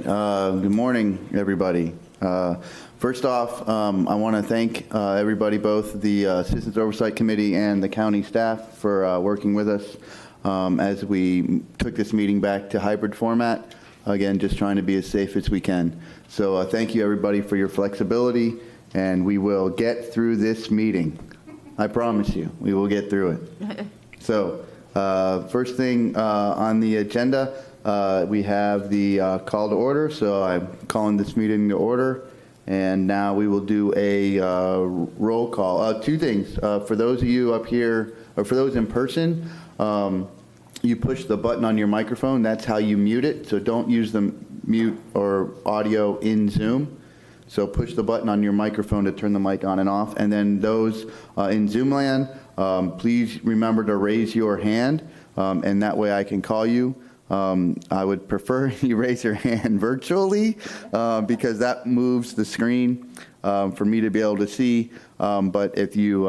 Good morning, everybody. First off, I want to thank everybody, both the Citizens Oversight Committee and the county staff for working with us as we took this meeting back to hybrid format. Again, just trying to be as safe as we can. So thank you, everybody, for your flexibility, and we will get through this meeting. I promise you, we will get through it. So first thing on the agenda, we have the call to order. So I'm calling this meeting to order. And now we will do a roll call. Two things. For those of you up here, or for those in person, you push the button on your microphone. That's how you mute it. So don't use the mute or audio in Zoom. So push the button on your microphone to turn the mic on and off. And then those in Zoom land, please remember to raise your hand, and that way I can call you. I would prefer you raise your hand virtually because that moves the screen for me to be able to see. But if you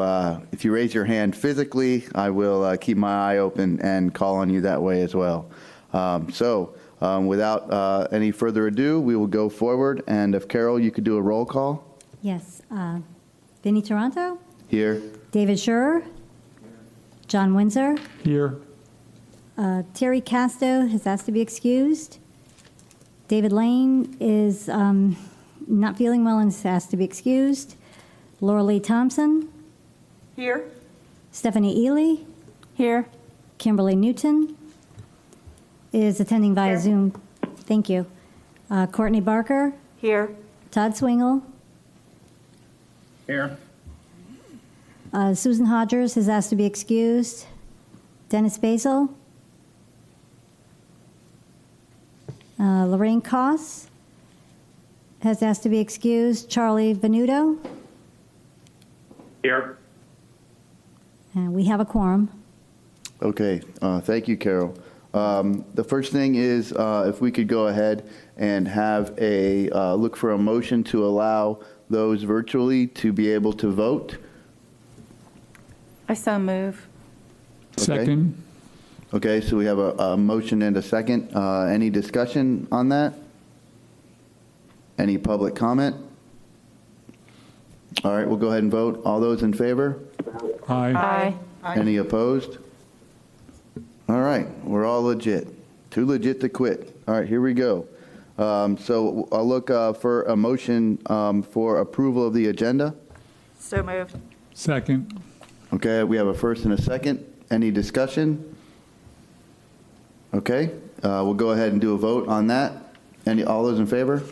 raise your hand physically, I will keep my eye open and call on you that way as well. Without any further ado, we will go forward. And if Carol, you could do a roll call. Yes. Vinnie Toronto? Here. David Scherer? John Windsor? Here. Terry Casto has asked to be excused. David Lane is not feeling well and has asked to be excused. Laura Lee Thompson? Here. Stephanie Ely? Here. Kimberly Newton is attending via Here. Zoom. Thank you. Courtney Barker? Here. Todd Swingle? Here. Susan Hodgers has asked to be excused. Dennis Basil? Lorraine Koss has asked to be excused. Charlie Venuto? Here. And we have a quorum. Okay. Thank you, Carol. The first thing is if we could go ahead and have a look for a motion to allow those virtually to be able to vote. I so move. Okay. Second. Okay, so we have a motion and a second. Any discussion on that? Any public comment? All right, we'll go ahead and vote. All those in favor? Aye. Aye. Any opposed? All right, we're all legit. Too legit to quit. All right, here we go. So I'll look for a motion for approval of the agenda. So moved. Second. Okay, we have a first and a second. Any discussion? Okay, we'll go ahead and do a vote on that. All those in favor?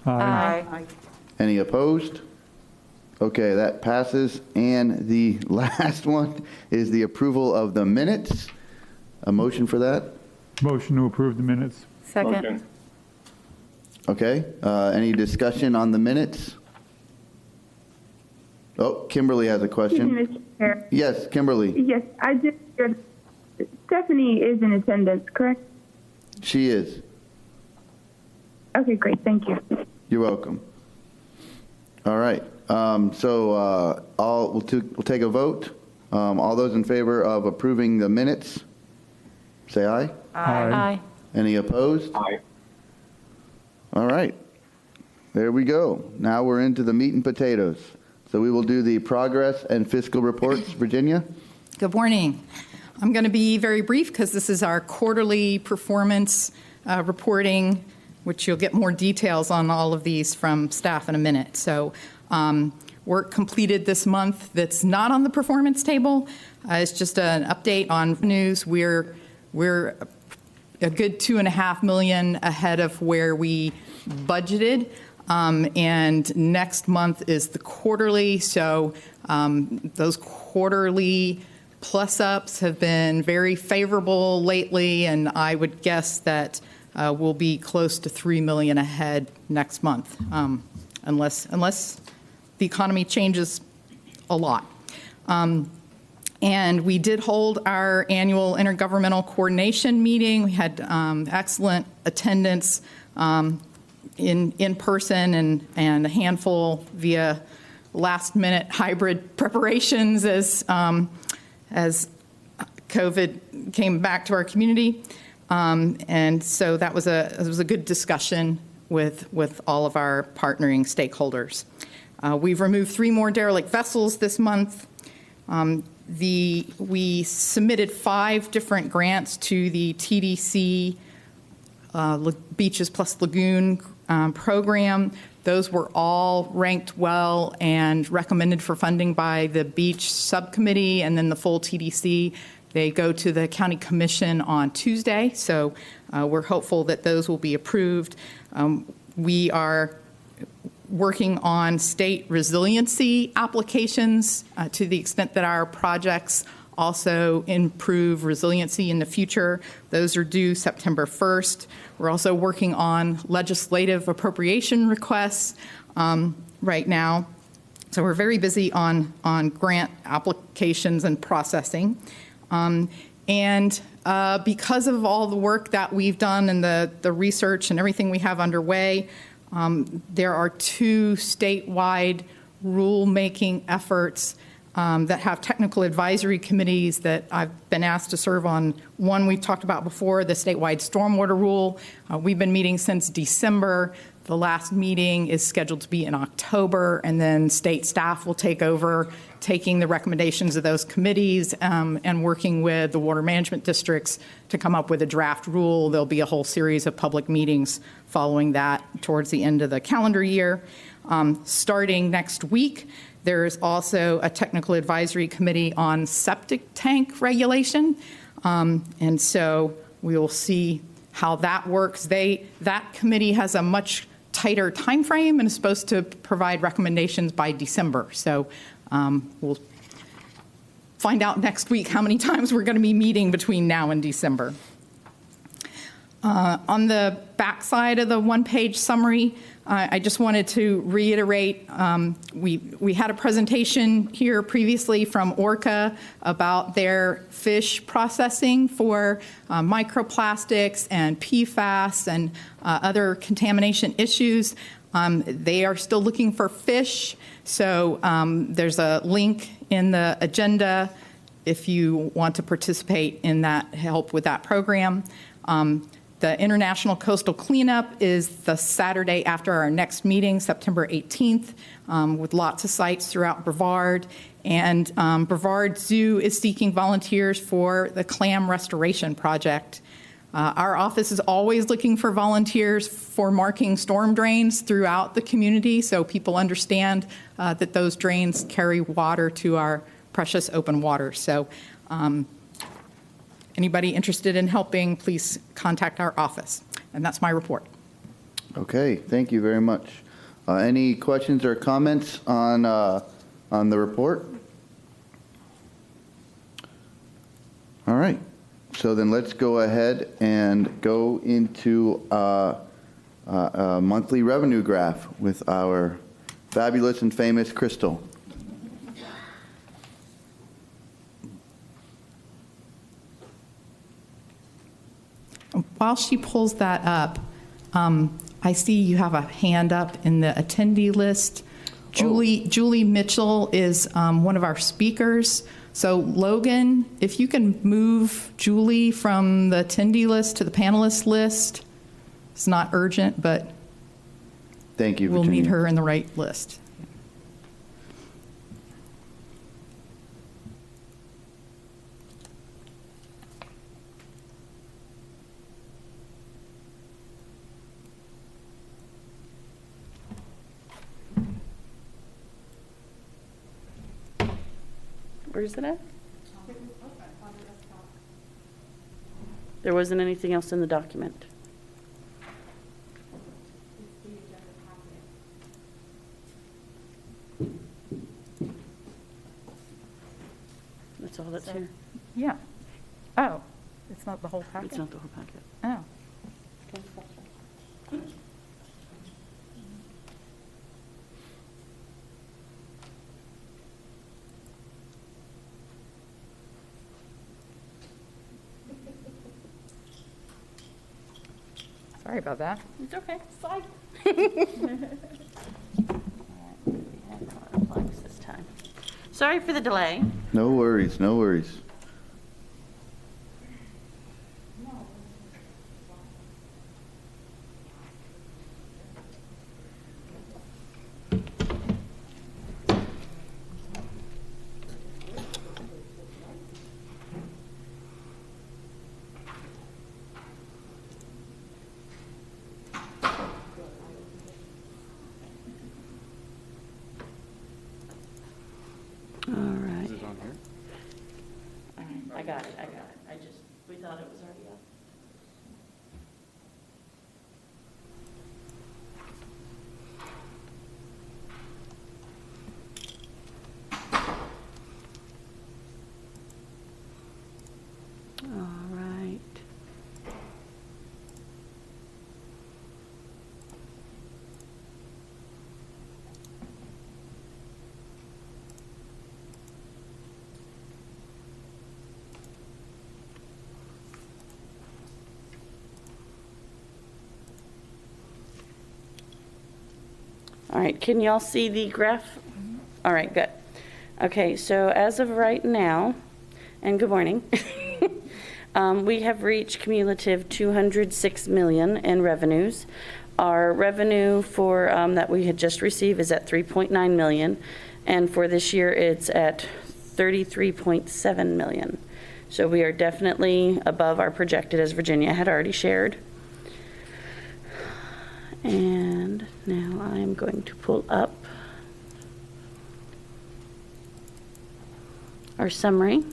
Aye. Any opposed? Okay, that passes. And the last one is the approval of the minutes. A motion for that? Motion to approve the minutes. Second. Okay, any discussion on the minutes? Oh, Kimberly has a question. Mr. Chair. Yes, Kimberly. Yes, I just heard Stephanie is in attendance, correct? She is. Okay, great. Thank you. You're welcome. All right. We'll take a vote. All those in favor of approving the minutes, say aye. Aye. Any opposed? Aye. All right. There we go. Now we're into the meat and potatoes. So we will do the progress and fiscal reports. Virginia? Good morning. I'm going to be very brief because this is our quarterly performance reporting, which you'll get more details on all of these from staff in a minute. So work completed this month that's not on the performance table. It's just an update on news. We're a good $2.5 million ahead of where we budgeted. And next month is the quarterly. So those quarterly plus-ups have been very favorable lately, and I would guess that we'll be close to $3 million ahead next month, unless the economy changes a lot. And we did hold our annual intergovernmental coordination meeting. We had excellent attendance in person and a handful via last-minute hybrid preparations as COVID came back to our community. And so that was a good discussion with all of our partnering stakeholders. We've removed 3 more derelict vessels this month. We submitted 5 different grants to the TDC Beaches Plus Lagoon program. Those were all ranked well and recommended for funding by the beach subcommittee and then the full TDC. They go to the county commission on Tuesday, so we're hopeful that those will be approved. We are working on state resiliency applications to the extent that our projects also improve resiliency in the future. Those are due September 1st. We're also working on legislative appropriation requests right now. So we're very busy on grant applications and processing. Because of all the work that we've done and the research and everything we have underway, there are 2 statewide rulemaking efforts that have technical advisory committees that I've been asked to serve on. One we've talked about before, the statewide stormwater rule. We've been meeting since December. The last meeting is scheduled to be in October, and then state staff will take over, taking the recommendations of those committees and working with the water management districts to come up with a draft rule. There'll be a whole series of public meetings following that towards the end of the calendar year. Starting next week, there is also a technical advisory committee on septic tank regulation. And so we will see how that works. That committee has a much tighter time frame and is supposed to provide recommendations by December. So we'll find out next week how many times we're going to be meeting between now and December. On the backside of the one-page summary, I just wanted to reiterate, we had a presentation here previously from Orca about their fish processing for microplastics and PFAS and other contamination issues. They are still looking for fish, so there's a link in the agenda if you want to participate in that, help with that program. The International Coastal Cleanup is the Saturday after our next meeting, September 18th, with lots of sites throughout Brevard. And Brevard Zoo is seeking volunteers for the clam restoration project. Our office is always looking for volunteers for marking storm drains throughout the community, so people understand that those drains carry water to our precious open water. So anybody interested in helping, please contact our office. And that's my report. Okay, thank you very much. Any questions or comments on the report? All right, so then let's go ahead and go into a monthly revenue graph with our fabulous and famous Crystal. While she pulls that up, I see you have a hand up in the attendee list. Julie Mitchell is one of our speakers. So Logan, if you can move Julie from the attendee list to the panelist list. It's not urgent, but thank you, we'll Virginia. need her in the right list. Where's it at? There wasn't anything else in the document. That's all that's here. Yeah. Oh, it's not the whole packet? It's not the whole packet. Oh. Sorry about that. It's okay. Slide. This time. Sorry for the delay. No worries, no worries. I got it. We thought it was already up. All right. All right, can y'all see the graph? All right, good. Okay, so as of right now, and good morning, we have reached cumulative 206 million in revenues. Our revenue for that we had just received is at 3.9 million, and for this year it's at 33.7 million. So we are definitely above our projected, as Virginia had already shared. And now I'm going to pull up our summary.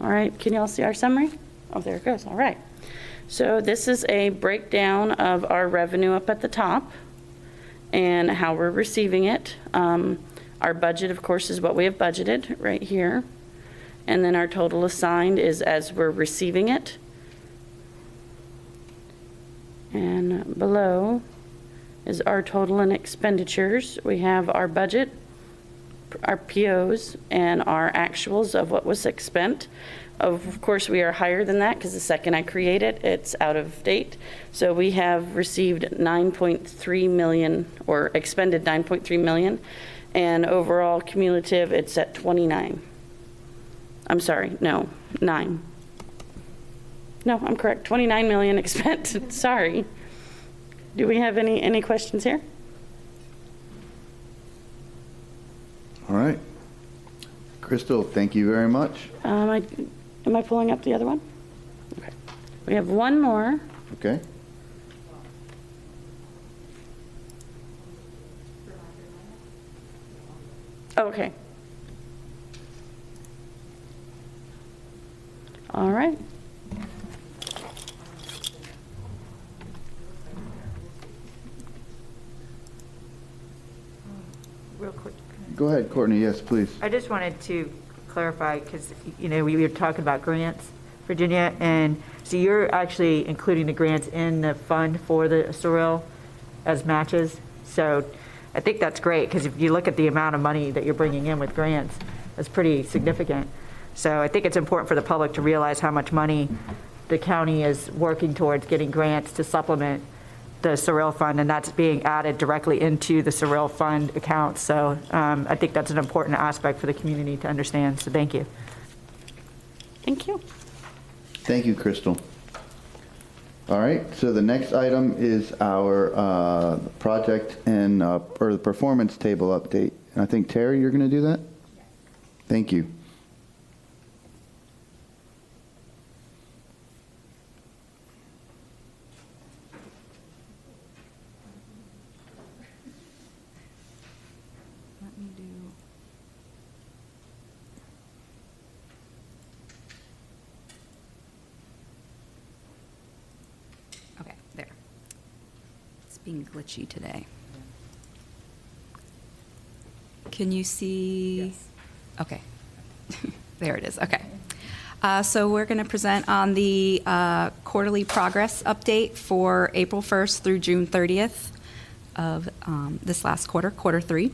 All right, can y'all see our summary? Oh, there it goes. All right. So this is a breakdown of our revenue up at the top and how we're receiving it. Our budget, of course, is what we have budgeted right here. And then our total assigned is as we're receiving it. And below is our total and expenditures. We have our budget, our POs, and our actuals of what was spent. Of course, we are higher than that because the second I create it, it's out of date. So we have received 9.3 million, or expended 9.3 million, and overall cumulative, it's at 29. I'm sorry, no, 9. No, I'm correct, 29 million expended, sorry. Do we have any questions here? All right. Crystal, thank you very much. Am I pulling up the other one? Okay. We have one more. Okay. Okay. All right. Real quick. Go ahead, Courtney. Yes, please. I just wanted to clarify, because, we were talking about grants, Virginia, and so you're actually including the grants in the fund for the Sorrel as matches. So I think that's great, because if you look at the amount of money that you're bringing in with grants, that's pretty significant. So I think it's important for the public to realize how much money the county is working towards getting grants to supplement the Sorrel Fund, and that's being added directly into the Sorrel Fund account. So I think that's an important aspect for the community to understand. So thank you. Thank you. Thank you, Crystal. All right, so the next item is our project and or the performance table update. And I think, Terry, you're going to do that? Thank you. Okay, there. It's being glitchy today. Can you see? Yes. Okay. There it is. Okay. So we're going to present on the quarterly progress update for April 1st through June 30th of this last quarter, quarter 3.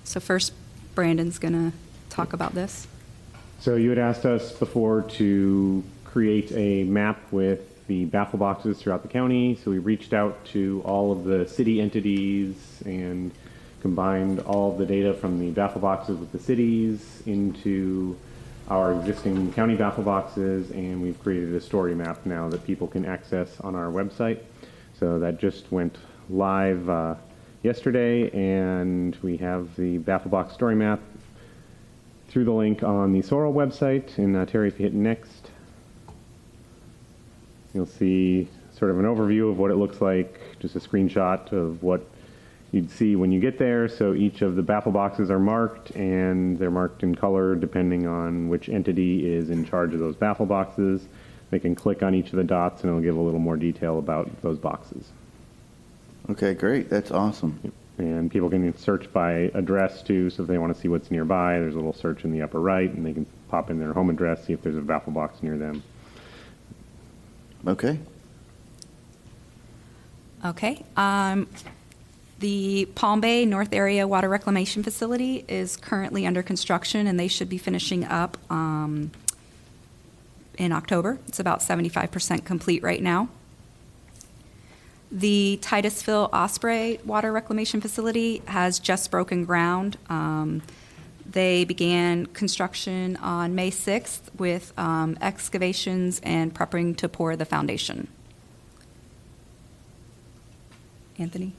So first, Brandon's going to talk about this. So you had asked us before to create a map with the baffle boxes throughout the county. So we reached out to all of the city entities and combined all of the data from the baffle boxes with the cities into our existing county baffle boxes, and we've created a story map now that people can access on our website. So that just went live yesterday, and we have the baffle box story map through the link on the Sorrel website. And Terry, if you hit next. You'll see sort of an overview of what it looks like, just a screenshot of what you'd see when you get there. So each of the baffle boxes are marked, and they're marked in color depending on which entity is in charge of those baffle boxes. They can click on each of the dots and it'll give a little more detail about those boxes. Okay, great. That's awesome. And people can search by address too, so if they want to see what's nearby, there's a little search in the upper right, and they can pop in their home address, see if there's a baffle box near them. Okay. Okay. The Palm Bay North Area Water Reclamation Facility is currently under construction, and they should be finishing up in October. It's about 75% complete right now. The Titusville Osprey Water Reclamation Facility has just broken ground. They began construction on May 6th with excavations and prepping to pour the foundation. Anthony?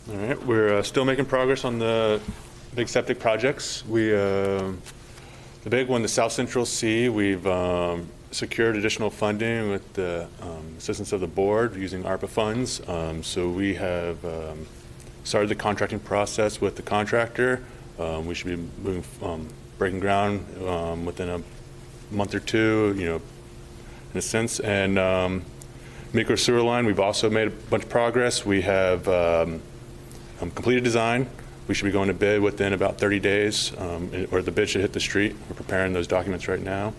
All right, we're still making progress on the big septic projects. The big one, the South Central Sea, we've secured additional funding with the assistance of the board using ARPA funds. So we have started the contracting process with the contractor. We should be moving, breaking ground within a month or two, in a sense. And micro sewer line, we've also made a bunch of progress. We have completed design. We should be going to bid within about 30 days, or the bid should hit the street. We're preparing those documents right now.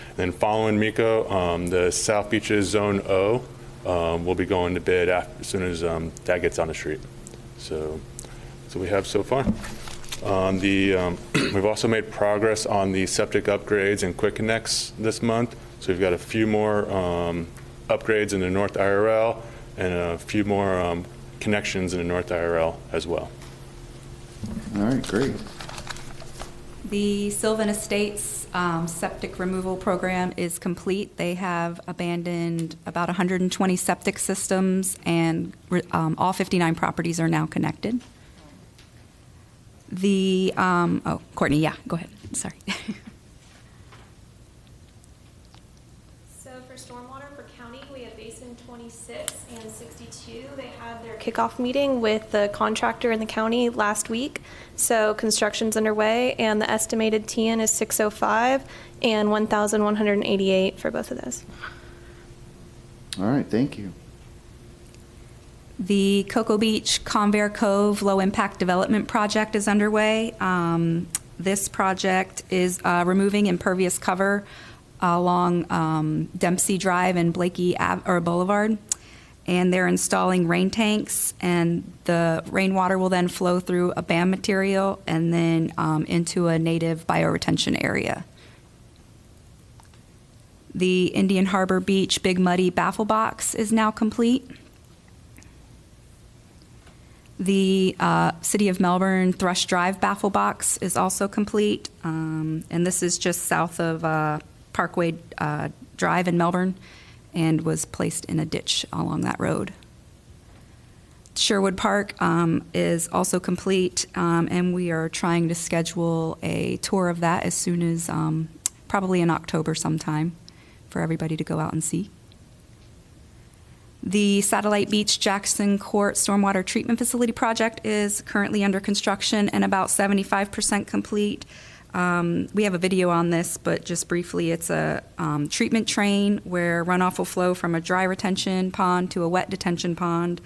And then following MECO, the South Beaches Zone O will be going to bid as soon as that gets on the street. So we have so far. We've also made progress on the septic upgrades and quick connects this month. So we've got a few more upgrades in the North IRL and a few more connections in the North IRL as well. All right, great. The Sylvan Estates septic removal program is complete. They have abandoned about 120 septic systems, and all 59 properties are now connected. Courtney, yeah, go ahead. Sorry. So for stormwater for county, we have Basin 26 and 62. They had their kickoff meeting with the contractor in the county last week. So construction's underway, and the estimated TN is 605 and 1,188 for both of those. All right, thank you. The Cocoa Beach Convair Cove Low Impact Development Project is underway. This project is removing impervious cover along Dempsey Drive and Blakey Boulevard, and they're installing rain tanks, and the rainwater will then flow through a BAM material and then into a native bioretention area. The Indian Harbor Beach Big Muddy Baffle Box is now complete. The City of Melbourne Thrush Drive Baffle Box is also complete, and this is just south of Parkway Drive in Melbourne, and was placed in a ditch along that road. Sherwood Park is also complete, and we are trying to schedule a tour of that as soon as probably in October sometime for everybody to go out and see. The Satellite Beach Jackson Court Stormwater Treatment Facility project is currently under construction and about 75% complete. We have a video on this, but just briefly, it's a treatment train where runoff will flow from a dry retention pond to a wet detention pond,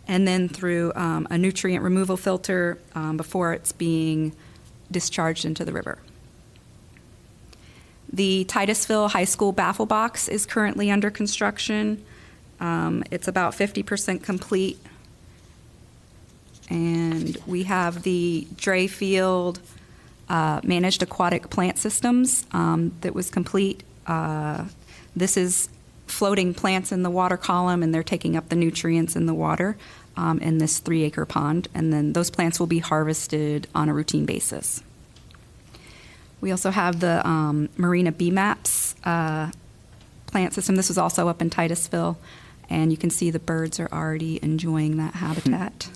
and then through a nutrient removal filter before it's being discharged into the river. The Titusville High School Baffle Box is currently under construction. It's about 50% complete. And we have the Drayfield Managed Aquatic Plant Systems that was complete. This is floating plants in the water column, and they're taking up the nutrients in the water in this 3-acre pond. And then those plants will be harvested on a routine basis. We also have the Marina BMAPS plant system. This was also up in Titusville. And you can see the birds are already enjoying that habitat.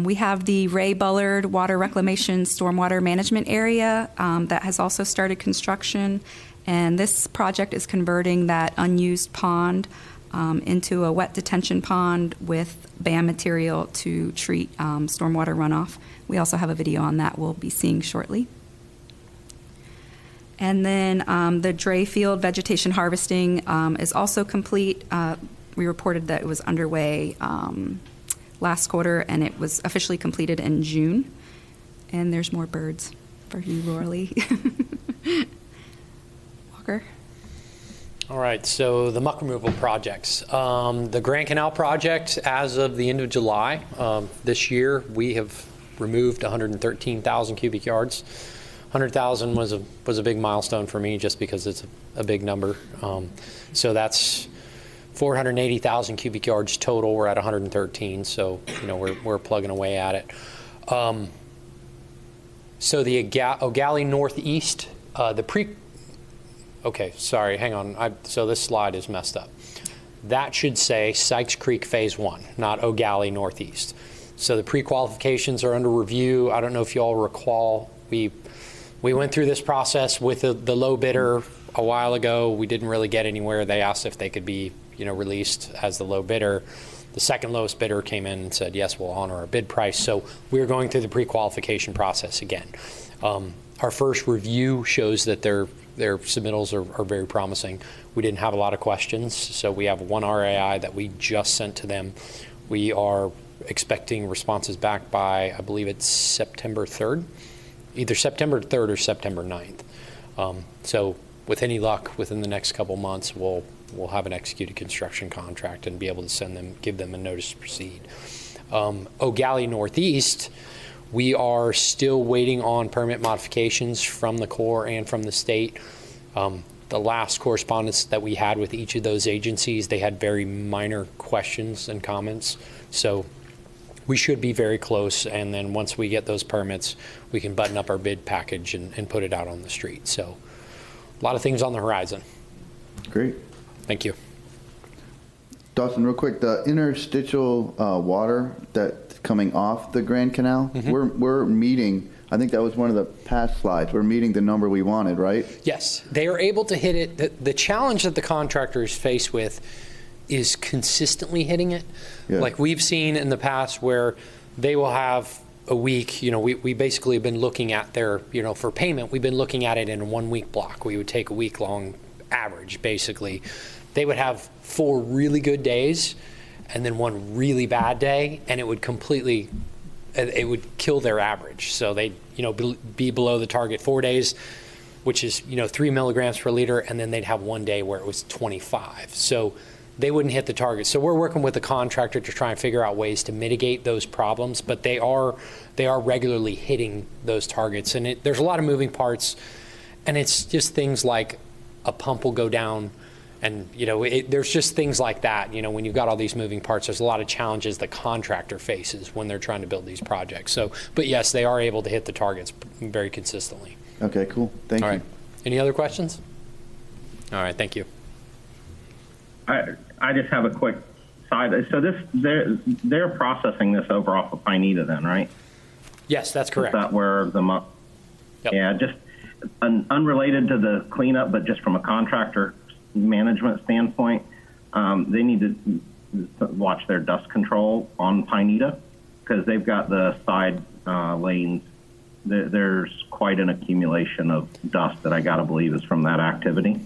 We have the Ray Bullard Water Reclamation Stormwater Management Area that has also started construction. And this project is converting that unused pond into a wet detention pond with BAM material to treat stormwater runoff. We also have a video on that we'll be seeing shortly. And then the Dray Field vegetation harvesting is also complete. We reported that it was underway last quarter, and it was officially completed in June. And there's more birds for you, Lauralee. Walker. All right, so the muck removal projects. The Grand Canal project, as of the end of July this year, we have removed 113,000 cubic yards. 100,000 was a big milestone for me just because it's a big number. So that's 480,000 cubic yards total. We're at 113, so we're plugging away at it. So the O'Galley Northeast, okay, sorry, hang on. So this slide is messed up. That should say Sykes Creek Phase 1, not O'Galley Northeast. So the pre-qualifications are under review. I don't know if you all recall, we went through this process with the low bidder a while ago. We didn't really get anywhere. They asked if they could be released as the low bidder. The second lowest bidder came in and said, yes, we'll honor our bid price. So we're going through the pre-qualification process again. Our first review shows that their submittals are very promising. We didn't have a lot of questions, so we have one RAI that we just sent to them. We are expecting responses back by, I believe it's September 3rd, either September 3rd or September 9th. So with any luck, within the next couple months, we'll have an executed construction contract and be able to give them a notice to proceed. O'Galley Northeast, we are still waiting on permit modifications from the Corps and from the state. The last correspondence that we had with each of those agencies, they had very minor questions and comments. So we should be very close, and then once we get those permits, we can button up our bid package and put it out on the street. So a lot of things on the horizon. Great. Thank you. Dawson, real quick, the interstitial water that's coming off the Grand Canal, we're meeting, I think that was one of the past slides, we're meeting the number we wanted, right? Yes, they are able to hit it. The challenge that the contractor is faced with is consistently hitting it. Yeah. Like we've seen in the past where they will have a week, we basically have been looking at their, for payment, we've been looking at it in a 1 week block. We would take a week long average, basically. They would have 4 really good days and then 1 really bad day, and it would kill their average. So they'd, be below the target 4 days, which is, 3 milligrams per liter, and then they'd have 1 day where it was 25. So they wouldn't hit the target. So we're working with the contractor to try and figure out ways to mitigate those problems, but they are regularly hitting those targets. And there's a lot of moving parts, and it's just things like a pump will go down, and there's just things like that. When you've got all these moving parts, there's a lot of challenges the contractor faces when they're trying to build these projects. So, but yes, they are able to hit the targets very consistently. Okay, cool. Thank you. All right. Any other questions? All right, thank you. I just have a quick side. So they're processing this over off of Pineda then, right? Yes, that's correct. Is that where Yep. Yeah, just unrelated to the cleanup, but just from a contractor management standpoint, they need to watch their dust control on Pineda because they've got the side lanes. There's quite an accumulation of dust that I got to believe is from that activity.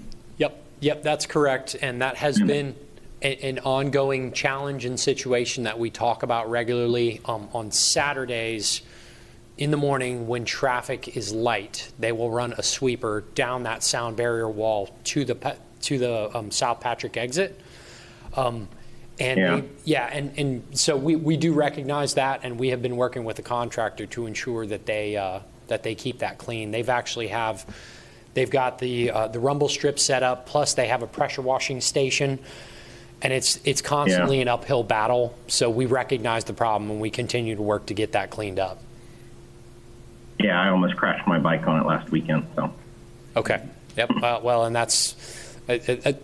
Yep, that's correct. And that has been an ongoing challenge and situation that we talk about regularly. On Saturdays in the morning when traffic is light, they will run a sweeper down that sound barrier wall to the South Patrick exit. And so we do recognize that, and we have been working with the contractor to ensure that they keep that clean. They've got the rumble strip set up, plus they have a pressure washing station, and it's constantly an uphill battle. So we recognize the problem, and we continue to work to get that cleaned up. Yeah, I almost crashed my bike on it last weekend. So. Okay. Yep. Well, and that's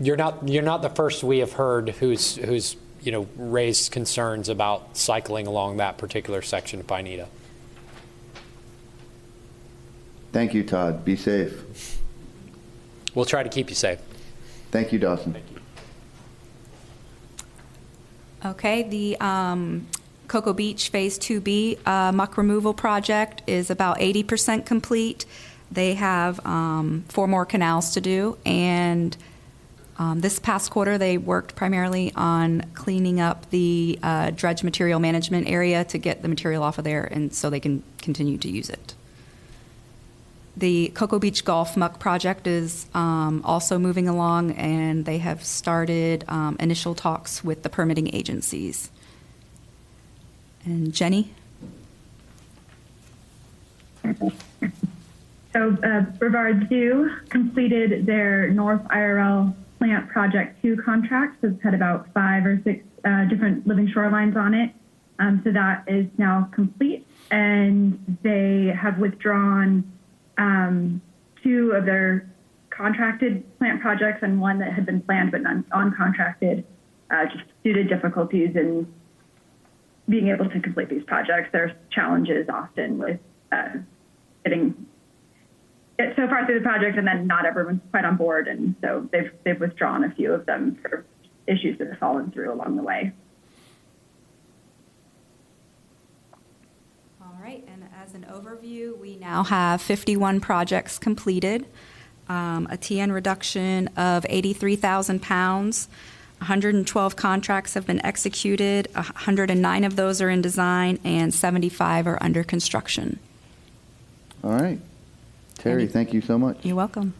you're not the first we have heard who's raised concerns about cycling along that particular section of Pineda. Thank you, Todd. Be safe. We'll try to keep you safe. Thank you, Dawson. Thank you. Okay, the Cocoa Beach Phase 2B muck removal project is about 80% complete. They have 4 more canals to do, and this past quarter they worked primarily on cleaning up the dredge material management area to get the material off of there, and so they can continue to use it. The Cocoa Beach Golf Muck project is also moving along, and they have started initial talks with the permitting agencies. And Jenny? So Brevard Zoo completed their North IRL Plant Project 2 contract. So it's had about 5 or 6 different living shorelines on it. So that is now complete, and they have withdrawn 2 of their contracted plant projects and 1 that had been planned but uncontracted, just due to difficulties in being able to complete these projects. There's challenges often with getting so far through the project, and then not everyone's quite on board, and so they've withdrawn a few of them for issues that have fallen through along the way. All right, and as an overview, we now have 51 projects completed, a TN reduction of 83,000 pounds. 112 contracts have been executed, 109 of those are in design, and 75 are under construction. All right. Terry, thank you so much. You're welcome.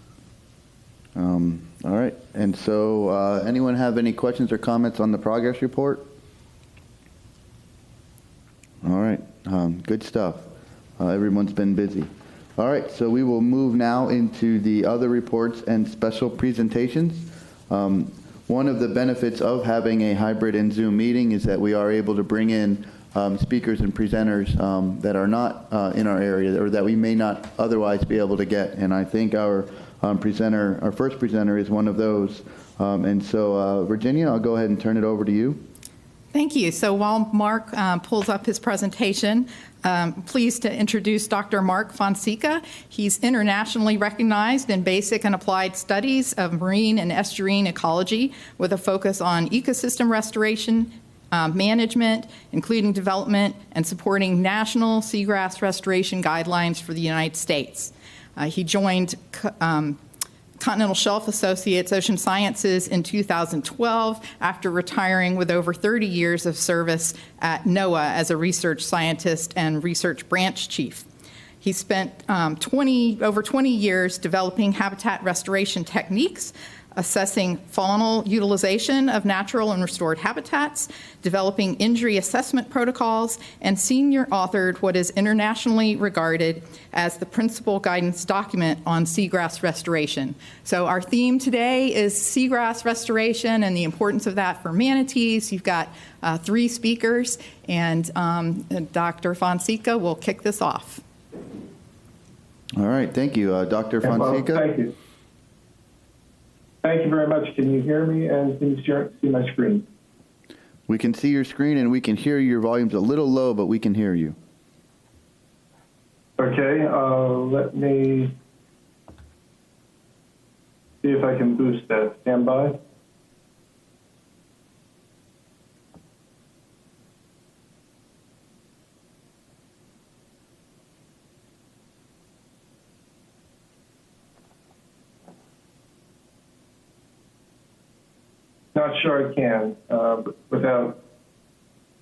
All right. And so anyone have any questions or comments on the progress report? All right. Good stuff. Everyone's been busy. All right. So we will move now into the other reports and special presentations. One of the benefits of having a hybrid and Zoom meeting is that we are able to bring in speakers and presenters that are not in our area or that we may not otherwise be able to get. And I think our first presenter is one of those. And so, Virginia, I'll go ahead and turn it over to you. Thank you. So while Mark pulls up his presentation, pleased to introduce Dr. Mark Fonseca. He's internationally recognized in basic and applied studies of marine and estuarine ecology with a focus on ecosystem restoration, management, including development and supporting national seagrass restoration guidelines for the United States. He joined Continental Shelf Associates Ocean Sciences in 2012 after retiring with over 30 years of service at NOAA as a research scientist and research branch chief. He spent over 20 years developing habitat restoration techniques, assessing faunal utilization of natural and restored habitats, developing injury assessment protocols, and senior authored what is internationally regarded as the principal guidance document on seagrass restoration. So our theme today is seagrass restoration and the importance of that for manatees. You've got 3 speakers, and Dr. Fonseca will kick this off. All right. Thank you. Dr. Fonseca. Thank you. Thank you very much. Can you hear me, and can you see my screen? We can see your screen and we can hear you. Your volume's a little low, but we can hear you. Okay, let me see if I can boost that. Stand by. Not sure I can without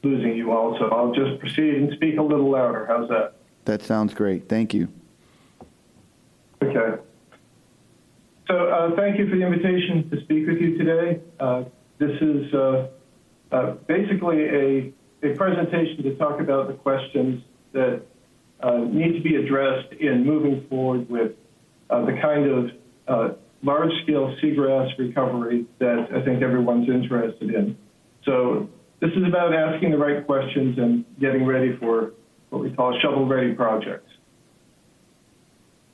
losing you all, so I'll just proceed and speak a little louder. How's that? That sounds great. Thank you. Okay. So thank you for the invitation to speak with you today. This is basically a presentation to talk about the questions that need to be addressed in moving forward with the kind of large-scale seagrass recovery that I think everyone's interested in. So this is about asking the right questions and getting ready for what we call shovel-ready projects.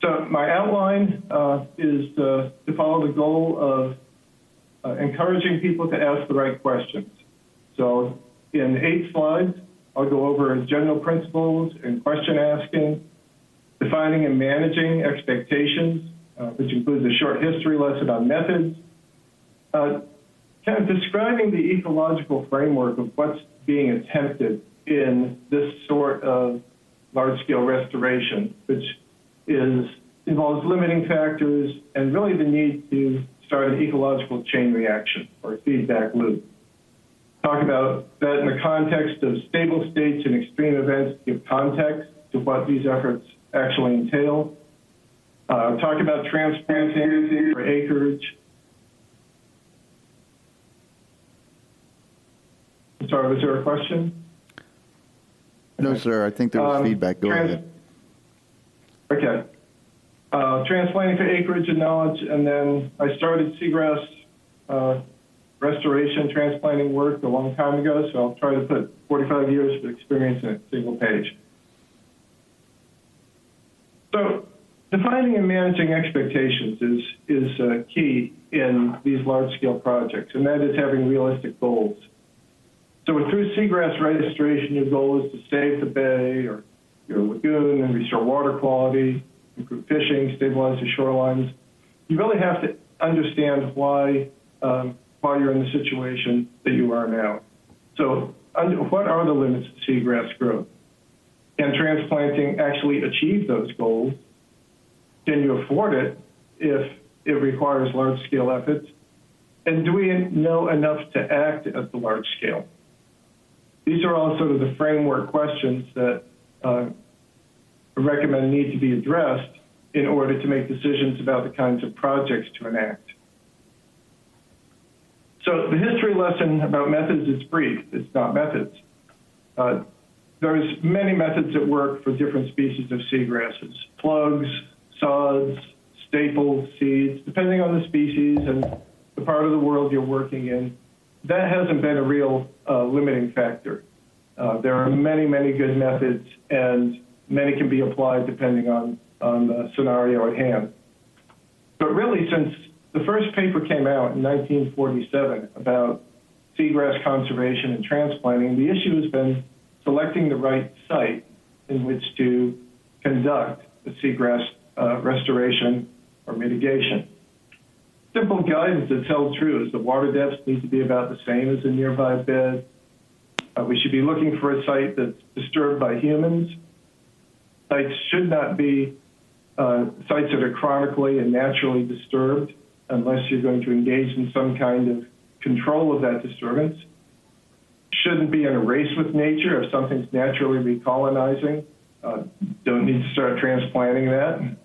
So my outline is to follow the goal of encouraging people to ask the right questions. So in 8 slides, I'll go over general principles and question asking, defining and managing expectations, which includes a short history lesson on methods, kind of describing the ecological framework of what's being attempted in this sort of large-scale restoration, which involves limiting factors and really the need to start an ecological chain reaction or feedback loop. Talk about that in the context of stable states and extreme events to give context to what these efforts actually entail. Talk about transplanting for acreage. I'm sorry, was there a question? No, sir. I think there was feedback. Go ahead. Okay. Transplanting for acreage and knowledge, and then I started seagrass restoration, transplanting work a long time ago, so I'll try to put 45 years of experience in a single page. So defining and managing expectations is key in these large-scale projects, and that is having realistic goals. So through seagrass restoration, your goal is to save the bay or your lagoon and restore water quality, improve fishing, stabilize the shorelines. You really have to understand why you're in the situation that you are now. So what are the limits to seagrass growth? Can transplanting actually achieve those goals? Can you afford it if it requires large-scale efforts? And do we know enough to act at the large scale? These are all sort of the framework questions that I recommend need to be addressed in order to make decisions about the kinds of projects to enact. So the history lesson about methods is brief. It's not methods. There's many methods that work for different species of seagrasses: plugs, sods, staples, seeds, depending on the species and the part of the world you're working in. That hasn't been a real limiting factor. There are many, many good methods, and many can be applied depending on the scenario at hand. But really, since the first paper came out in 1947 about seagrass conservation and transplanting, the issue has been selecting the right site in which to conduct the seagrass restoration or mitigation. Simple guidance that's held true is the water depths need to be about the same as the nearby bed. We should be looking for a site that's disturbed by humans. Sites should not be sites that are chronically and naturally disturbed unless you're going to engage in some kind of control of that disturbance. Shouldn't be in a race with nature. If something's naturally recolonizing, don't need to start transplanting that.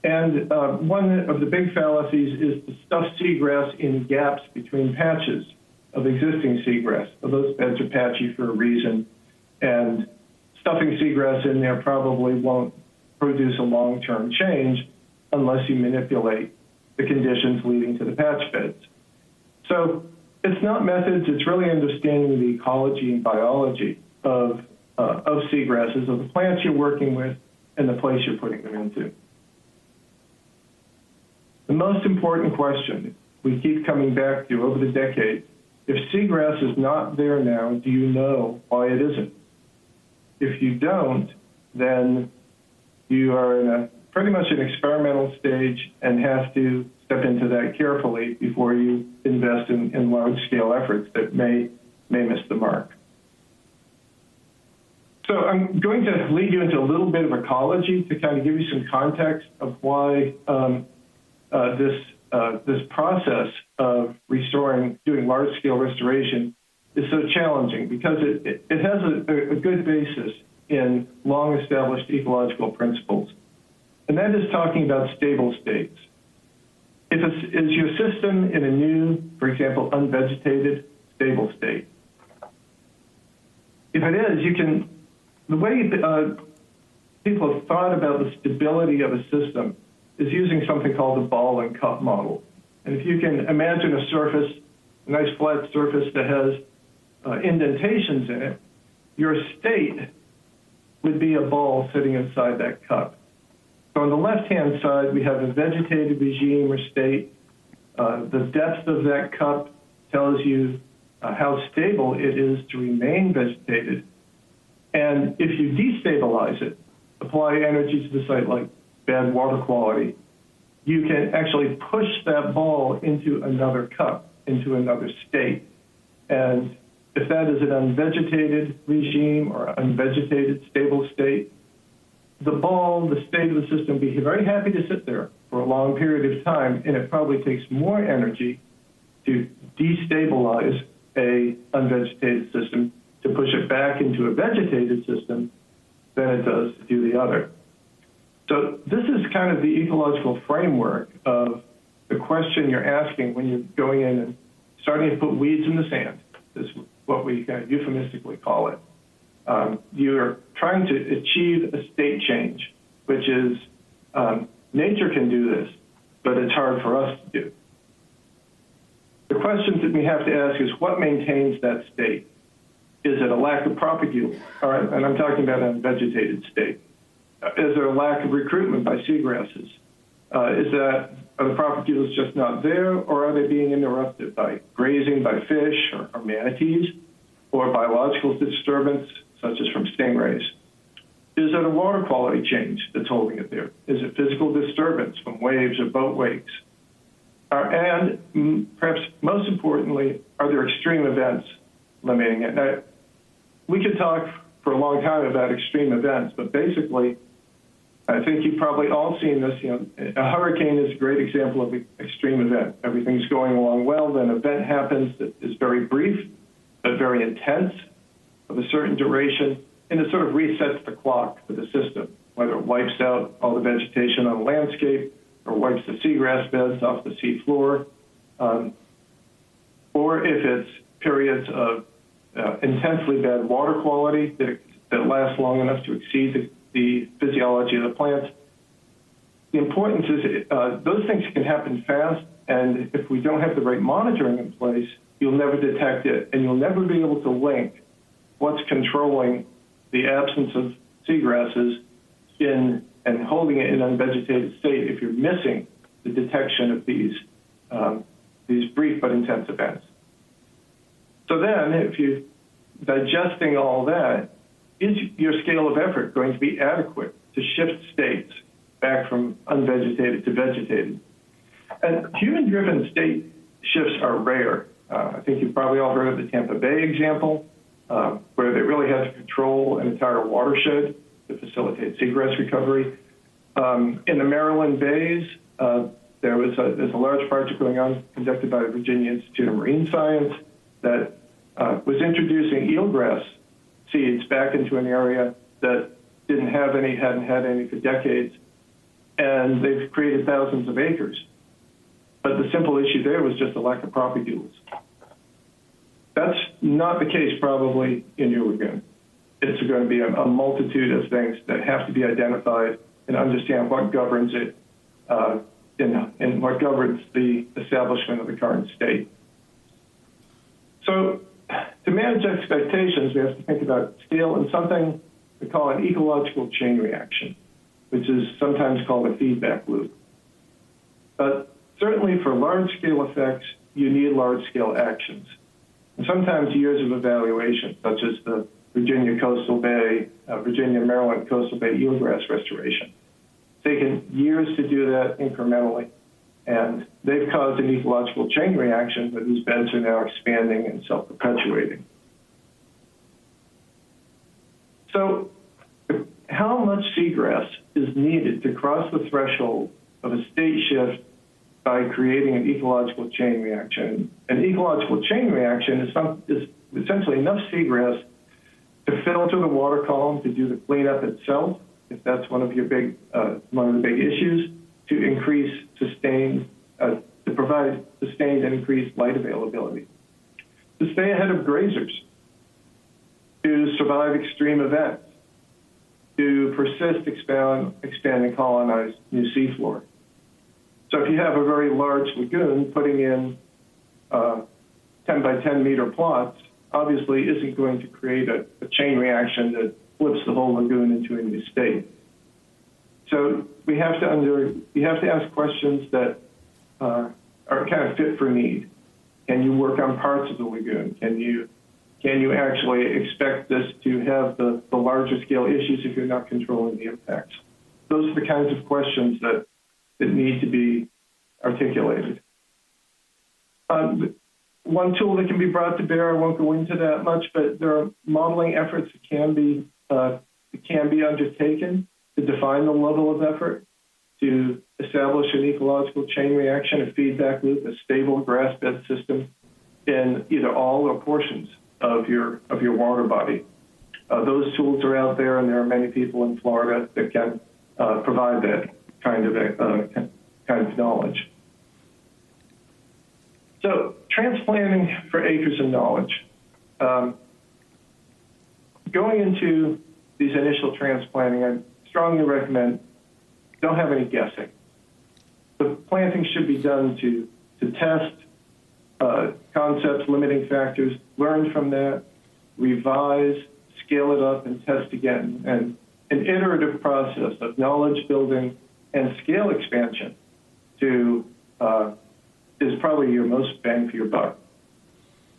And one of the big fallacies is to stuff seagrass in gaps between patches of existing seagrass. So those beds are patchy for a reason, and stuffing seagrass in there probably won't produce a long-term change unless you manipulate the conditions leading to the patch beds. So it's not methods, it's really understanding the ecology and biology of seagrasses, of the plants you're working with, and the place you're putting them into. The most important question we keep coming back to over the decades, if seagrass is not there now, do you know why it isn't? If you don't, then you are in pretty much an experimental stage and have to step into that carefully before you invest in large-scale efforts that may miss the mark. So I'm going to lead you into a little bit of ecology to kind of give you some context of why this process of doing large-scale restoration is so challenging, because it has a good basis in long-established ecological principles. And that is talking about stable states. Is your system in a new, for example, unvegetated, stable state? If it is, the way people have thought about the stability of a system is using something called the ball and cup model. And if you can imagine a surface, a nice flat surface that has indentations in it, your state would be a ball sitting inside that cup. So on the left-hand side, we have a vegetated regime or state. The depth of that cup tells you how stable it is to remain vegetated. And if you destabilize it, apply energy to the site like bad water quality, you can actually push that ball into another cup, into another state. And if that is an unvegetated regime or unvegetated stable state, the ball, the state of the system, will be very happy to sit there for a long period of time, and it probably takes more energy to destabilize a unvegetated system to push it back into a vegetated system than it does to do the other. So this is kind of the ecological framework of the question you're asking when you're going in and starting to put weeds in the sand, is what we kind of euphemistically call it. You're trying to achieve a state change, which is nature can do this, but it's hard for us to do. The questions that we have to ask is what maintains that state? Is it a lack of propagules? All right, and I'm talking about an unvegetated state. Is there a lack of recruitment by seagrasses? Are the propagules just not there, or are they being interrupted by grazing by fish or manatees, or biological disturbance, such as from stingrays? Is it a water quality change that's holding it there? Is it physical disturbance from waves or boat wakes? And perhaps most importantly, are there extreme events limiting it? Now, we could talk for a long time about extreme events, but basically, I think you've probably all seen this. A hurricane is a great example of an extreme event. Everything's going along well, then an event happens that is very brief, but very intense, of a certain duration, and it sort of resets the clock for the system, whether it wipes out all the vegetation on the landscape or wipes the seagrass beds off the sea floor, or if it's periods of intensely bad water quality that last long enough to exceed the physiology of the plants. The importance is those things can happen fast, and if we don't have the right monitoring in place, you'll never detect it, and you'll never be able to link what's controlling the absence of seagrasses and holding it in an unvegetated state if you're missing the detection of these brief but intense events. So then, if you're digesting all that, is your scale of effort going to be adequate to shift states back from unvegetated to vegetated? And human-driven state shifts are rare. I think you've probably all heard of the Tampa Bay example, where they really had to control an entire watershed to facilitate seagrass recovery. In the Maryland Bays, there's a large project going on conducted by the Virginia Institute of Marine Science that was introducing eelgrass seeds back into an area that hadn't had any for decades, and they've created thousands of acres. But the simple issue there was just a lack of propagules. That's not the case probably in your lagoon. It's going to be a multitude of things that have to be identified and understand what governs it and what governs the establishment of the current state. So to manage expectations, we have to think about scale and something we call an ecological chain reaction, which is sometimes called a feedback loop. But certainly for large-scale effects, you need large-scale actions. And sometimes years of evaluation, such as the Virginia Coastal Bay, Maryland Coastal Bay eelgrass restoration. It's taken years to do that incrementally. And they've caused an ecological chain reaction, but these beds are now expanding and self-perpetuating. So how much seagrass is needed to cross the threshold of a state shift by creating an ecological chain reaction? An ecological chain reaction is essentially enough seagrass to filter the water column, to do the cleanup itself, if that's one of the big issues, to increase to provide sustained and increased light availability, to stay ahead of grazers, to survive extreme events, to persist, expand, and colonize new seafloor. So if you have a very large lagoon, putting in 10 by 10 meter plots obviously isn't going to create a chain reaction that flips the whole lagoon into a new state. So we have to ask questions that are kind of fit for need. Can you work on parts of the lagoon? Can you actually expect this to have the larger scale issues if you're not controlling the impacts? Those are the kinds of questions that need to be articulated. One tool that can be brought to bear, I won't go into that much, but there are modeling efforts that can be undertaken to define the level of effort, to establish an ecological chain reaction, a feedback loop, a stable grass bed system in either all or portions of your water body. Those tools are out there, and there are many people in Florida that can provide that kind of knowledge. So transplanting for acres of knowledge. Going into these initial transplanting, I strongly recommend don't have any guessing. The planting should be done to test concepts, limiting factors, learn from that, revise, scale it up, and test again. And an iterative process of knowledge building and scale expansion is probably your most bang for your buck.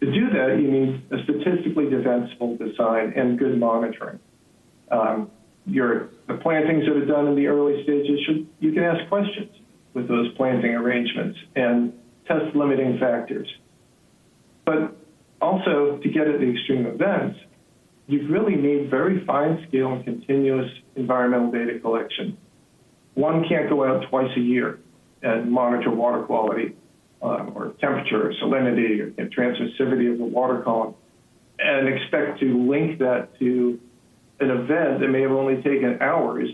To do that, you need a statistically defensible design and good monitoring. The plantings that are done in the early stages, you can ask questions with those planting arrangements and test limiting factors. But also, to get at the extreme events, you really need very fine scale and continuous environmental data collection. One can't go out twice a year and monitor water quality or temperature or salinity or transmissivity of the water column and expect to link that to an event that may have only taken hours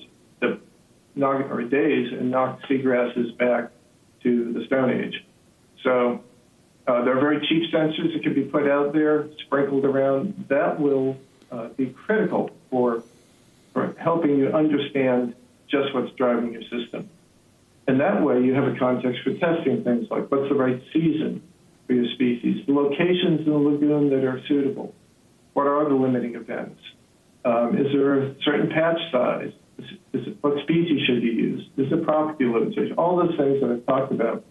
or days and knock seagrasses back to the Stone Age. So there are very cheap sensors that can be put out there, sprinkled around. That will be critical for helping you understand just what's driving your system. And that way you have a context for testing things like what's the right season for your species, the locations in the lagoon that are suitable, what are the limiting events, is there a certain patch size, what species should you use, is there property limitation, all those things that I've talked about.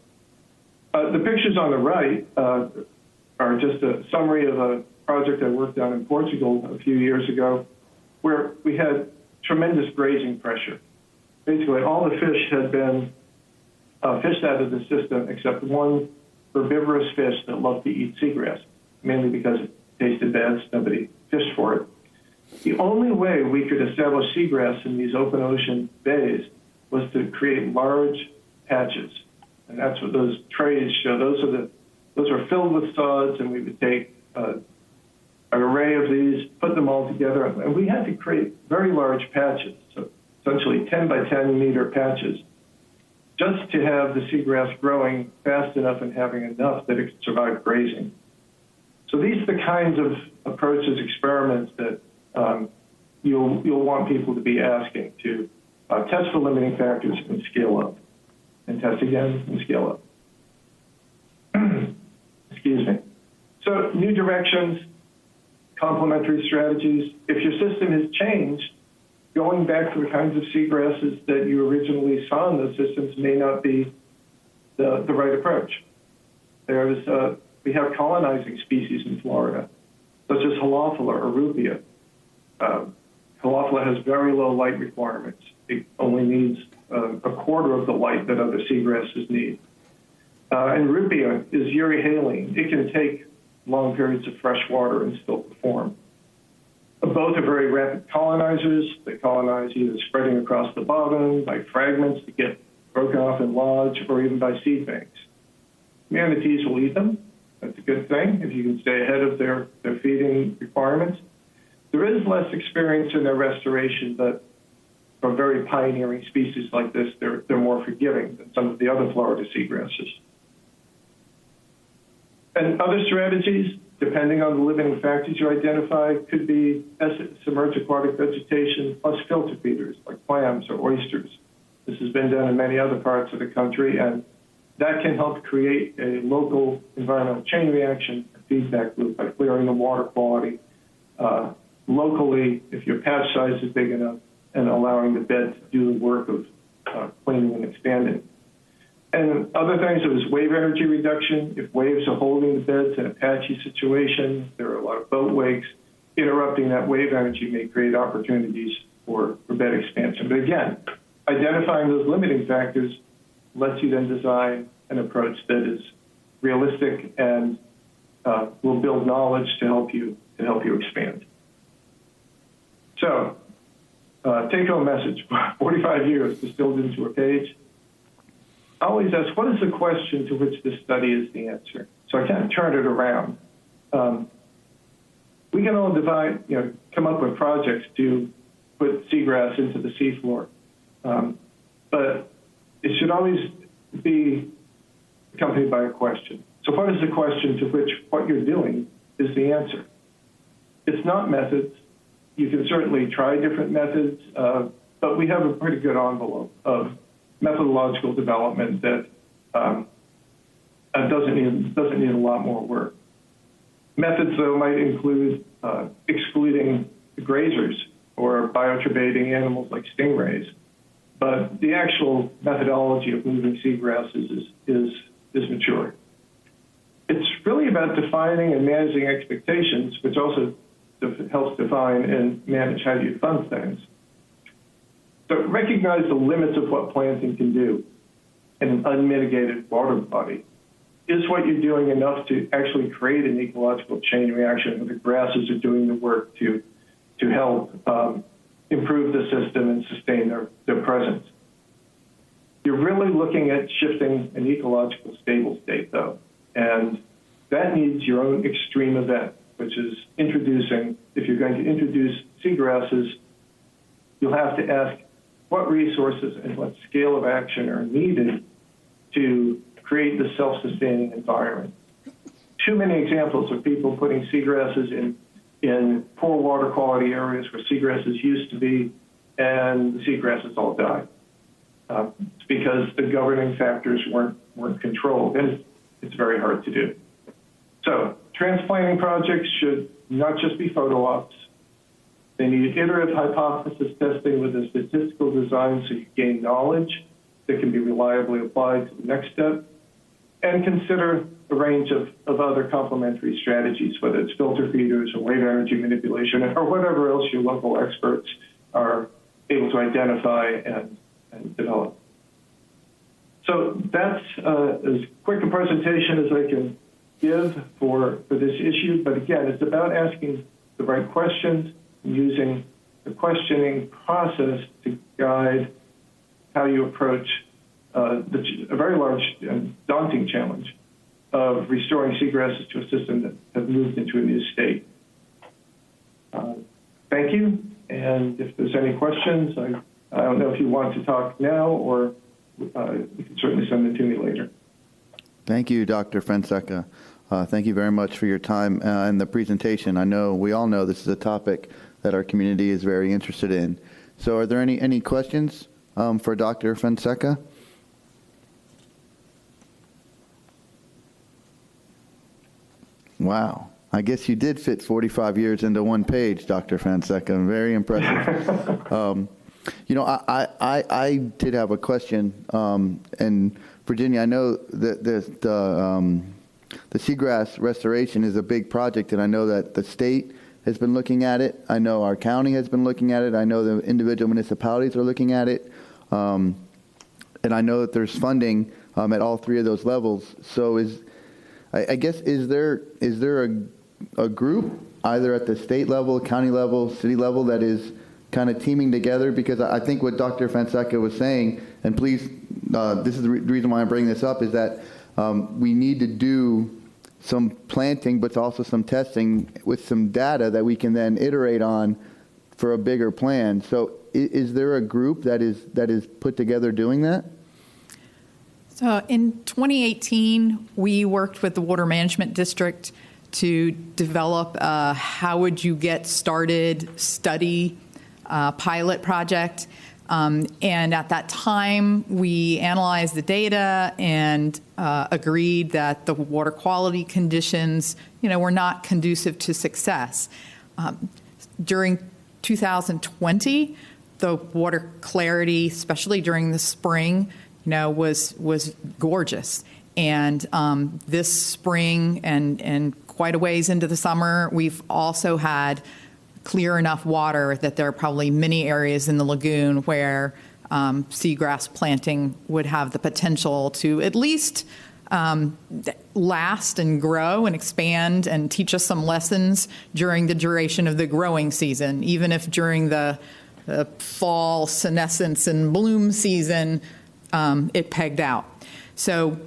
The pictures on the right are just a summary of a project I worked on in Portugal a few years ago where we had tremendous grazing pressure. Basically, all the fish had been fished out of the system except one herbivorous fish that loved to eat seagrass, mainly because it tasted bad, so nobody fished for it. The only way we could establish seagrass in these open ocean bays was to create large patches. And that's what those trays show. Those are filled with sods, and we would take an array of these, put them all together, and we had to create very large patches, so essentially 10 by 10 meter patches, just to have the seagrass growing fast enough and having enough that it could survive grazing. So these are the kinds of approaches, experiments that you'll want people to be asking to test for limiting factors and scale up, and test again and scale up. Excuse me. So new directions, complementary strategies. If your system has changed, going back to the kinds of seagrasses that you originally saw in those systems may not be the right approach. We have colonizing species in Florida, such as Halophila or Rupia. Halophila has very low light requirements. It only needs a quarter of the light that other seagrasses need. And Rupia is euryhaline. It can take long periods of fresh water and still perform. Both are very rapid colonizers. They colonize either spreading across the bottom, by fragments that get broken off and lodged, or even by seed banks. Manatees will eat them. That's a good thing if you can stay ahead of their feeding requirements. There is less experience in their restoration, but for very pioneering species like this, they're more forgiving than some of the other Florida seagrasses. And other strategies, depending on the limiting factors you identify, could be submerged aquatic vegetation plus filter feeders like clams or oysters. This has been done in many other parts of the country, and that can help create a local environmental chain reaction, a feedback loop by clearing the water quality locally if your patch size is big enough, and allowing the bed to do the work of cleaning and expanding. And other things, it was wave energy reduction. If waves are holding the beds in a patchy situation, there are a lot of boat wakes. Interrupting that wave energy may create opportunities for bed expansion. But again, identifying those limiting factors lets you then design an approach that is realistic and will build knowledge to help you expand. So, take-home message: 45 years distilled into a page. I always ask, what is the question to which this study is the answer? So I kind of turn it around. We can all come up with projects to put seagrass into the seafloor, but it should always be accompanied by a question. So what is the question to which what you're doing is the answer? It's not methods. You can certainly try different methods, but we have a pretty good envelope of methodological development that doesn't need a lot more work. Methods, though, might include excluding grazers or bioturbating animals like stingrays. But the actual methodology of moving seagrasses is mature. It's really about defining and managing expectations, which also helps define and manage how you fund things. So recognize the limits of what planting can do in an unmitigated water body. Is what you're doing enough to actually create an ecological chain reaction where the grasses are doing the work to help improve the system and sustain their presence? You're really looking at shifting an ecological stable state, though, and that needs your own extreme event, which is introducing, if you're going to introduce seagrasses, you'll have to ask what resources and what scale of action are needed to create the self-sustaining environment. Too many examples of people putting seagrasses in poor water quality areas where seagrasses used to be, and the seagrasses all died. It's because the governing factors weren't controlled, and it's very hard to do. So transplanting projects should not just be photo ops. They need iterative hypothesis testing with a statistical design so you gain knowledge that can be reliably applied to the next step, and consider a range of other complementary strategies, whether it's filter feeders or wave energy manipulation or whatever else your local experts are able to identify and develop. So that's as quick a presentation as I can give for this issue. But again, it's about asking the right questions and using the questioning process to guide how you approach a very large and daunting challenge of restoring seagrasses to a system that has moved into a new state. Thank you. And if there's any questions, I don't know if you want to talk now or you can certainly send them to me later. Thank you, Dr. Fonseca. Thank you very much for your time and the presentation. I know we all know this is a topic that our community is very interested in. So are there any questions for Dr. Fonseca? Wow. I guess you did fit 45 years into one page, Dr. Fonseca. Very impressive. You know, I did have a question. And Virginia, I know that the seagrass restoration is a big project, and I know that the state has been looking at it. I know our county has been looking at it. I know the individual municipalities are looking at it. And I know that there's funding at all three of those levels. So I guess, is there a group, either at the state level, county level, city level, that is kind of teaming together? Because I think what Dr. Fonseca was saying, and please, this is the reason why I'm bringing this up, is that we need to do some planting, but also some testing with some data that we can then iterate on for a bigger plan. So is there a group that is put together doing that? So in 2018, we worked with the Water Management District to develop a how would you get started study pilot project. And at that time, we analyzed the data and agreed that the water quality conditions, were not conducive to success. During 2020, the water clarity, especially during the spring, was gorgeous. And this spring and quite a ways into the summer, we've also had clear enough water that there are probably many areas in the lagoon where seagrass planting would have the potential to at least last and grow and expand and teach us some lessons during the duration of the growing season, even if during the fall senescence and bloom season it pegged out. So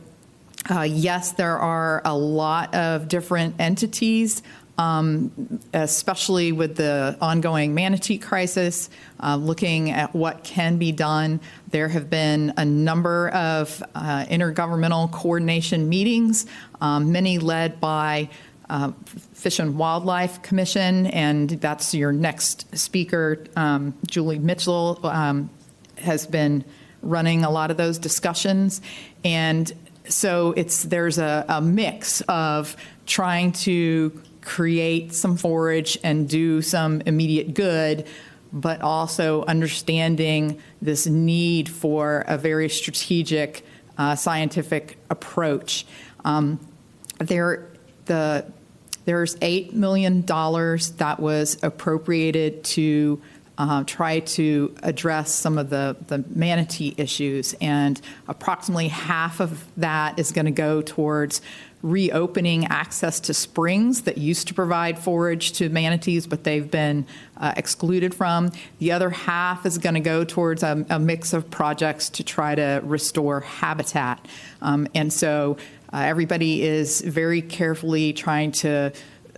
yes, there are a lot of different entities, especially with the ongoing manatee crisis, looking at what can be done. There have been a number of intergovernmental coordination meetings, many led by Fish and Wildlife Commission, and that's your next speaker, Julie Mitchell, has been running a lot of those discussions. And so there's a mix of trying to create some forage and do some immediate good, but also understanding this need for a very strategic scientific approach. There's $8 million that was appropriated to try to address some of the manatee issues, and approximately half of that is going to go towards reopening access to springs that used to provide forage to manatees, but they've been excluded from. The other half is going to go towards a mix of projects to try to restore habitat. And so everybody is very carefully trying to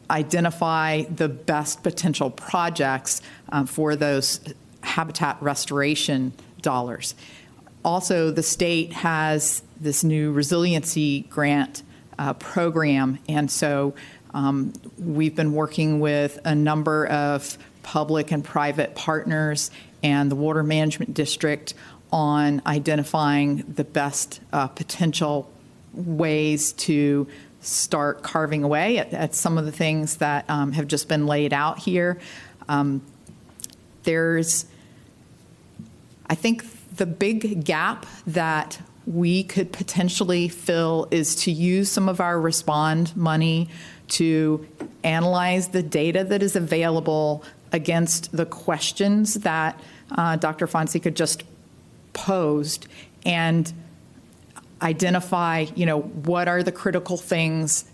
identify the best potential projects for those habitat restoration dollars. Also, the state has this new resiliency grant program, and so we've been working with a number of public and private partners and the Water Management District on identifying the best potential ways to start carving away at some of the things that have just been laid out here. I think the big gap that we could potentially fill is to use some of our Respond money to analyze the data that is available against the questions that Dr. Fonseca just posed, and identify, what are the critical things,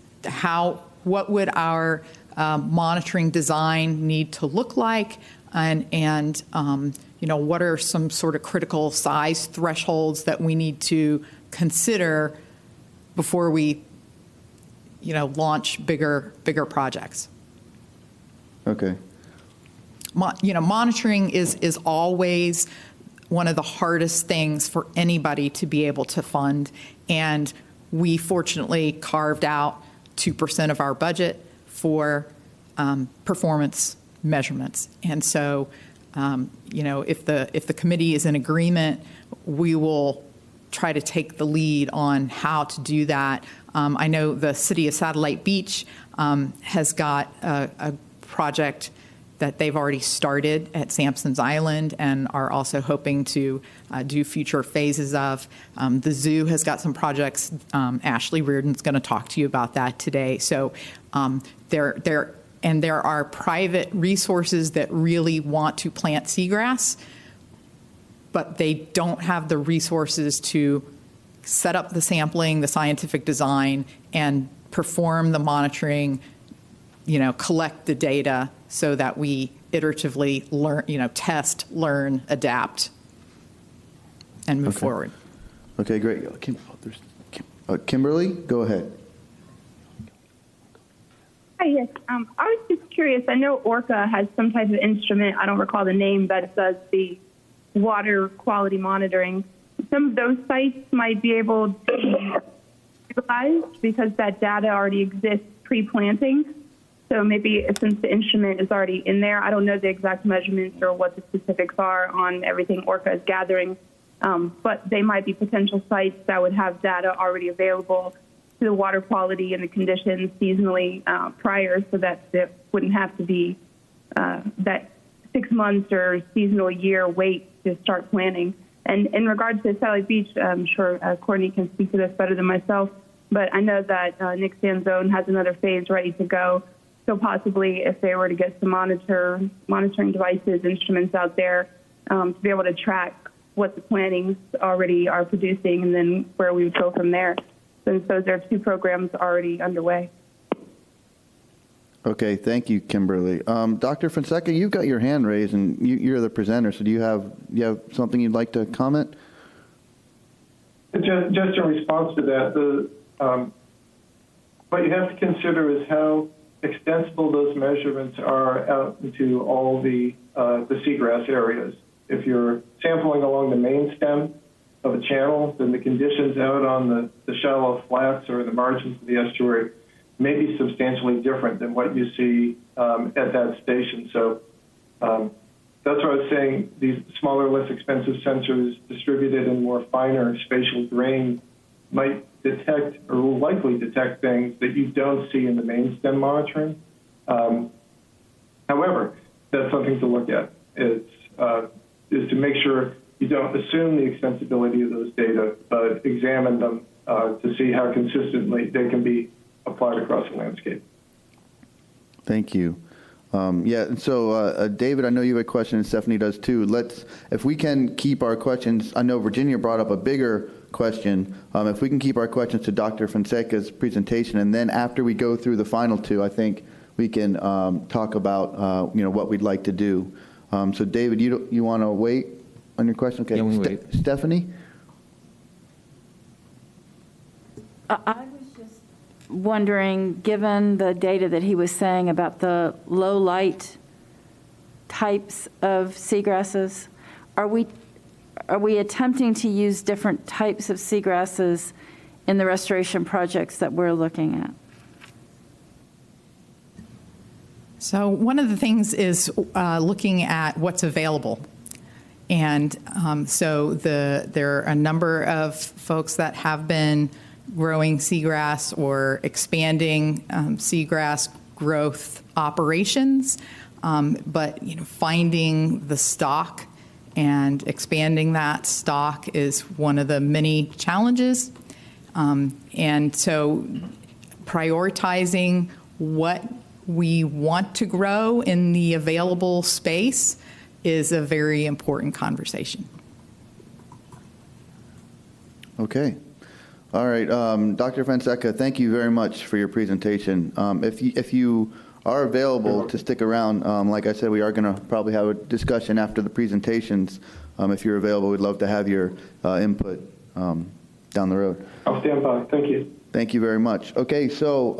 what would our monitoring design need to look like, and what are some sort of critical size thresholds that we need to consider before we, launch bigger projects. Okay. Monitoring is always one of the hardest things for anybody to be able to fund, and we fortunately carved out 2% of our budget for performance measurements. And so, if the committee is in agreement, we will try to take the lead on how to do that. I know the city of Satellite Beach has got a project that they've already started at Sampson's Island and are also hoping to do future phases of. The zoo has got some projects. Ashley Rearden's going to talk to you about that today. So there are private resources that really want to plant seagrass, but they don't have the resources to set up the sampling, the scientific design, and perform the monitoring, collect the data so that we iteratively learn, test, learn, adapt, and move forward. Okay, great. Kimberly, go ahead. Hi, yes. I was just curious. I know Orca has some type of instrument, I don't recall the name, that does the water quality monitoring. Some of those sites might be able to be utilized because that data already exists pre-planting. So maybe since the instrument is already in there, I don't know the exact measurements or what the specifics are on everything Orca is gathering, but they might be potential sites that would have data already available to the water quality and the conditions seasonally prior, so that it wouldn't have to be that 6 months or seasonal year wait to start planning. And in regards to Satellite Beach, I'm sure Courtney can speak to this better than myself, but I know that Nick Sanzone has another phase ready to go. So possibly if they were to get some monitoring devices, instruments out there to be able to track what the plantings already are producing and then where we would go from there. Since those are 2 programs already underway. Okay, thank you, Kimberly. Dr. Fonseca, you've got your hand raised, and you're the presenter, so do you have something you'd like to comment? Just in response to that, what you have to consider is how extensible those measurements are out into all the seagrass areas. If you're sampling along the main stem of a channel, then the conditions out on the shallow flats or the margins of the estuary may be substantially different than what you see at that station. So that's what I was saying. These smaller, less expensive sensors distributed in more finer spatial grain might detect or will likely detect things that you don't see in the main stem monitoring. However, that's something to look at. Is to make sure you don't assume the extensibility of those data, but examine them to see how consistently they can be applied across the landscape. Thank you. So David, I know you have a question, and Stephanie does too. If we can keep our questions, I know Virginia brought up a bigger question. If we can keep our questions to Dr. Fonseca's presentation, and then after we go through the final 2, I think we can talk about what we'd like to do. So David, you want to wait on your question? Okay. Yeah, we wait. Stephanie? I was just wondering, given the data that he was saying about the low light types of seagrasses, are we attempting to use different types of seagrasses in the restoration projects that we're looking at? So one of the things is looking at what's available. And so there are a number of folks that have been growing seagrass or expanding seagrass growth operations, but finding the stock and expanding that stock is one of the many challenges. And so prioritizing what we want to grow in the available space is a very important conversation. Okay. All right. Dr. Fonseca, thank you very much for your presentation. If you are available to stick around, like I said, we are going to probably have a discussion after the presentations. If you're available, we'd love to have your input down the road. I'll stand by. Thank you. Thank you very much. Okay, so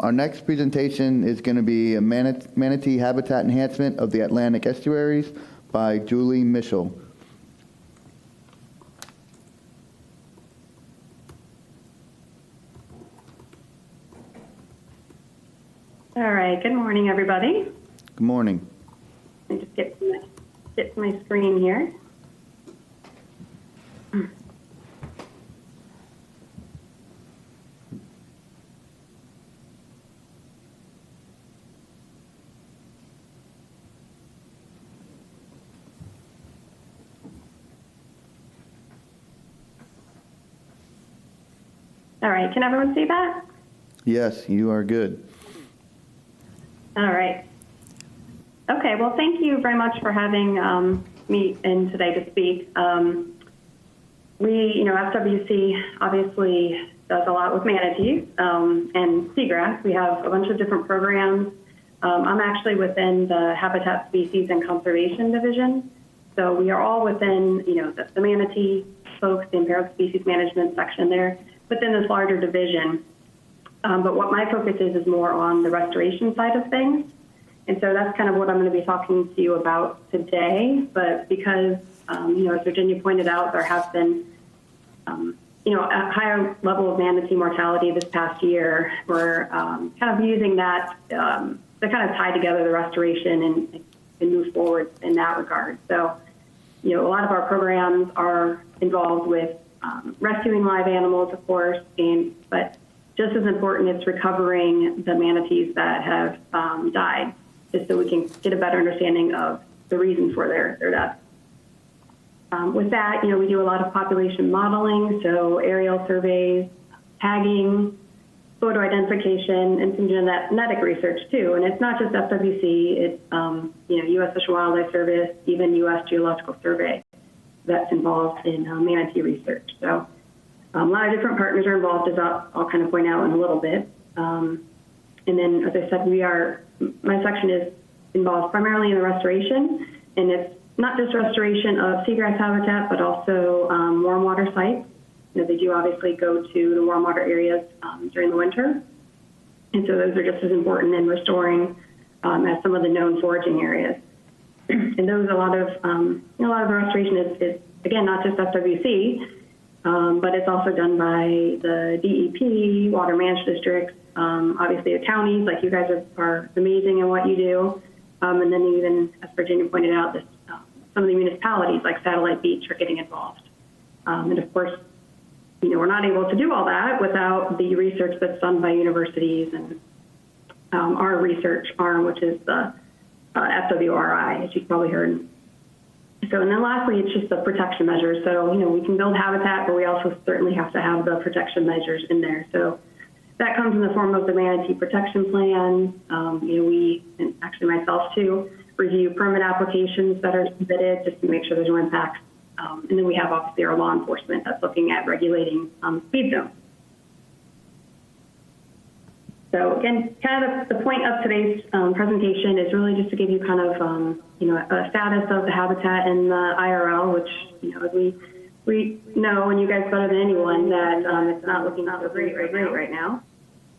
our next presentation is going to be a manatee habitat enhancement of the Atlantic estuaries by Julie Mischel. All right. Good morning, everybody. Good morning. Let me just get to my screen here. All right. Can everyone see that? Yes, you are good. All right. Okay. Well, thank you very much for having me in today to speak. FWC obviously does a lot with manatees and seagrass. We have a bunch of different programs. I'm actually within the Habitat Species and Conservation Division. So we are all within, the manatee folks, the impaired species management section there, within this larger division. But what my focus is more on the restoration side of things. And so that's kind of what I'm going to be talking to you about today. But because, as Virginia pointed out, there has been, a higher level of manatee mortality this past year, we're kind of using that to kind of tie together the restoration and move forward in that regard. So, a lot of our programs are involved with rescuing live animals, of course, but just as important, it's recovering the manatees that have died, just so we can get a better understanding of the reason for their death. With that, we do a lot of population modeling, so aerial surveys, tagging, photo identification, and some genetic research too. And it's not just FWC, it's U.S. Fish and Wildlife Service, even U.S. Geological Survey that's involved in manatee research. So a lot of different partners are involved, as I'll kind of point out in a little bit. And then, as I said, my section is involved primarily in the restoration, and it's not just restoration of seagrass habitat, but also warm water sites. They do obviously go to the warm water areas during the winter, and so those are just as important in restoring as some of the known foraging areas. And those a lot of the restoration is again not just FWC, but it's also done by the DEP, water management districts, obviously the counties. Like you guys are amazing in what you do, and then even as Virginia pointed out, some of the municipalities like Satellite Beach are getting involved, and of course. We're not able to do all that without the research that's done by universities and our research arm, which is the FWRI, as you've probably heard. So, and then lastly, it's just the protection measures. So, we can build habitat, but we also certainly have to have the protection measures in there. So that comes in the form of the manatee protection plan. We, and actually myself too, review permit applications that are submitted just to make sure there's no impacts. And then we have obviously our law enforcement that's looking at regulating speed zones. So again, kind of the point of today's presentation is really just to give you kind of a status of the habitat in the IRL, which as we know, and you guys better than anyone, that it's not looking so great right now.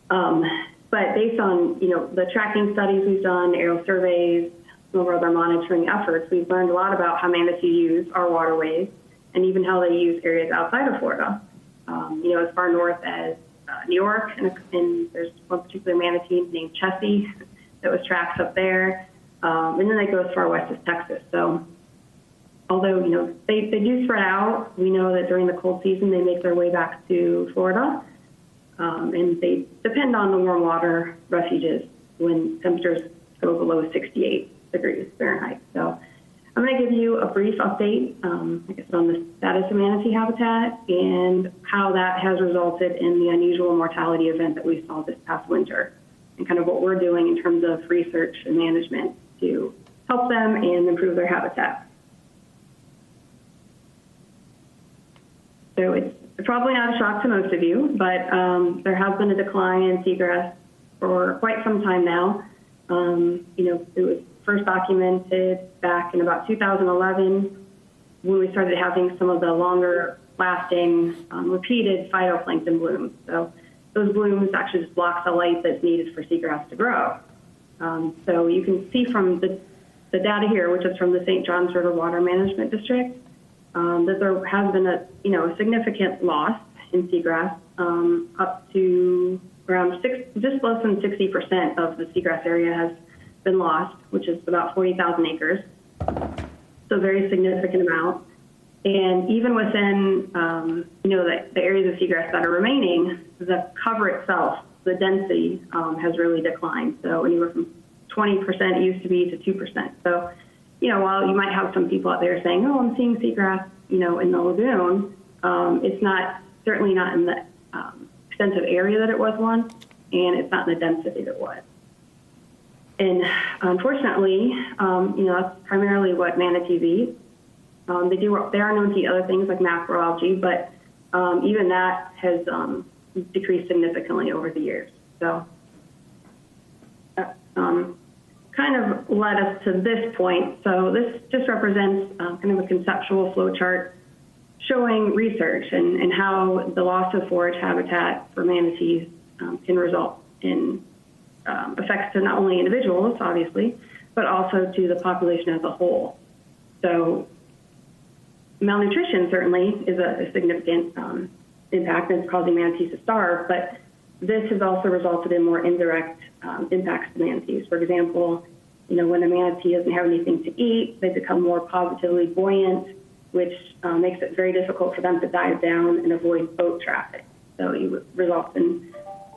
But based on the tracking studies we've done, aerial surveys, some of our other monitoring efforts, we've learned a lot about how manatee use our waterways and even how they use areas outside of Florida. As far north as New York, and there's one particular manatee named Chessie that was tracked up there. And then they go as far west as Texas. So although, they do spread out, we know that during the cold season, they make their way back to Florida. And they depend on the warm water refuges when temperatures go below 68 degrees Fahrenheit. So I'm going to give you a brief update, I guess, on the status of manatee habitat and how that has resulted in the unusual mortality event that we saw this past winter, and kind of what we're doing in terms of research and management to help them and improve their habitat. So it's probably not a shock to most of you, but there has been a decline in seagrass for quite some time now. It was first documented back in about 2011 when we started having some of the longer lasting repeated phytoplankton blooms. So those blooms actually just block the light that's needed for seagrass to grow. So you can see from the data here, which is from the St. Johns River Water Management District, that there has been a significant loss in seagrass, up to around just less than 60% of the seagrass area has been lost, which is about 40,000 acres. So a very significant amount. And even within, the areas of seagrass that are remaining, the cover itself, the density has really declined. So anywhere from 20% it used to be to 2%. So, while you might have some people out there saying, oh, I'm seeing seagrass, in the lagoon, it's certainly not in the extensive area that it was once, and it's not in the density that it was. And unfortunately, that's primarily what manatees eat. They are known to eat other things like macroalgae, but even that has decreased significantly over the years. So kind of led us to this point. So this just represents kind of a conceptual flow chart showing research and how the loss of forage habitat for manatees can result in effects to not only individuals, obviously, but also to the population as a whole. So malnutrition certainly is a significant impact, and it's causing manatees to starve, but this has also resulted in more indirect impacts to manatees. For example, when a manatee doesn't have anything to eat, they become more positively buoyant, which makes it very difficult for them to dive down and avoid boat traffic. So it results in,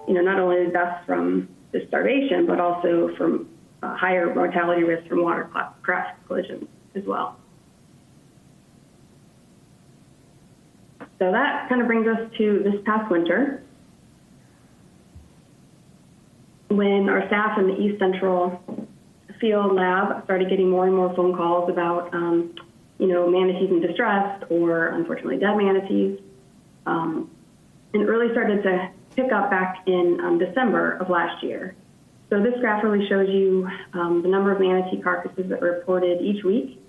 not only deaths from the starvation, but also from higher mortality risk from watercraft collisions as well. So that kind of brings us to this past winter, when our staff in the East Central Field Lab started getting more and more phone calls about, manatees in distress or unfortunately dead manatees. And it really started to pick up back in December of last year. So this graph really shows you the number of manatee carcasses that were reported each week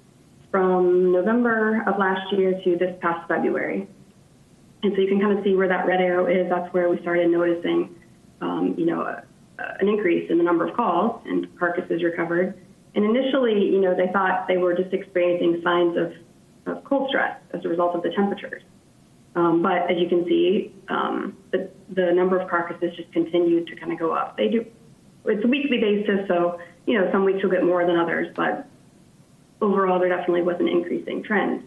from November of last year to this past February. And so you can kind of see where that red arrow is. That's where we started noticing, an increase in the number of calls and carcasses recovered. And initially, they thought they were just experiencing signs of cold stress as a result of the temperatures. But as you can see, the number of carcasses just continued to kind of go up. It's a weekly basis, so, some weeks you'll get more than others, but overall there definitely was an increasing trend.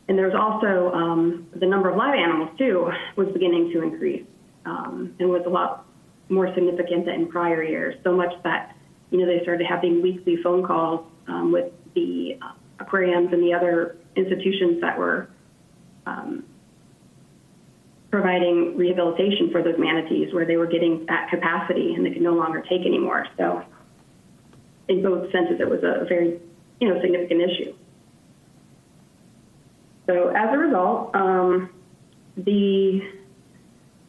And there's also the number of live animals too was beginning to increase and was a lot more significant than in prior years, so much that, they started having weekly phone calls with the aquariums and the other institutions that were providing rehabilitation for those manatees, where they were getting at capacity and they could no longer take anymore. So in both senses, it was a very, significant issue. So as a result, the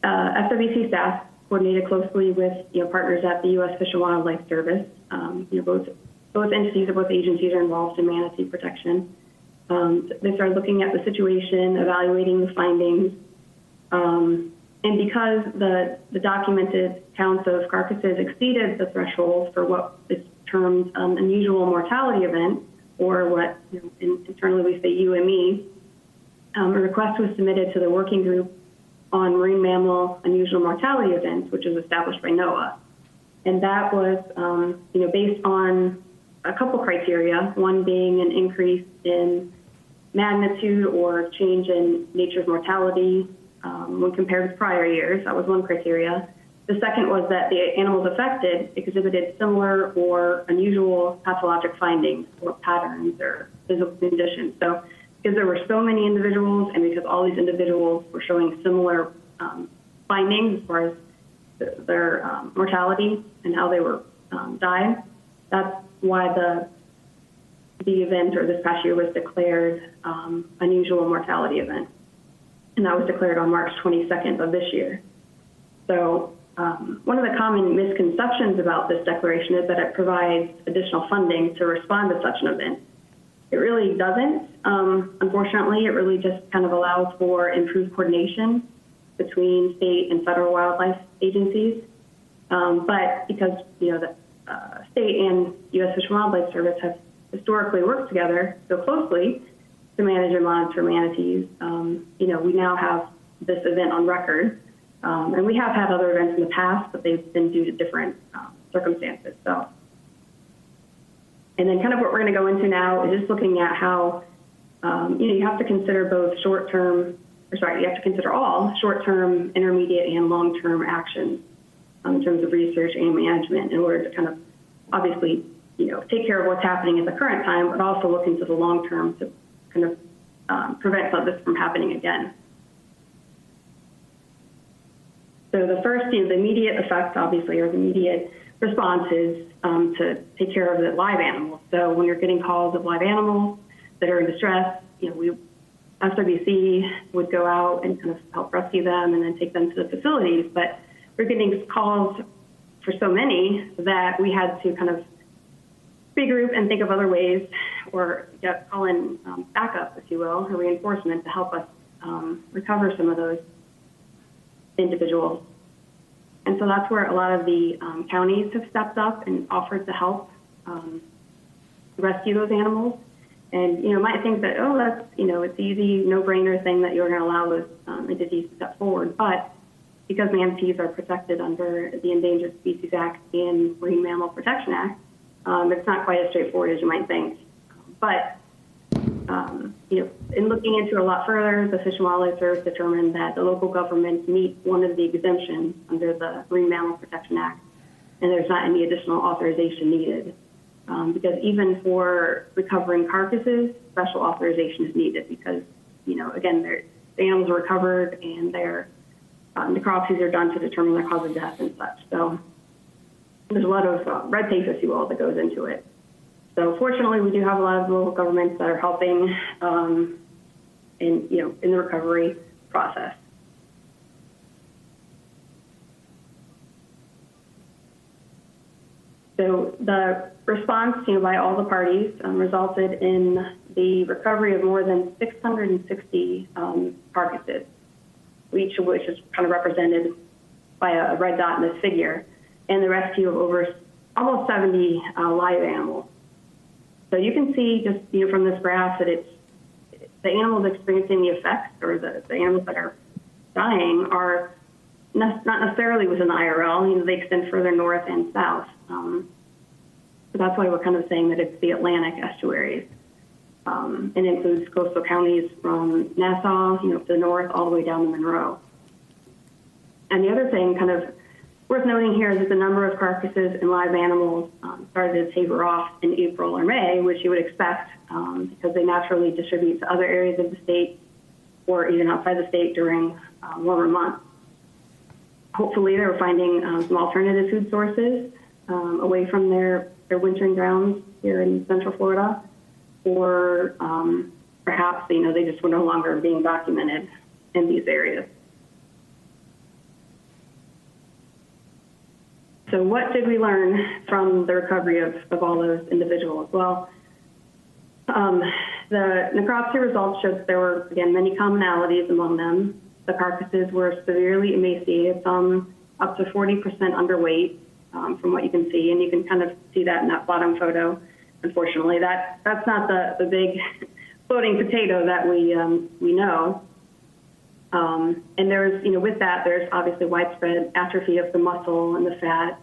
FWC staff coordinated closely with partners at the U.S. Fish and Wildlife Service. Both entities or both agencies are involved in manatee protection. They started looking at the situation, evaluating the findings, and because the documented counts of carcasses exceeded the threshold for what is termed an unusual mortality event, or what internally we say UME, a request was submitted to the working group on marine mammal unusual mortality events, which is established by NOAA. And that was, based on a couple criteria, one being an increase in magnitude or change in nature's mortality when compared with prior years. That was one criteria. The second was that the animals affected exhibited similar or unusual pathologic findings or patterns or physical conditions. So because there were so many individuals and because all these individuals were showing similar findings as far as their mortality and how they were dying, that's why the event, or this past year, was declared unusual mortality event. And that was declared on March 22nd of this year. So one of the common misconceptions about this declaration is that it provides additional funding to respond to such an event. It really doesn't. Unfortunately, it really just kind of allows for improved coordination between state and federal wildlife agencies. But because, the state and U.S. Fish and Wildlife Service have historically worked together so closely to manage and monitor manatees, we now have this event on record. And we have had other events in the past, but they've been due to different circumstances. So, and then kind of what we're going to go into now is just looking at how, you have to consider both you have to consider all short-term, intermediate, and long-term actions in terms of research and management in order to kind of obviously, take care of what's happening at the current time, but also look into the long term to kind of prevent some of this from happening again. So the first, the immediate effect, obviously, or the immediate response is to take care of the live animals. So when you're getting calls of live animals that are in distress, FWC would go out and kind of help rescue them and then take them to the facilities. But we're getting calls for so many that we had to kind of regroup and think of other ways, or call in backup, if you will, or reinforcement to help us recover some of those individuals. And so that's where a lot of the counties have stepped up and offered to help rescue those animals. And, you might think that, that's, it's easy, no-brainer thing that you're going to allow those entities to step forward. But because manatees are protected under the Endangered Species Act and Marine Mammal Protection Act, it's not quite as straightforward as you might think. But, in looking into it a lot further, the Fish and Wildlife Service determined that the local governments meet one of the exemptions under the Marine Mammal Protection Act, and there's not any additional authorization needed. Because even for recovering carcasses, special authorization is needed because, again, the animals are recovered and their necropsies are done to determine their cause of death and such. So there's a lot of red tape, if you will, that goes into it. So fortunately, we do have a lot of local governments that are helping in the recovery process. So the response, by all the parties resulted in the recovery of more than 660 carcasses, each of which is kind of represented by a red dot in this figure, and the rescue of almost 70 live animals. So you can see just from this graph that it's the animals experiencing the effects, or the animals that are dying, are not necessarily within the IRL. They extend further north and south. So that's why we're kind of saying that it's the Atlantic estuaries. And includes coastal counties from Nassau, to the north, all the way down to Monroe. And the other thing kind of worth noting here is that the number of carcasses and live animals started to taper off in April or May, which you would expect because they naturally distribute to other areas of the state or even outside the state during warmer months. Hopefully they were finding some alternative food sources away from their wintering grounds here in Central Florida, or perhaps, they just were no longer being documented in these areas. So what did we learn from the recovery of all those individuals? Well, the necropsy results showed that there were, again, many commonalities among them. The carcasses were severely emaciated, some up to 40% underweight, from what you can see, and you can kind of see that in that bottom photo. Unfortunately, that's not the big floating potato that we know. And there's, with that, there's obviously widespread atrophy of the muscle and the fat.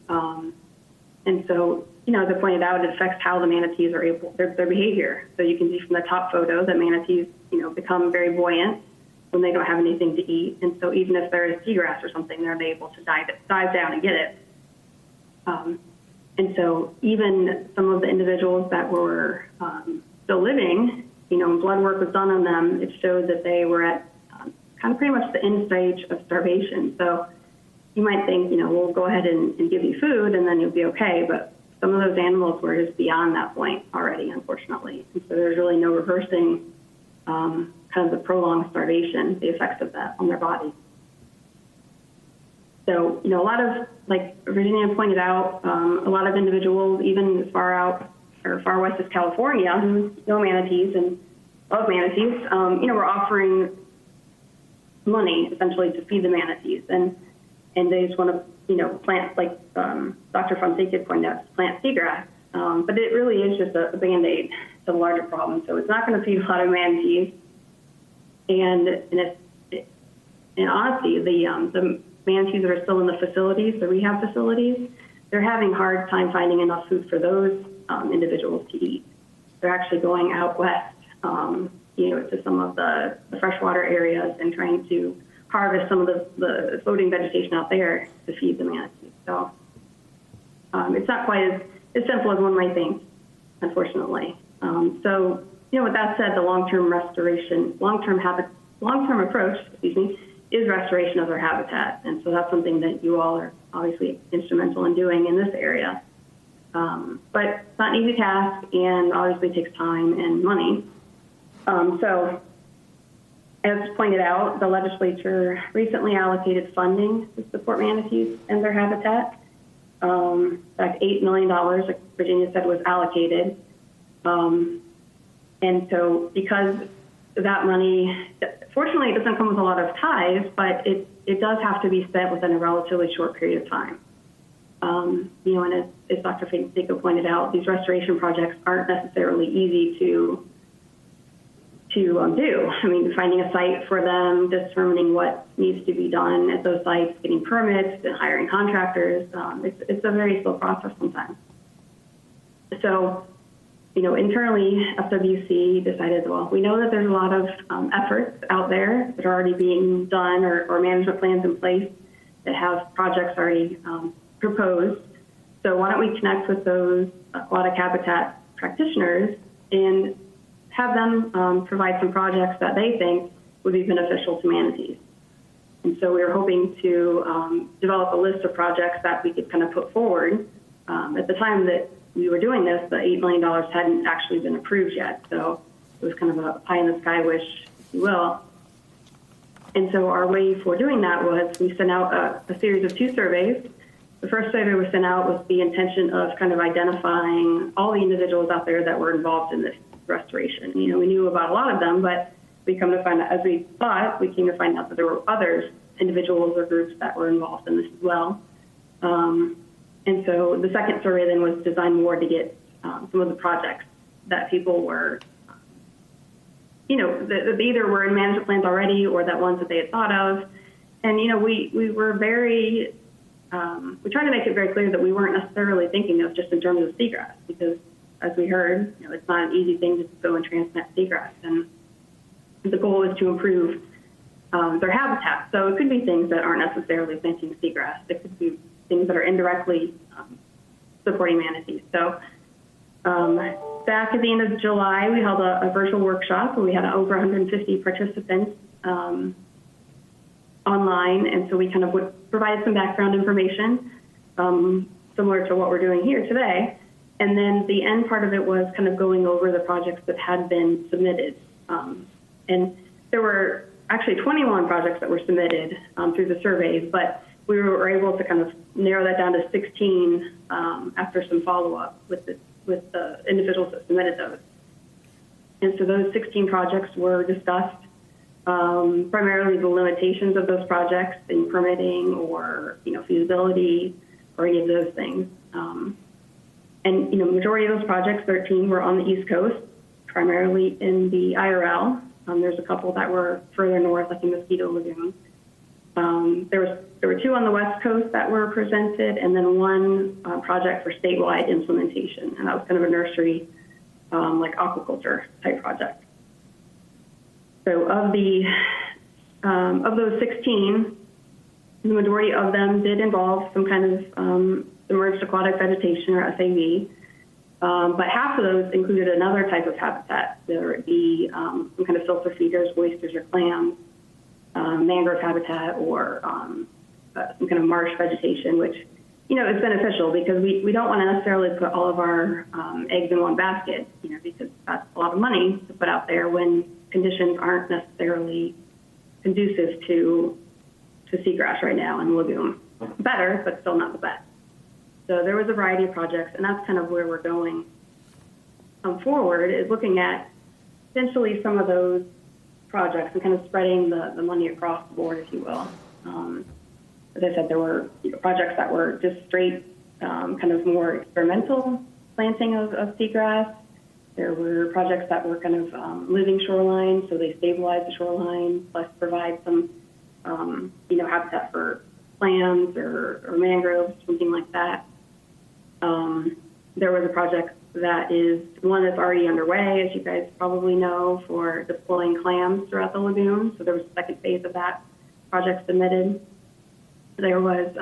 And so, as I pointed out, it affects how the manatees are their behavior. So you can see from the top photo that manatees, become very buoyant when they don't have anything to eat. And so even if there is seagrass or something, they're able to dive down and get it. And so even some of the individuals that were still living, when blood work was done on them, it showed that they were at kind of pretty much the end stage of starvation. So you might think, we'll go ahead and give you food and then you'll be okay. But some of those animals were just beyond that point already, unfortunately. And so there's really no reversing kind of the prolonged starvation, the effects of that on their body. So, a lot of, like Virginia pointed out, a lot of individuals, even as far out or far west as California, who know manatees and love manatees, were offering money essentially to feed the manatees. And they just want to, plant, like Dr. Fonseca pointed out, plant seagrass. But it really is just a Band-Aid to the larger problem. So it's not going to feed a lot of manatees. And in honesty, the manatees that are still in the facilities, the rehab facilities, they're having a hard time finding enough food for those individuals to eat. They're actually going out west, to some of the freshwater areas and trying to harvest some of the floating vegetation out there to feed the manatees. So it's not quite as simple as one might think, unfortunately. So, with that said, the long-term approach, is restoration of their habitat. And so that's something that you all are obviously instrumental in doing in this area. But it's not an easy task and obviously takes time and money. So as pointed out, the legislature recently allocated funding to support manatees and their habitat. In fact, $8 million, like Virginia said, was allocated. And so because that money, fortunately, it doesn't come with a lot of ties, but it does have to be spent within a relatively short period of time. And as Dr. Fonseca pointed out, these restoration projects aren't necessarily easy to do. I mean, finding a site for them, determining what needs to be done at those sites, getting permits, and hiring contractors, it's a very slow process sometimes. So, internally, FWC decided, well, we know that there's a lot of efforts out there that are already being done or management plans in place that have projects already proposed. So why don't we connect with those aquatic habitat practitioners and have them provide some projects that they think would be beneficial to manatees. And so we were hoping to develop a list of projects that we could kind of put forward. At the time that we were doing this, the $8 million hadn't actually been approved yet. So it was kind of a pie in the sky wish, if you will. And so our way for doing that was we sent out a series of 2 surveys. The first survey was sent out with the intention of kind of identifying all the individuals out there that were involved in this restoration. You know, we knew about a lot of them, but we come to find out, as we thought, we came to find out that there were others, individuals or groups that were involved in this as well. And so the second survey then was designed more to get some of the projects that people were, you know, that either were in management plans already or that ones that they had thought of. And, you know, we were very, we tried to make it very clear that we weren't necessarily thinking of just in terms of seagrass, because as we heard, you know, it's not an easy thing to go and transplant seagrass. And the goal is to improve their habitat. So it could be things that aren't necessarily planting seagrass. It could be things that are indirectly supporting manatees. So back at the end of July, we held a virtual workshop where we had over 150 participants online. And so we kind of provided some background information similar to what we're doing here today. And then the end part of it was kind of going over the projects that had been submitted. And there were actually 21 projects that were submitted through the surveys, but we were able to kind of narrow that down to 16 after some follow-up with the individuals that submitted those. And so those 16 projects were discussed, primarily the limitations of those projects in permitting or, you know, feasibility or any of those things. And, you know, majority of those projects, 13, were on the East Coast, primarily in the IRL. There's a couple that were further north, like in Mosquito Lagoon. There were 2 on the West Coast that were presented, and then 1 project for statewide implementation, and that was kind of a nursery, like aquaculture type project. So of those 16, the majority of them did involve some kind of submerged aquatic vegetation, or SAV. But half of those included another type of habitat, whether it be some kind of filter feeders, oysters or clams, mangrove habitat, or some kind of marsh vegetation, which, you know, is beneficial because we don't want to necessarily put all of our eggs in one basket, you know, because that's a lot of money to put out there when conditions aren't necessarily conducive to seagrass right now in the lagoon. Better, but still not the best. So there was a variety of projects, and that's kind of where we're going forward, is looking at essentially some of those projects and kind of spreading the money across the board, if you will. As I said, there were, you know, projects that were just straight kind of more experimental planting of seagrass. There were projects that were kind of living shoreline, so they stabilized the shoreline, plus provide some, you know, habitat for clams or mangroves, something like that. There was a project that is one that's already underway, as you guys probably know, for deploying clams throughout the lagoon. So there was a second phase of that project submitted. There was,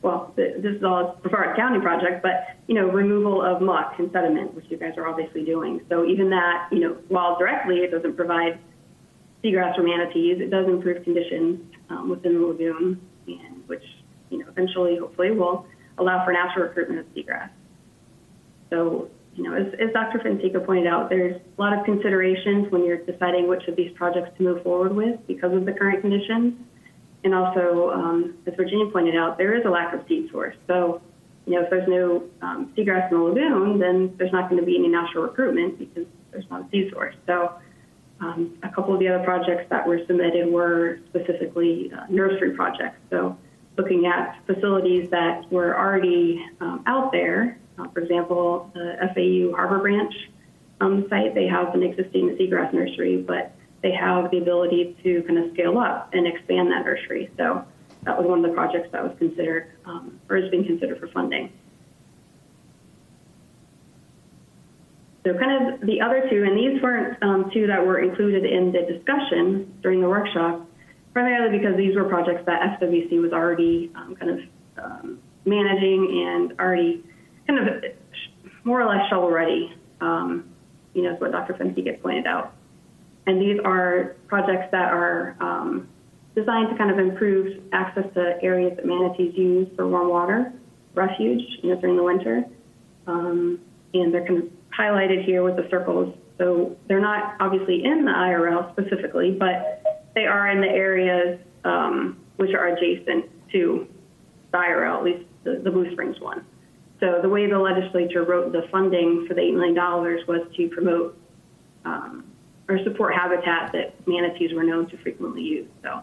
well, this is all a Brevard County project, but, you know, removal of muck and sediment, which you guys are obviously doing. So even that, you know, while directly it doesn't provide seagrass or manatees, it does improve conditions within the lagoon, and which, you know, eventually, hopefully, will allow for natural recruitment of seagrass. So, you know, as Dr. Fonseca pointed out, there's a lot of considerations when you're deciding which of these projects to move forward with because of the current conditions. And also, as Virginia pointed out, there is a lack of seed source. So, you know, if there's no seagrass in the lagoon, then there's not going to be any natural recruitment because there's not a seed source. So a couple of the other projects that were submitted were specifically nursery projects. So looking at facilities that were already out there. For example, the FAU Harbor Branch site, they have an existing seagrass nursery, but they have the ability to kind of scale up and expand that nursery. So that was one of the projects that was considered or is being considered for funding. So kind of the other 2, and these weren't 2 that were included in the discussion during the workshop, primarily because these were projects that FWC was already kind of managing and already kind of more or less shovel ready, you know, is what Dr. Fonseca pointed out. And these are projects that are designed to kind of improve access to areas that manatees use for warm water refuge, during the winter. And they're kind of highlighted here with the circles. So they're not obviously in the IRL specifically, but they are in the areas which are adjacent to the IRL, at least the Blue Springs one. So the way the legislature wrote the funding for the $8 million was to promote or support habitat that manatees were known to frequently use. So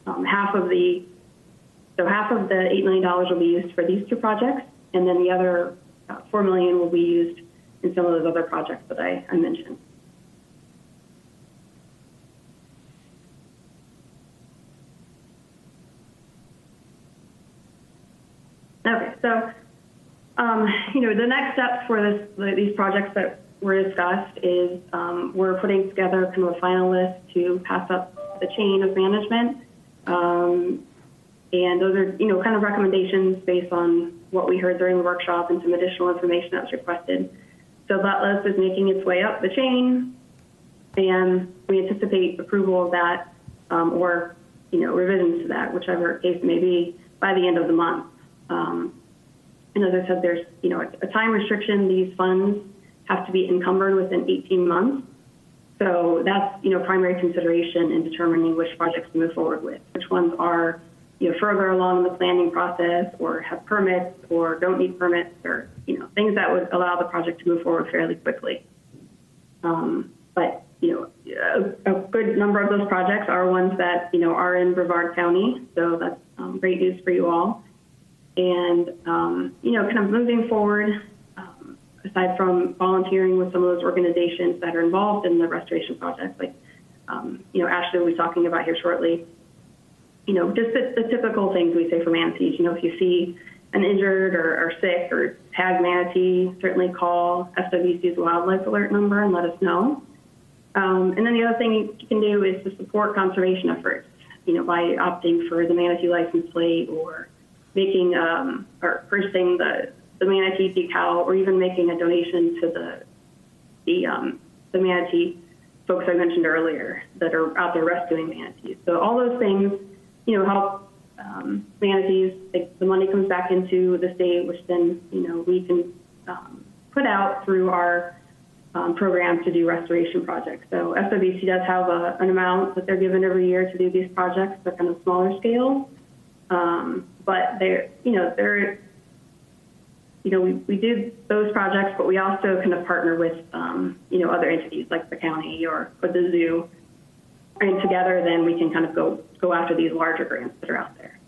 half of the $8 million will be used for these two projects, and then the other $4 million will be used in some of those other projects that I mentioned. Okay, so the next steps for these projects that were discussed is we're putting together kind of a final list to pass up the chain of management. And those are, kind of recommendations based on what we heard during the workshop and some additional information that was requested. So that list is making its way up the chain, and we anticipate approval of that or, revisions to that, whichever case may be, by the end of the month. And as I said, there's, a time restriction. These funds have to be encumbered within 18 months. So that's, primary consideration in determining which projects to move forward with, which ones are, further along in the planning process or have permits or don't need permits or, things that would allow the project to move forward fairly quickly. But, a good number of those projects are ones that, are in Brevard County. So that's great news for you all. And, kind of moving forward, aside from volunteering with some of those organizations that are involved in the restoration projects, like, Ashley will be talking about here shortly, just the typical things we say for manatees. If you see an injured or sick or tagged manatee, certainly call FWC's wildlife alert number and let us know. And then the other thing you can do is to support conservation efforts, by opting for the manatee license plate or making or purchasing the manatee decal, or even making a donation to the manatee folks I mentioned earlier that are out there rescuing manatees. So all those things, help manatees. The money comes back into the state, which then, we can put out through our program to do restoration projects. So SWC does have an amount that they're given every year to do these projects. They're kind of smaller scale. But we did those projects, but we also kind of partner with, other entities like the county or the zoo. And together, then we can kind of go after these larger grants that are out there.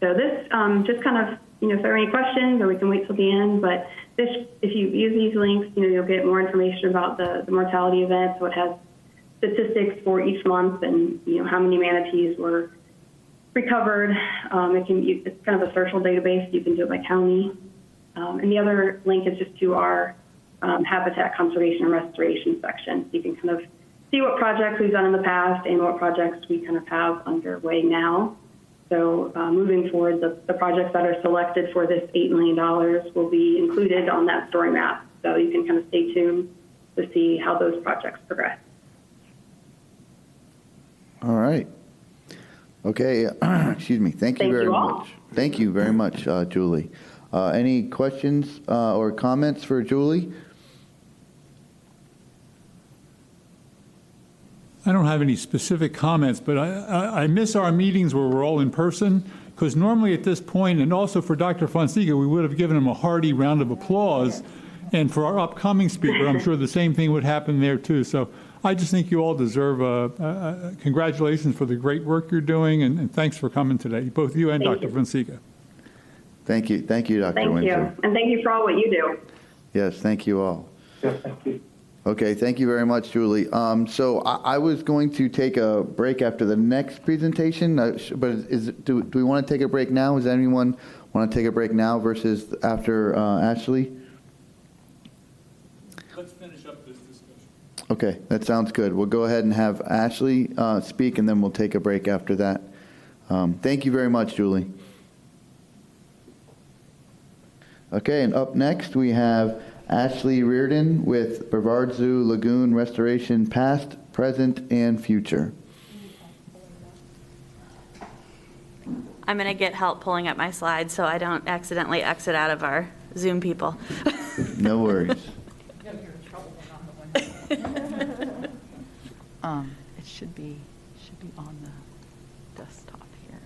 So this just kind of, if there are any questions, or we can wait till the end, but this, if you use these links, you'll get more information about the mortality event. So it has statistics for each month and, how many manatees were recovered. It's kind of a social database. You can do it by county. And the other link is just to our habitat conservation and restoration section. So you can kind of see what projects we've done in the past and what projects we kind of have underway now. So moving forward, the projects that are selected for this $8 million will be included on that story map. So you can kind of stay tuned to see how those projects progress. All right. Okay. Excuse me. Thank you very much. Thank you very much, Julie. Any questions or comments for Julie? I don't have any specific comments, but I miss our meetings where we're all in person, because normally at this point, and also for Dr. Fonseca, we would have given him a hearty round of applause. And for our upcoming speaker, I'm sure the same thing would happen there too. So I just think you all deserve congratulations for the great work you're doing, and thanks for coming today, both you and Dr. Fonseca. Thank you. Thank you, Dr. Thank Windsor. you. And thank you for all what you do. Yes, thank you all. Yes, thank you. Okay, thank you very much, Julie. So I was going to take a break after the next presentation, but do we want to take a break now? Does anyone want to take a break now versus after Ashley? Let's finish up this discussion. Okay, that sounds good. We'll go ahead and have Ashley speak, and then we'll take a break after that. Thank you very much, Julie. Okay, and up next we have Ashley Rearden with Brevard Zoo Lagoon Restoration Past, Present, and Future. I'm going to get help pulling up my slides so I don't accidentally exit out of our Zoom people. No worries. It should be on the desktop here.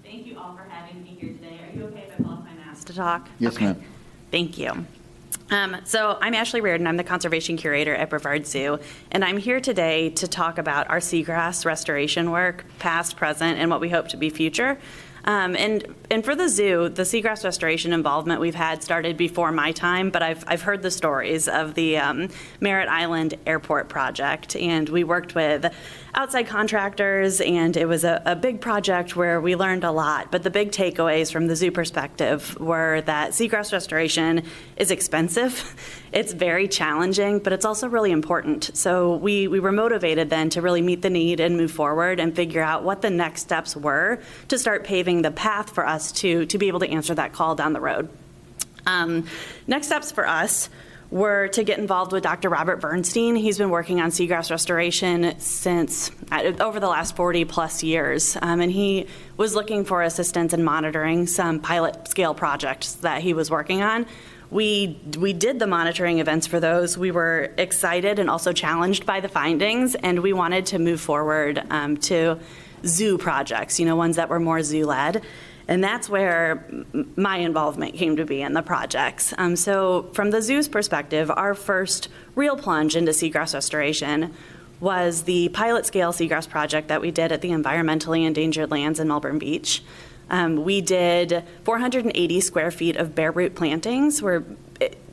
Thank you all for having me here today. Are you okay if I pull off my mask to talk? Yes, okay. ma'am. Thank you. So I'm Ashley Rearden. I'm the conservation curator at Brevard Zoo, and I'm here today to talk about our seagrass restoration work, past, present, and what we hope to be future. And for the zoo, the seagrass restoration involvement we've had started before my time, but I've heard the stories of the Merritt Island Airport project, and we worked with outside contractors, and it was a big project where we learned a lot. But the big takeaways from the zoo perspective were that seagrass restoration is expensive, it's very challenging, but it's also really important. So we were motivated then to really meet the need and move forward and figure out what the next steps were to start paving the path for us to be able to answer that call down the road. Next steps for us were to get involved with Dr. Robert Bernstein. He's been working on seagrass restoration since over the last 40 plus years, and he was looking for assistance in monitoring some pilot scale projects that he was working on. We did the monitoring events for those. We were excited and also challenged by the findings, and we wanted to move forward to zoo projects, ones that were more zoo-led. And that's where my involvement came to be in the projects. So from the zoo's perspective, our first real plunge into seagrass restoration was the pilot scale seagrass project that we did at the environmentally endangered lands in Melbourne Beach. We did 480 square feet of bare root plantings where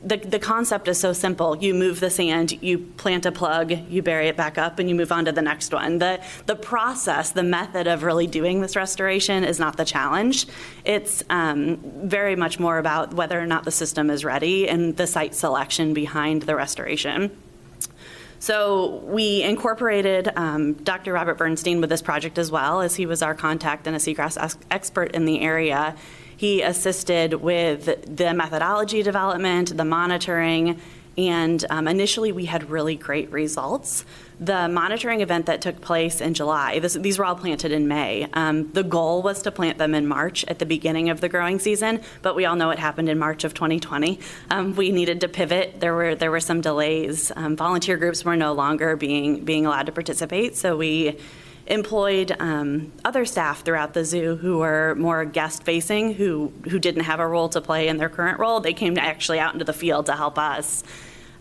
the concept is so simple. You move the sand, you plant a plug, you bury it back up, and you move on to the next one. The process, the method of really doing this restoration is not the challenge. It's very much more about whether or not the system is ready and the site selection behind the restoration. So we incorporated Dr. Robert Bernstein with this project as well, as he was our contact and a seagrass expert in the area. He assisted with the methodology development, the monitoring, and initially we had really great results. The monitoring event that took place in July, these were all planted in May. The goal was to plant them in March at the beginning of the growing season, but we all know what happened in March of 2020. We needed to pivot. There were some delays. Volunteer groups were no longer being allowed to participate, so we employed other staff throughout the zoo who were more guest-facing, who didn't have a role to play in their current role. They came actually out into the field to help us.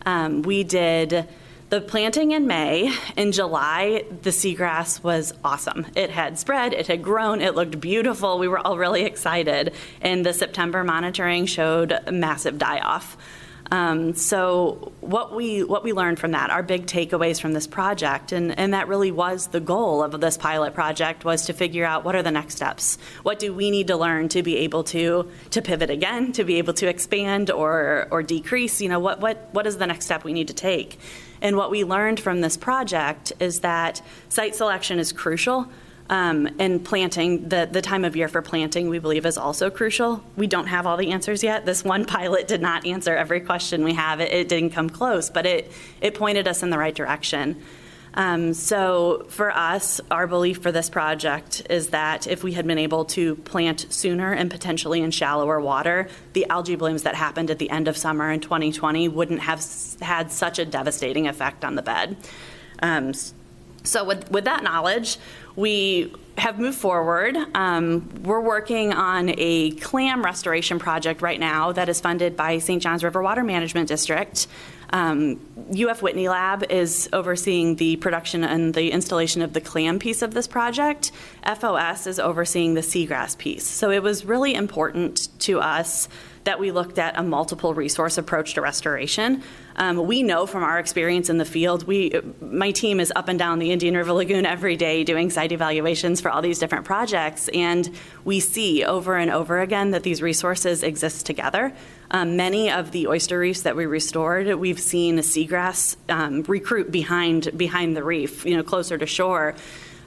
We did the planting in May. In July, the seagrass was awesome. It had spread, it had grown, it looked beautiful. We were all really excited. And the September monitoring showed a massive die-off. So what we learned from that, our big takeaways from this project, and that really was the goal of this pilot project, was to figure out what are the next steps. What do we need to learn to be able to pivot again, to be able to expand or decrease? What is the next step we need to take? And what we learned from this project is that site selection is crucial. And planting, the time of year for planting, we believe, is also crucial. We don't have all the answers yet. This one pilot did not answer every question we have. It didn't come close, but it pointed us in the right direction. So for us, our belief for this project is that if we had been able to plant sooner and potentially in shallower water, the algae blooms that happened at the end of summer in 2020 wouldn't have had such a devastating effect on the bed. So with that knowledge, we have moved forward. We're working on a clam restoration project right now that is funded by St. John's River Water Management District. UF Whitney Lab is overseeing the production and the installation of the clam piece of this project. FOS is overseeing the seagrass piece. So it was really important to us that we looked at a multiple resource approach to restoration. We know from our experience in the field, my team is up and down the Indian River Lagoon every day doing site evaluations for all these different projects, and we see over and over again that these resources exist together. Many of the oyster reefs that we restored, we've seen seagrass recruit behind the reef, closer to shore.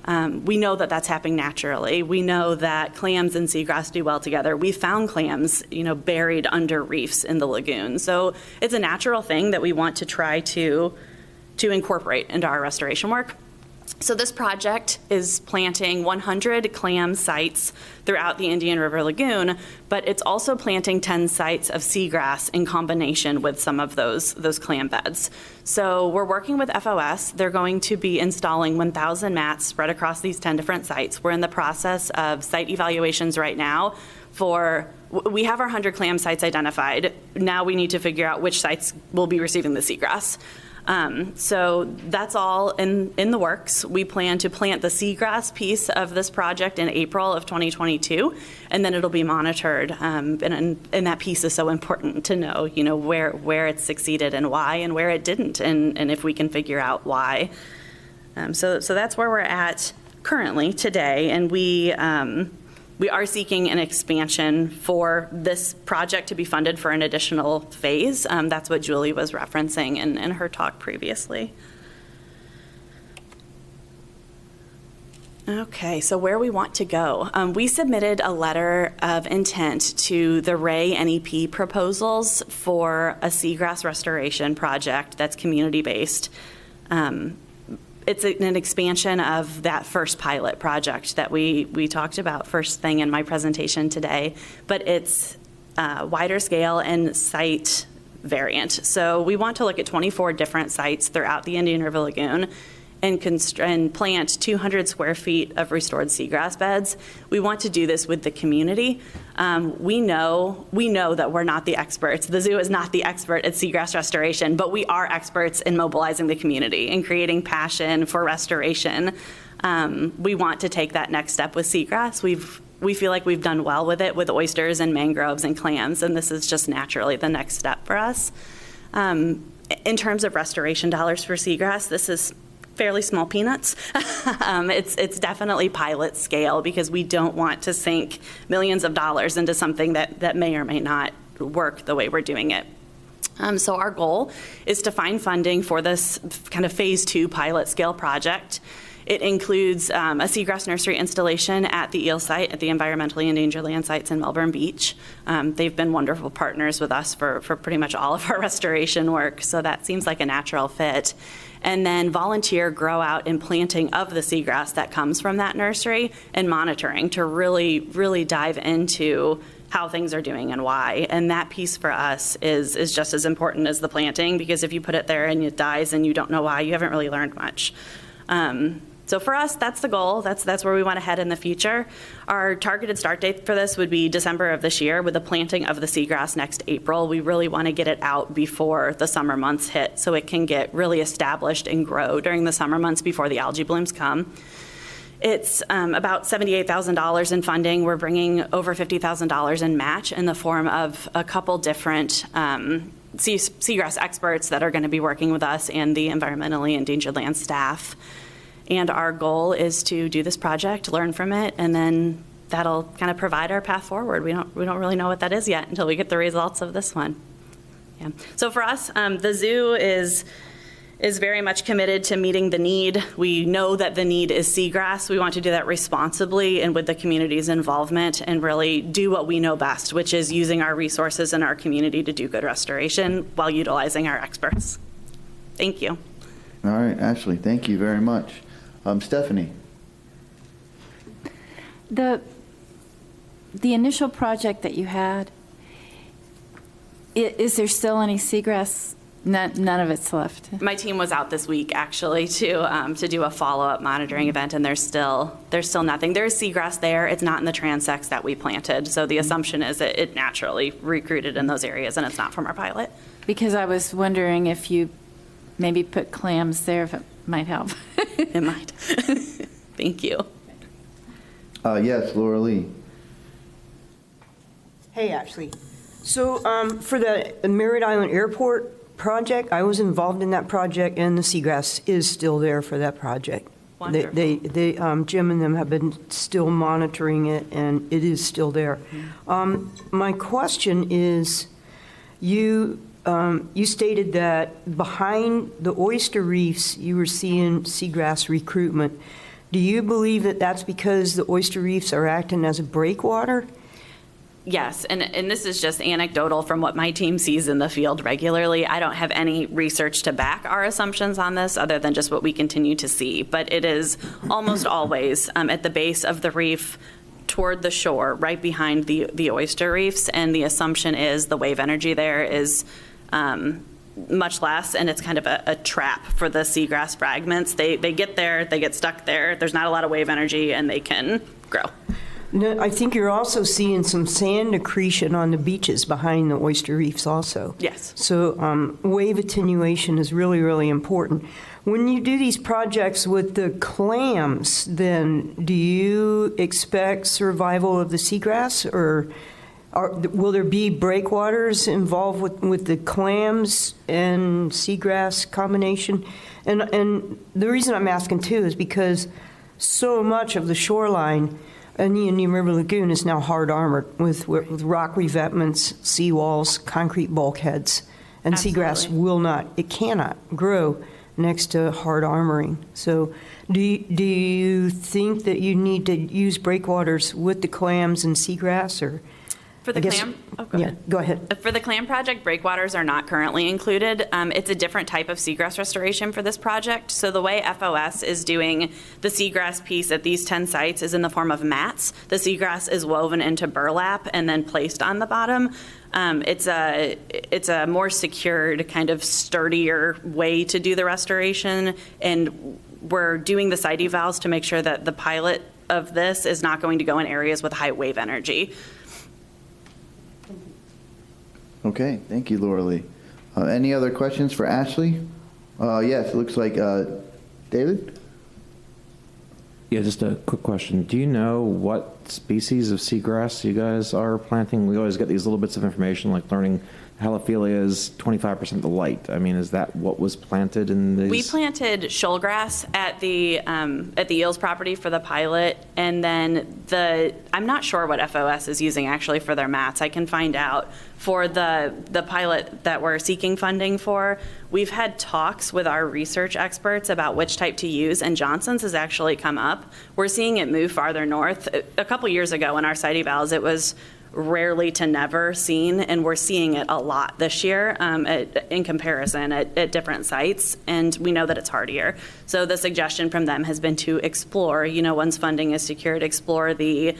We know that that's happening naturally. We know that clams and seagrass do well together. We found clams, buried under reefs in the lagoon. So it's a natural thing that we want to try to incorporate into our restoration work. So this project is planting 100 clam sites throughout the Indian River Lagoon, but it's also planting 10 sites of seagrass in combination with some of those clam beds. So we're working with FOS. They're going to be installing 1,000 mats spread across these 10 different sites. We're in the process of site evaluations right now we have our 100 clam sites identified. Now we need to figure out which sites will be receiving the seagrass. So that's all in the works. We plan to plant the seagrass piece of this project in April of 2022, and then it'll be monitored. And that piece is so important to know, where it succeeded and why, and where it didn't, and if we can figure out why. So that's where we're at currently today, and we are seeking an expansion for this project to be funded for an additional phase. That's what Julie was referencing in her talk previously. Okay, so where we want to go. We submitted a letter of intent to the Ray NEP proposals for a seagrass restoration project that's community-based. It's an expansion of that first pilot project that we talked about first thing in my presentation today, but it's wider scale and site variant. So we want to look at 24 different sites throughout the Indian River Lagoon and plant 200 square feet of restored seagrass beds. We want to do this with the community. We know that we're not the experts. The zoo is not the expert at seagrass restoration, but we are experts in mobilizing the community and creating passion for restoration. We want to take that next step with seagrass. We feel like we've done well with it with oysters and mangroves and clams, and this is just naturally the next step for us. In terms of restoration dollars for seagrass, this is fairly small peanuts. It's definitely pilot scale because we don't want to sink millions of dollars into something that may or may not work the way we're doing it. So our goal is to find funding for this kind of phase 2 pilot scale project. It includes a seagrass nursery installation at the eel site at the environmentally endangered land sites in Melbourne Beach. They've been wonderful partners with us for pretty much all of our restoration work, so that seems like a natural fit. And then volunteer grow out and planting of the seagrass that comes from that nursery and monitoring to really, really dive into how things are doing and why. And that piece for us is just as important as the planting, because if you put it there and it dies and you don't know why, you haven't really learned much. So for us, that's the goal. That's where we want to head in the future. Our targeted start date for this would be December of this year with the planting of the seagrass next April. We really want to get it out before the summer months hit so it can get really established and grow during the summer months before the algae blooms come. It's about $78,000 in funding. We're bringing over $50,000 in match in the form of a couple different seagrass experts that are going to be working with us and the environmentally endangered land staff. And our goal is to do this project, learn from it, and then that'll kind of provide our path forward. We don't really know what that is yet until we get the results of this one. Yeah. So for us, the zoo is very much committed to meeting the need. We know that the need is seagrass. We want to do that responsibly and with the community's involvement and really do what we know best, which is using our resources in our community to do good restoration while utilizing our experts. Thank you. All right, Ashley, thank you very much. Stephanie. The initial project that you had, is there still any seagrass None of it's left. My team was out this week actually to do a follow-up monitoring event, and there's still nothing. There's seagrass there. It's not in the transects that we planted. So the assumption is that it naturally recruited in those areas, and it's not from our pilot. Because I was wondering if you maybe put clams there, if it might help. It might. Thank you. Yes, Laura Lee. Hey, Ashley. So for the Merritt Island Airport project, I was involved in that project, and the seagrass is still there for that project. Wonderful. They Jim and them have been still monitoring it, and it is still there. My question is, you stated that behind the oyster reefs, you were seeing seagrass recruitment. Do you believe that that's because the oyster reefs are acting as a breakwater? Yes, and this is just anecdotal from what my team sees in the field regularly. I don't have any research to back our assumptions on this other than just what we continue to see. But it is almost always at the base of the reef toward the shore, right behind the oyster reefs. And the assumption is the wave energy there is much less, and it's kind of a trap for the seagrass fragments. They get there, they get stuck there. There's not a lot of wave energy, and they can grow. No, I think you're also seeing some sand accretion on the beaches behind the oyster reefs also. Yes. So wave attenuation is really, really important. When you do these projects with the clams, then do you expect survival of the seagrass, or will there be breakwaters involved with the clams and seagrass combination? And the reason I'm asking too is because so much of the shoreline and the Indian River Lagoon is now hard armored with rock revetments, seawalls, concrete bulkheads, and seagrass cannot grow next to hard armoring. So do you think that you need to use breakwaters with the clams and seagrass, or? For the clam? Oh, go ahead. Go ahead. For the clam project, breakwaters are not currently included. It's a different type of seagrass restoration for this project. So the way FOS is doing the seagrass piece at these 10 sites is in the form of mats. The seagrass is woven into burlap and then placed on the bottom. It's a more secured, kind of sturdier way to do the restoration, and we're doing the site evals to make sure that the pilot of this is not going to go in areas with high wave energy. Okay, thank you, Laura Lee. Any other questions for Ashley? Yes, it looks like David? Yeah, just a quick question. Do you know what species of seagrass you guys are planting? We always get these little bits of information, like learning Halophilia is 25% of the light. I mean, is that what was planted in these? We planted shoalgrass at the Eels property for the pilot, and then I'm not sure what FOS is using actually for their mats. I can find out. For the pilot that we're seeking funding for, we've had talks with our research experts about which type to use, and Johnson's has actually come up. We're seeing it move farther north. A couple years ago in our site evals, it was rarely to never seen, and we're seeing it a lot this year in comparison at different sites, and we know that it's hardier. So the suggestion from them has been to explore, once funding is secured, explore the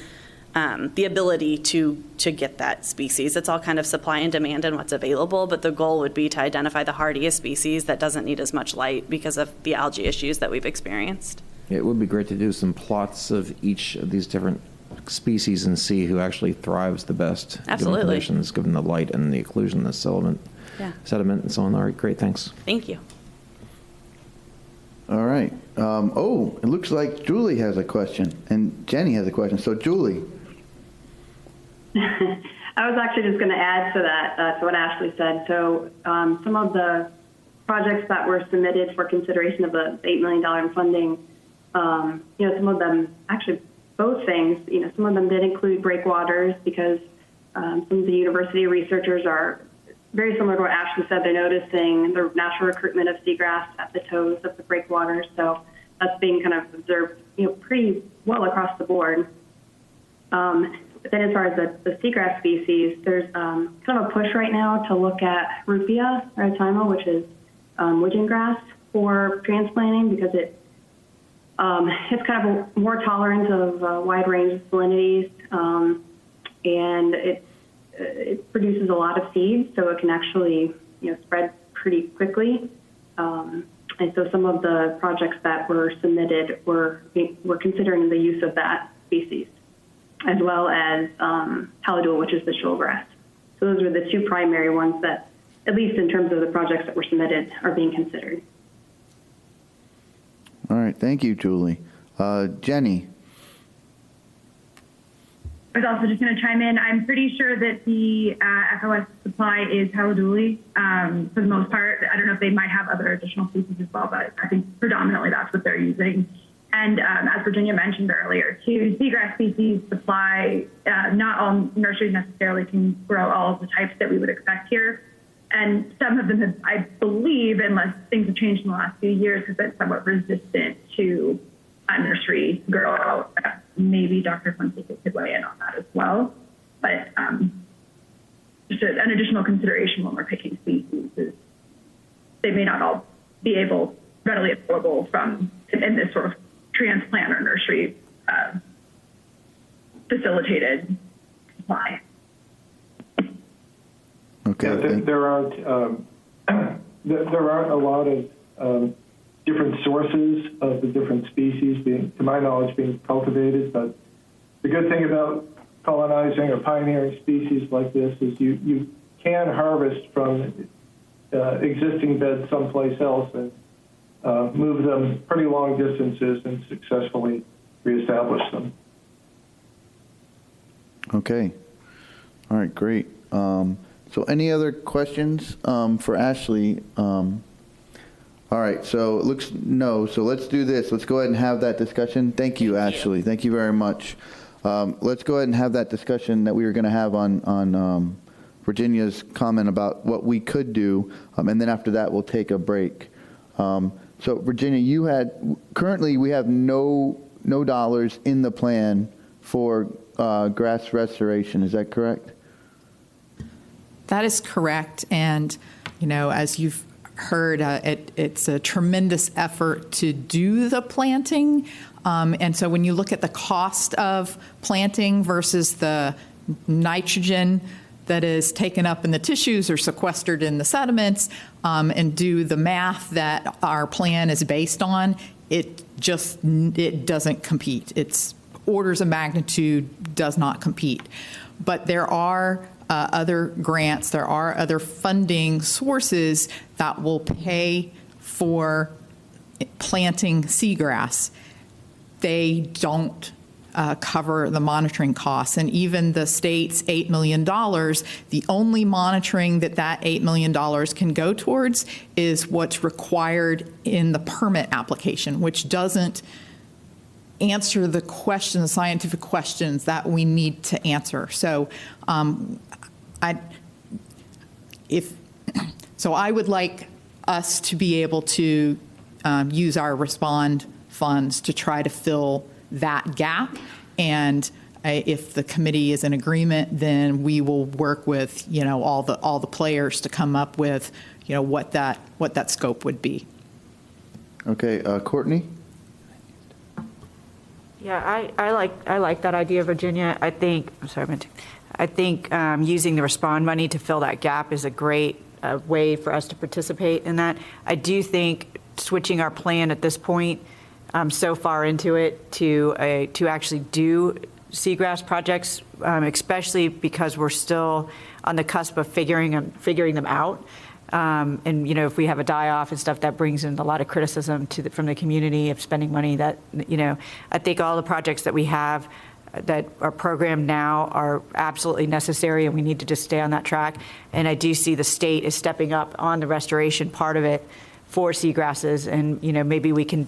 ability to get that species. It's all kind of supply and demand and what's available, but the goal would be to identify the hardiest species that doesn't need as much light because of the algae issues that we've experienced. It would be great to do some plots of each of these different species and see who actually thrives the best. Absolutely. Given conditions, given the light and the occlusion of the sediment and so on. All right, great, thanks. Thank you. All right. It looks like Julie has a question, and Jenny has a question. So, Julie. I was actually just going to add to that, to what Ashley said. So some of the projects that were submitted for consideration of the $8 million in funding, some of them, actually both things, some of them did include breakwaters because some of the university researchers are very similar to what Ashley said. They're noticing the natural recruitment of seagrass at the toes of the breakwaters. So that's being kind of observed, pretty well across the board. But then as far as the seagrass species, there's kind of a push right now to look at Rupia maritima, which is woodland grass, for transplanting because it's kind of more tolerant of a wide range of salinities, and it produces a lot of seeds, so it can actually spread pretty quickly. And so some of the projects that were submitted were considering the use of that species, as well as halidule, which is the shoregrass. So those were the two primary ones that, at least in terms of the projects that were submitted, are being considered. All right, thank you, Julie. Jenny. I was also just going to chime in. I'm pretty sure that the FOS supply is halidule for the most part. I don't know if they might have other additional species as well, but I think predominantly that's what they're using. And as Virginia mentioned earlier, too, seagrass species supply, not all nurseries necessarily can grow all of the types that we would expect here. And some of them have, I believe, unless things have changed in the last few years, have been somewhat resistant to nursery grow. Maybe Dr. Fonseca could weigh in on that as well. But just an additional consideration when we're picking species is they may not all be readily available in this sort of transplant or nursery facilitated supply. Okay. Yeah, there aren't a lot of different sources of the different species to my knowledge, being cultivated. But the good thing about colonizing or pioneering species like this is you can harvest from existing beds someplace else and move them pretty long distances and successfully reestablish them. Okay. All right, great. So any other questions for Ashley? All right, so it looks no. So let's do this. Let's go ahead and have that discussion. Thank you, Ashley. Thank you very much. Let's go ahead and have that discussion that we were going to have on Virginia's comment about what we could do, and then after that we'll take a break. So Virginia, currently we have no dollars in the plan for grass restoration. Is that correct? That is correct. And, as you've heard, it's a tremendous effort to do the planting. And so when you look at the cost of planting versus the nitrogen that is taken up in the tissues or sequestered in the sediments, and do the math that our plan is based on, it doesn't compete. It's orders of magnitude does not compete. But there are other grants, there are other funding sources that will pay for planting seagrass. They don't cover the monitoring costs. And even the state's $8 million, the only monitoring that $8 million can go towards is what's required in the permit application, which doesn't answer the scientific questions that we need to answer. So I would like us to be able to use our Respond funds to try to fill that gap. And if the committee is in agreement, then we will work with all the players to come up with what that scope would be. Okay, Courtney. Yeah, I like that idea, Virginia. I think using the Respond money to fill that gap is a great way for us to participate in that. I do think switching our plan at this point, so far into it, to actually do seagrass projects, especially because we're still on the cusp of figuring them out. And if we have a die-off and stuff, that brings in a lot of criticism from the community of spending money. That I think all the projects that we have that are programmed now are absolutely necessary, and we need to just stay on that track. And I do see the state is stepping up on the restoration part of it for seagrasses, and maybe we can,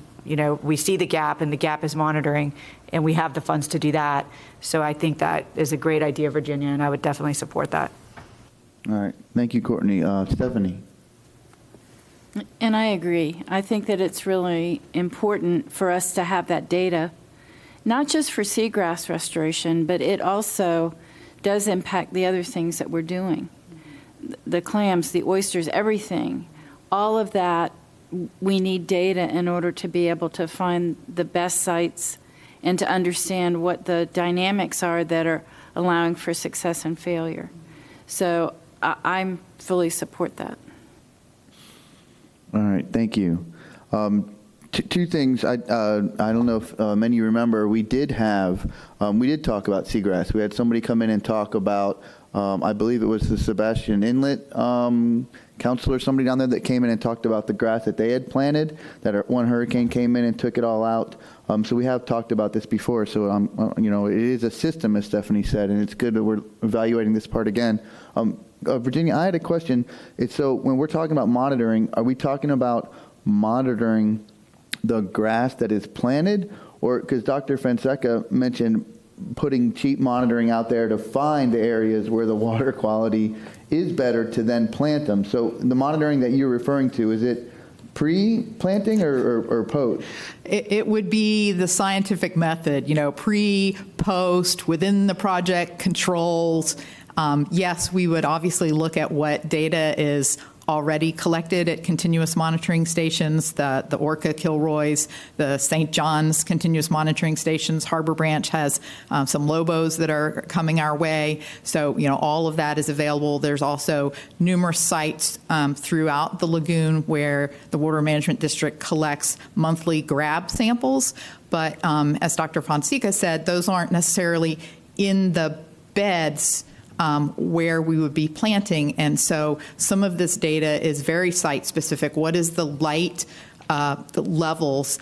we see the gap, and the gap is monitoring, and we have the funds to do that. So I think that is a great idea, Virginia, and I would definitely support that. All right, thank you, Courtney. Stephanie. And I agree. I think that it's really important for us to have that data, not just for seagrass restoration, but it also does impact the other things that we're doing. The clams, the oysters, everything. All of that, we need data in order to be able to find the best sites and to understand what the dynamics are that are allowing for success and failure. So I fully support that. All right, thank you. Two things. I don't know if many remember, we did talk about seagrass. We had somebody come in and talk about, I believe it was the Sebastian Inlet counselor, somebody down there that came in and talked about the grass that they had planted, that one hurricane came in and took it all out. So we have talked about this before. So, it is a system, as Stephanie said, and it's good that we're evaluating this part again. Virginia, I had a question. So when we're talking about monitoring, are we talking about monitoring the grass that is planted? Or, because Dr. Fonseca mentioned putting cheap monitoring out there to find the areas where the water quality is better to then plant them. So the monitoring that you're referring to, is it pre-planting or post? It would be the scientific method, pre, post, within the project controls. Yes, we would obviously look at what data is already collected at continuous monitoring stations, the Orca Kilroy's, the St. John's continuous monitoring stations. Harbor Branch has some Lobos that are coming our way. So, all of that is available. There's also numerous sites throughout the lagoon where the Water Management District collects monthly grab samples. But as Dr. Fonseca said, those aren't necessarily in the beds where we would be planting. And so some of this data is very site-specific. What is the light the levels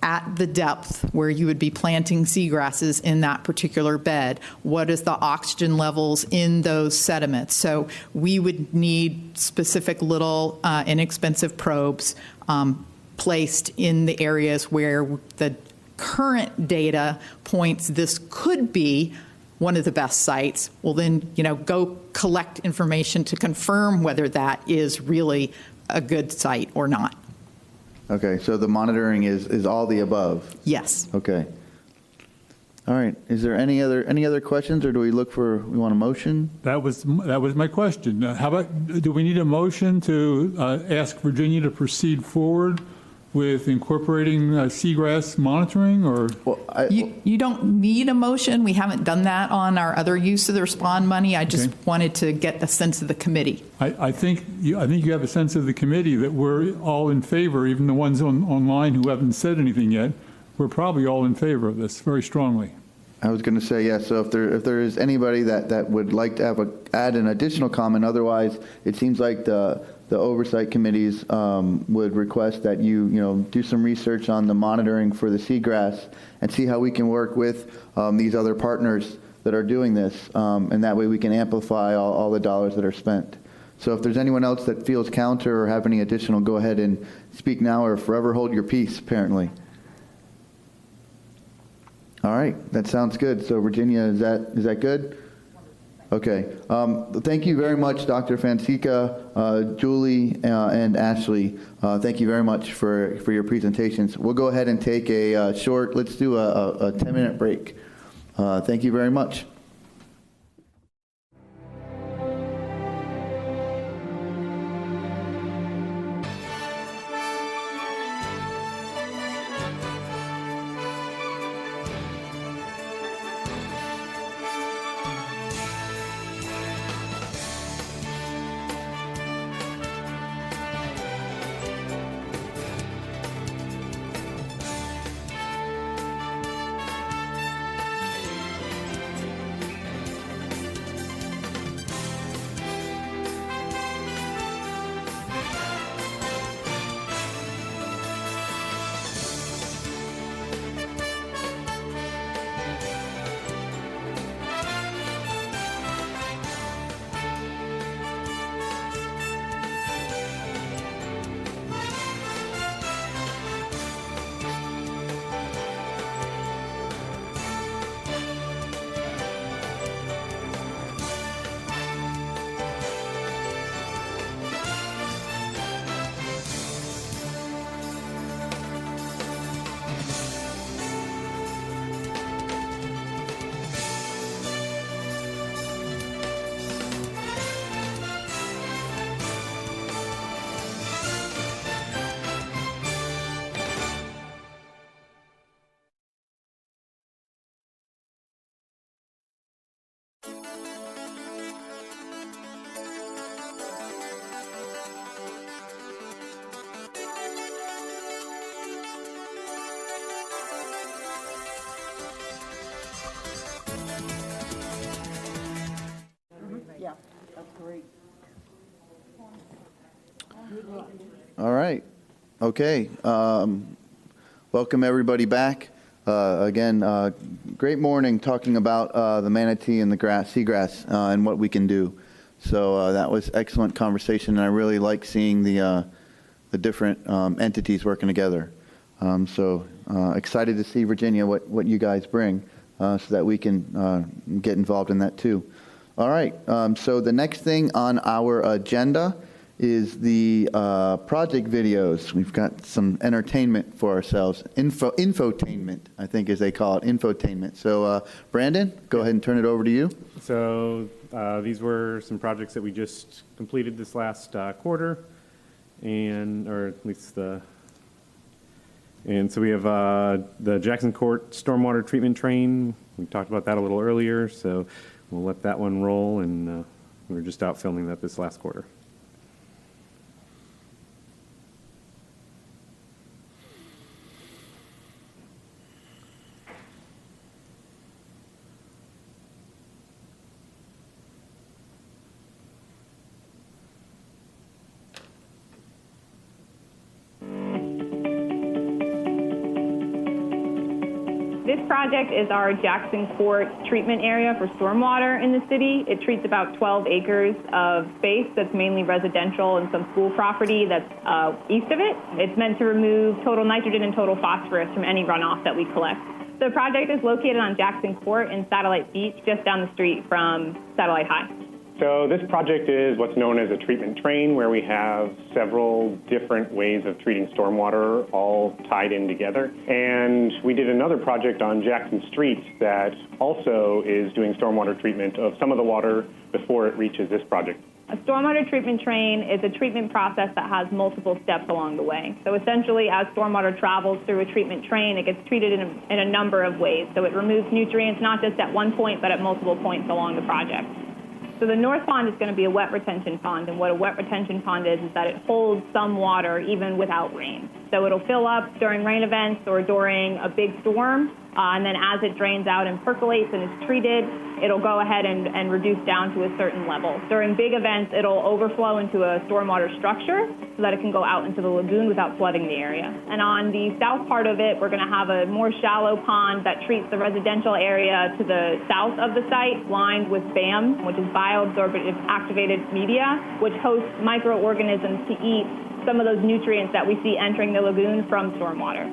at the depth where you would be planting seagrasses in that particular bed? What is the oxygen levels in those sediments? So we would need specific little inexpensive probes placed in the areas where the current data points this could be one of the best sites. Well, then, go collect information to confirm whether that is really a good site or not. Okay, so the monitoring is all the above? Yes. Okay. All right. Is there any other questions, or do we want a motion? That was my question. How about, do we need a motion to ask Virginia to proceed forward with incorporating seagrass monitoring, or? You don't need a motion. We haven't done that on our other use of the respond money. I just wanted to get the sense of the committee. I think you have a sense of the committee that we're all in favor, even the ones online who haven't said anything yet. We're probably all in favor of this very strongly. I was going to say yes. So if there is anybody that would like to add an additional comment, otherwise it seems like the oversight committees would request that you do some research on the monitoring for the seagrass and see how we can work with these other partners that are doing this, and that way we can amplify all the dollars that are spent. So if there's anyone else that feels counter or have any additional, go ahead and speak now or forever hold your peace, apparently. All right, that sounds good. So Virginia, is that good? Okay. Thank you very much, Dr. Fonseca, Julie, and Ashley. Thank you very much for your presentations. We'll go ahead and take a let's do a 10-minute break. Thank you very much. great. All right. Okay. Welcome everybody back. Again, great morning talking about the manatee and the seagrass and what we can do. So that was excellent conversation, and I really like seeing the different entities working together. So excited to see, Virginia, what you guys bring so that we can get involved in that too. All right. So the next thing on our agenda is the project videos. We've got some entertainment for ourselves. Infotainment, I think as they call it, infotainment. So Brandon, go ahead and turn it over to you. So these were some projects that we just completed this last quarter, or at least and so we have the Jackson Court Stormwater Treatment Train. We talked about that a little earlier, so we'll let that one roll, and we were just out filming that this last quarter. This project is our Jackson Court treatment area for stormwater in the city. It treats about 12 acres of space that's mainly residential and some school property that's east of it. It's meant to remove total nitrogen and total phosphorus from any runoff that we collect. The project is located on Jackson Court in Satellite Beach, just down the street from Satellite High. So this project is what's known as a treatment train, where we have several different ways of treating stormwater all tied in together. And we did another project on Jackson Street that also is doing stormwater treatment of some of the water before it reaches this project. A stormwater treatment train is a treatment process that has multiple steps along the way. So essentially, as stormwater travels through a treatment train, it gets treated in a number of ways. So it removes nutrients not just at one point, but at multiple points along the project. So the north pond is going to be a wet retention pond, and what a wet retention pond is that it holds some water even without rain. So it'll fill up during rain events or during a big storm, and then as it drains out and percolates and is treated, it'll go ahead and reduce down to a certain level. During big events, it'll overflow into a stormwater structure so that it can go out into the lagoon without flooding the area. And on the south part of it, we're going to have a more shallow pond that treats the residential area to the south of the site, lined with BAM, which is bioabsorptive activated media, which hosts microorganisms to eat some of those nutrients that we see entering the lagoon from stormwater.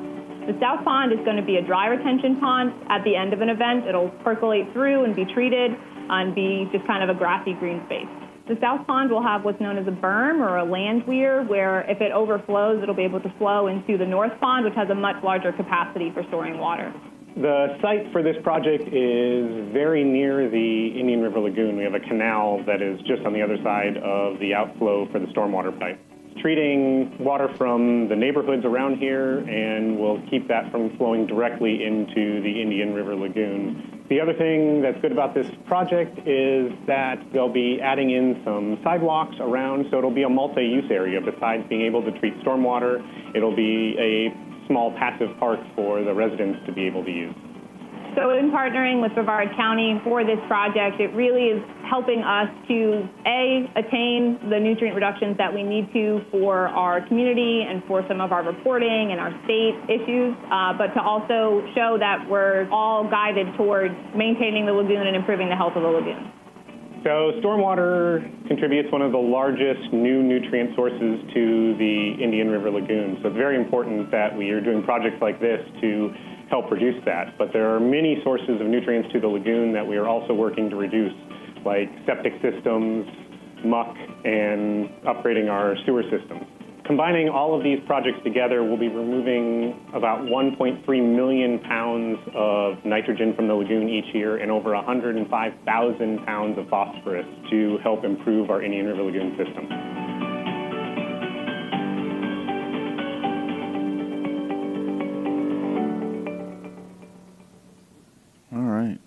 The south pond is going to be a dry retention pond. At the end of an event, it'll percolate through and be treated and be just kind of a grassy green space. The south pond will have what's known as a berm or a land weir, where if it overflows, it'll be able to flow into the north pond, which has a much larger capacity for storing water. The site for this project is very near the Indian River Lagoon. We have a canal that is just on the other side of the outflow for the stormwater pipe. Treating water from the neighborhoods around here, and we'll keep that from flowing directly into the Indian River Lagoon. The other thing that's good about this project is that they'll be adding in some sidewalks around, so it'll be a multi-use area. Besides being able to treat stormwater, it'll be a small passive park for the residents to be able to use. So in partnering with Brevard County for this project, it really is helping us to, A, attain the nutrient reductions that we need to for our community and for some of our reporting and our state issues, but to also show that we're all guided towards maintaining the lagoon and improving the health of the lagoon. So stormwater contributes one of the largest new nutrient sources to the Indian River Lagoon. So it's very important that we are doing projects like this to help reduce that. But there are many sources of nutrients to the lagoon that we are also working to reduce, like septic systems, muck, and upgrading our sewer systems. Combining all of these projects together, we'll be removing about 1.3 million pounds of nitrogen from the lagoon each year and over 105,000 pounds of phosphorus to help improve our Indian River Lagoon system. All right.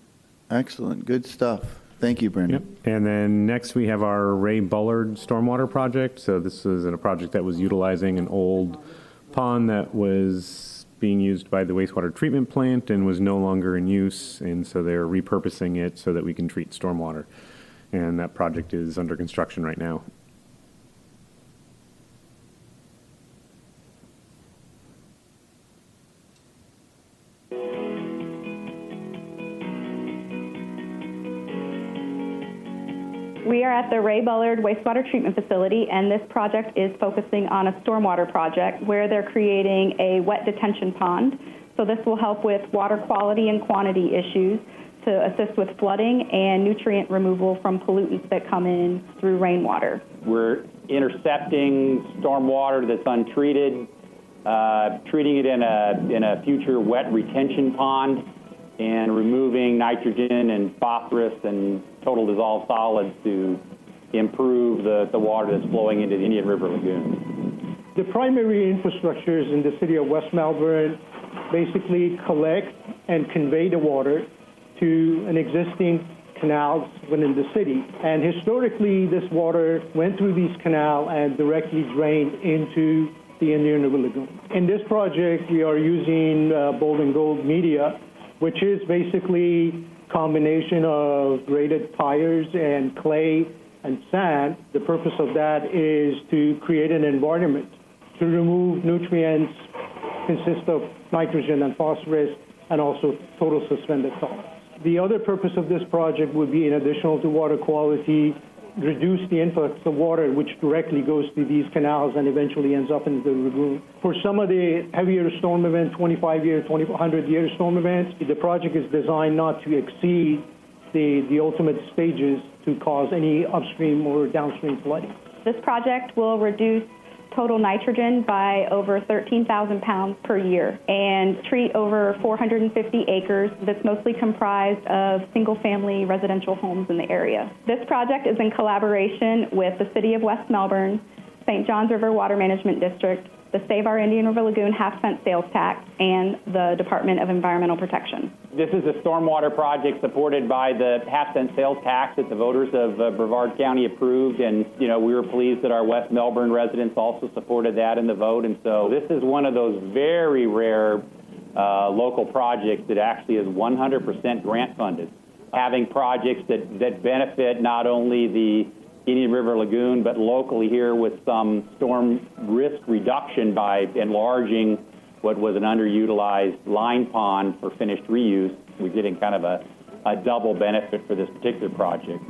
Excellent. Good stuff. Thank you, Brandon. Yep. And then next we have our Ray Bullard Stormwater Project. So this is a project that was utilizing an old pond that was being used by the wastewater treatment plant and was no longer in use. And so they're repurposing it so that we can treat stormwater. and that project is under construction right now. We are at the Ray Bullard Wastewater Treatment Facility, and this project is focusing on a stormwater project where they're creating a wet detention pond. So this will help with water quality and quantity issues to assist with flooding and nutrient removal from pollutants that come in through rainwater. We're intercepting stormwater that's untreated, treating it in a future wet retention pond, and removing nitrogen and phosphorus and total dissolved solids to improve the water that's flowing into the Indian River Lagoon. The primary infrastructures in the city of West Melbourne basically collect and convey the water to an existing canals within the city. And historically, this water went through these canals and directly drained into the Indian River Lagoon. In this project, we are using Bold and Gold media, which is basically a combination of graded tires and clay and sand. The purpose of that is to create an environment to remove nutrients consist of nitrogen and phosphorus and also total suspended solids. The other purpose of this project would be, in addition to water quality, reduce the influx of water which directly goes to these canals and eventually ends up in the lagoon. For some of the heavier storm events, 25-year, 100-year storm events, the project is designed not to exceed the ultimate stages to cause any upstream or downstream flooding. This project will reduce total nitrogen by over 13,000 pounds per year and treat over 450 acres that's mostly comprised of single-family residential homes in the area. This project is in collaboration with the City of West Melbourne, St. Johns River Water Management District, the Save Our Indian River Lagoon half-cent sales tax, and the Department of Environmental Protection. This is a stormwater project supported by the half-cent sales tax that the voters of Brevard County approved, and we were pleased that our West Melbourne residents also supported that in the vote. And so this is one of those very rare local projects that actually is 100% grant funded. Having projects that benefit not only the Indian River Lagoon, but locally here with some storm risk reduction by enlarging what was an underutilized line pond for finished reuse. We're getting kind of a double benefit for this particular project.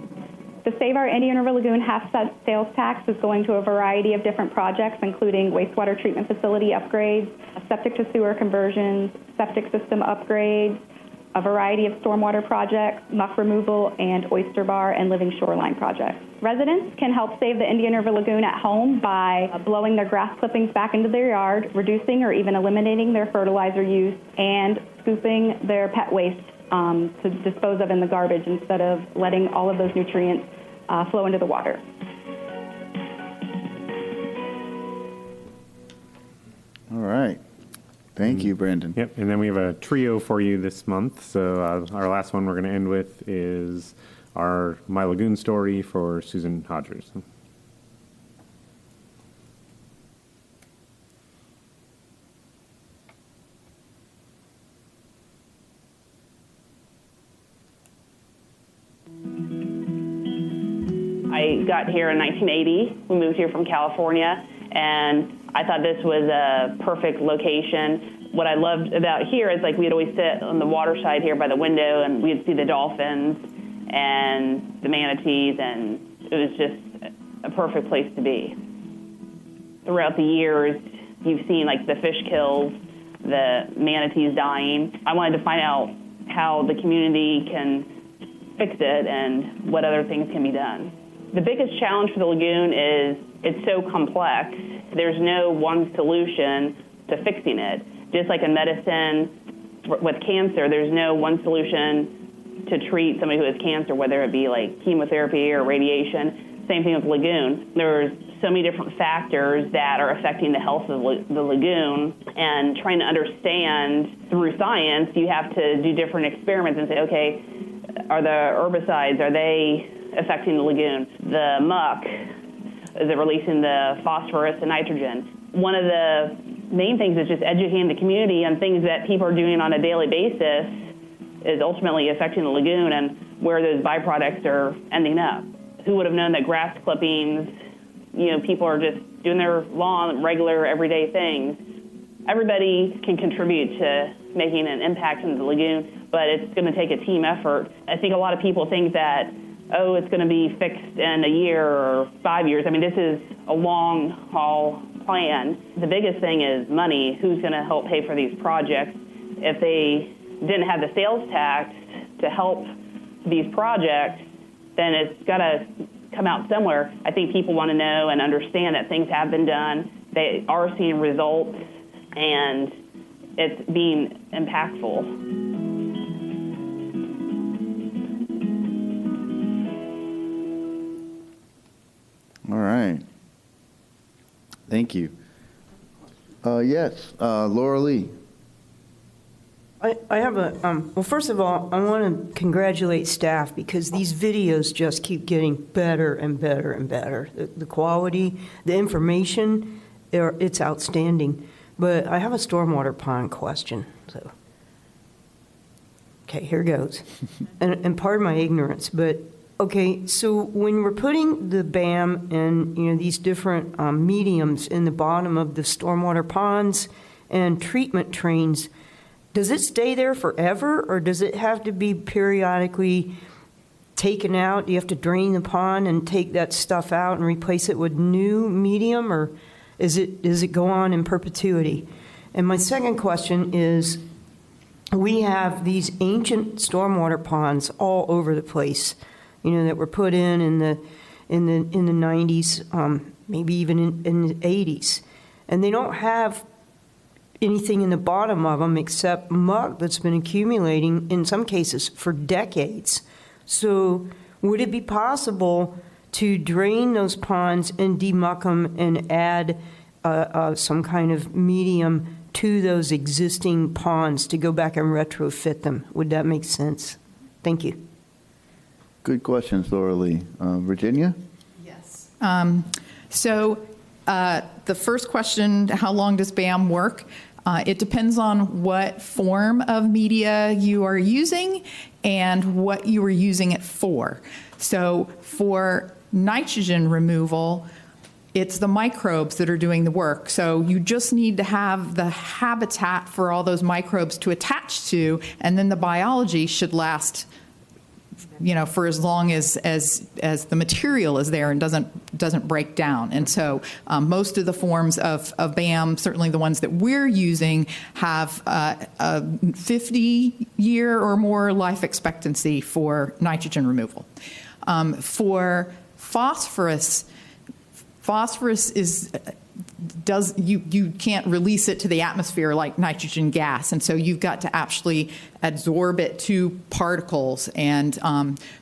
The Save Our Indian River Lagoon half-cent sales tax is going to a variety of different projects, including wastewater treatment facility upgrades, septic to sewer conversions, septic system upgrades, a variety of stormwater projects, muck removal, and oyster bar and living shoreline projects. Residents can help save the Indian River Lagoon at home by blowing their grass clippings back into their yard, reducing or even eliminating their fertilizer use, and scooping their pet waste to dispose of in the garbage instead of letting all of those nutrients flow into the water. All right. Thank you, Brandon. Yep, and then we have a trio for you this month. So our last one we're going to end with is our My Lagoon story for Susan Hodgers. I got here in 1980. We moved here from California, and I thought this was a perfect location. What I loved about here is we'd always sit on the water side here by the window and we'd see the dolphins and the manatees, and it was just a perfect place to be. Throughout the years, you've seen the fish kills, the manatees dying. I wanted to find out how the community can fix it and what other things can be done. The biggest challenge for the lagoon is it's so complex. There's no one solution to fixing it. Just like in medicine with cancer, there's no one solution to treat somebody who has cancer, whether it be chemotherapy or radiation. Same thing with lagoon. There's so many different factors that are affecting the health of the lagoon, and trying to understand through science, you have to do different experiments and say, okay, are the herbicides, are they affecting the lagoon? The muck, is it releasing the phosphorus and nitrogen? One of the main things is just educating the community on things that people are doing on a daily basis is ultimately affecting the lagoon. And where those byproducts are ending up. Who would have known that grass clippings, people are just doing their lawn, regular, everyday things. Everybody can contribute to making an impact in the lagoon, but it's going to take a team effort. I think a lot of people think that, it's going to be fixed in a year or 5 years. I mean, this is a long-haul plan. The biggest thing is money. Who's going to help pay for these projects? If they didn't have the sales tax to help these projects, then it's got to come out somewhere. I think people want to know and understand that things have been done. They are seeing results, and it's being impactful. All right. Thank you. Yes, Laura Lee. I have a, well, first of all, I want to congratulate staff because these videos just keep getting better and better and better. The quality, the information, it's outstanding. But I have a stormwater pond question. So, okay, here goes. and pardon my ignorance, but okay, so when we're putting the BAM and these different mediums in the bottom of the stormwater ponds and treatment trains, does it stay there forever, or does it have to be periodically taken out? Do you have to drain the pond and take that stuff out and replace it with new medium, or does it go on in perpetuity? And my second question is, we have these ancient stormwater ponds all over the place, that were put in the 90s, maybe even in the 80s, and they don't have anything in the bottom of them except muck that's been accumulating, in some cases, for decades. So would it be possible to drain those ponds and demuck them and add some kind of medium to those existing ponds to go back and retrofit them? Would that make sense? Thank you. Good questions, Laura Lee. Virginia? Yes. So the first question, how long does BAM work? It depends on what form of media you are using and what you are using it for. So for nitrogen removal, it's the microbes that are doing the work. So you just need to have the habitat for all those microbes to attach to, and then the biology should last for as long as the material is there and doesn't break down. And so most of the forms of BAM, certainly the ones that we're using, have a 50-year or more life expectancy for nitrogen removal. For phosphorus you can't release it to the atmosphere like nitrogen gas, and so you've got to actually absorb it to particles, and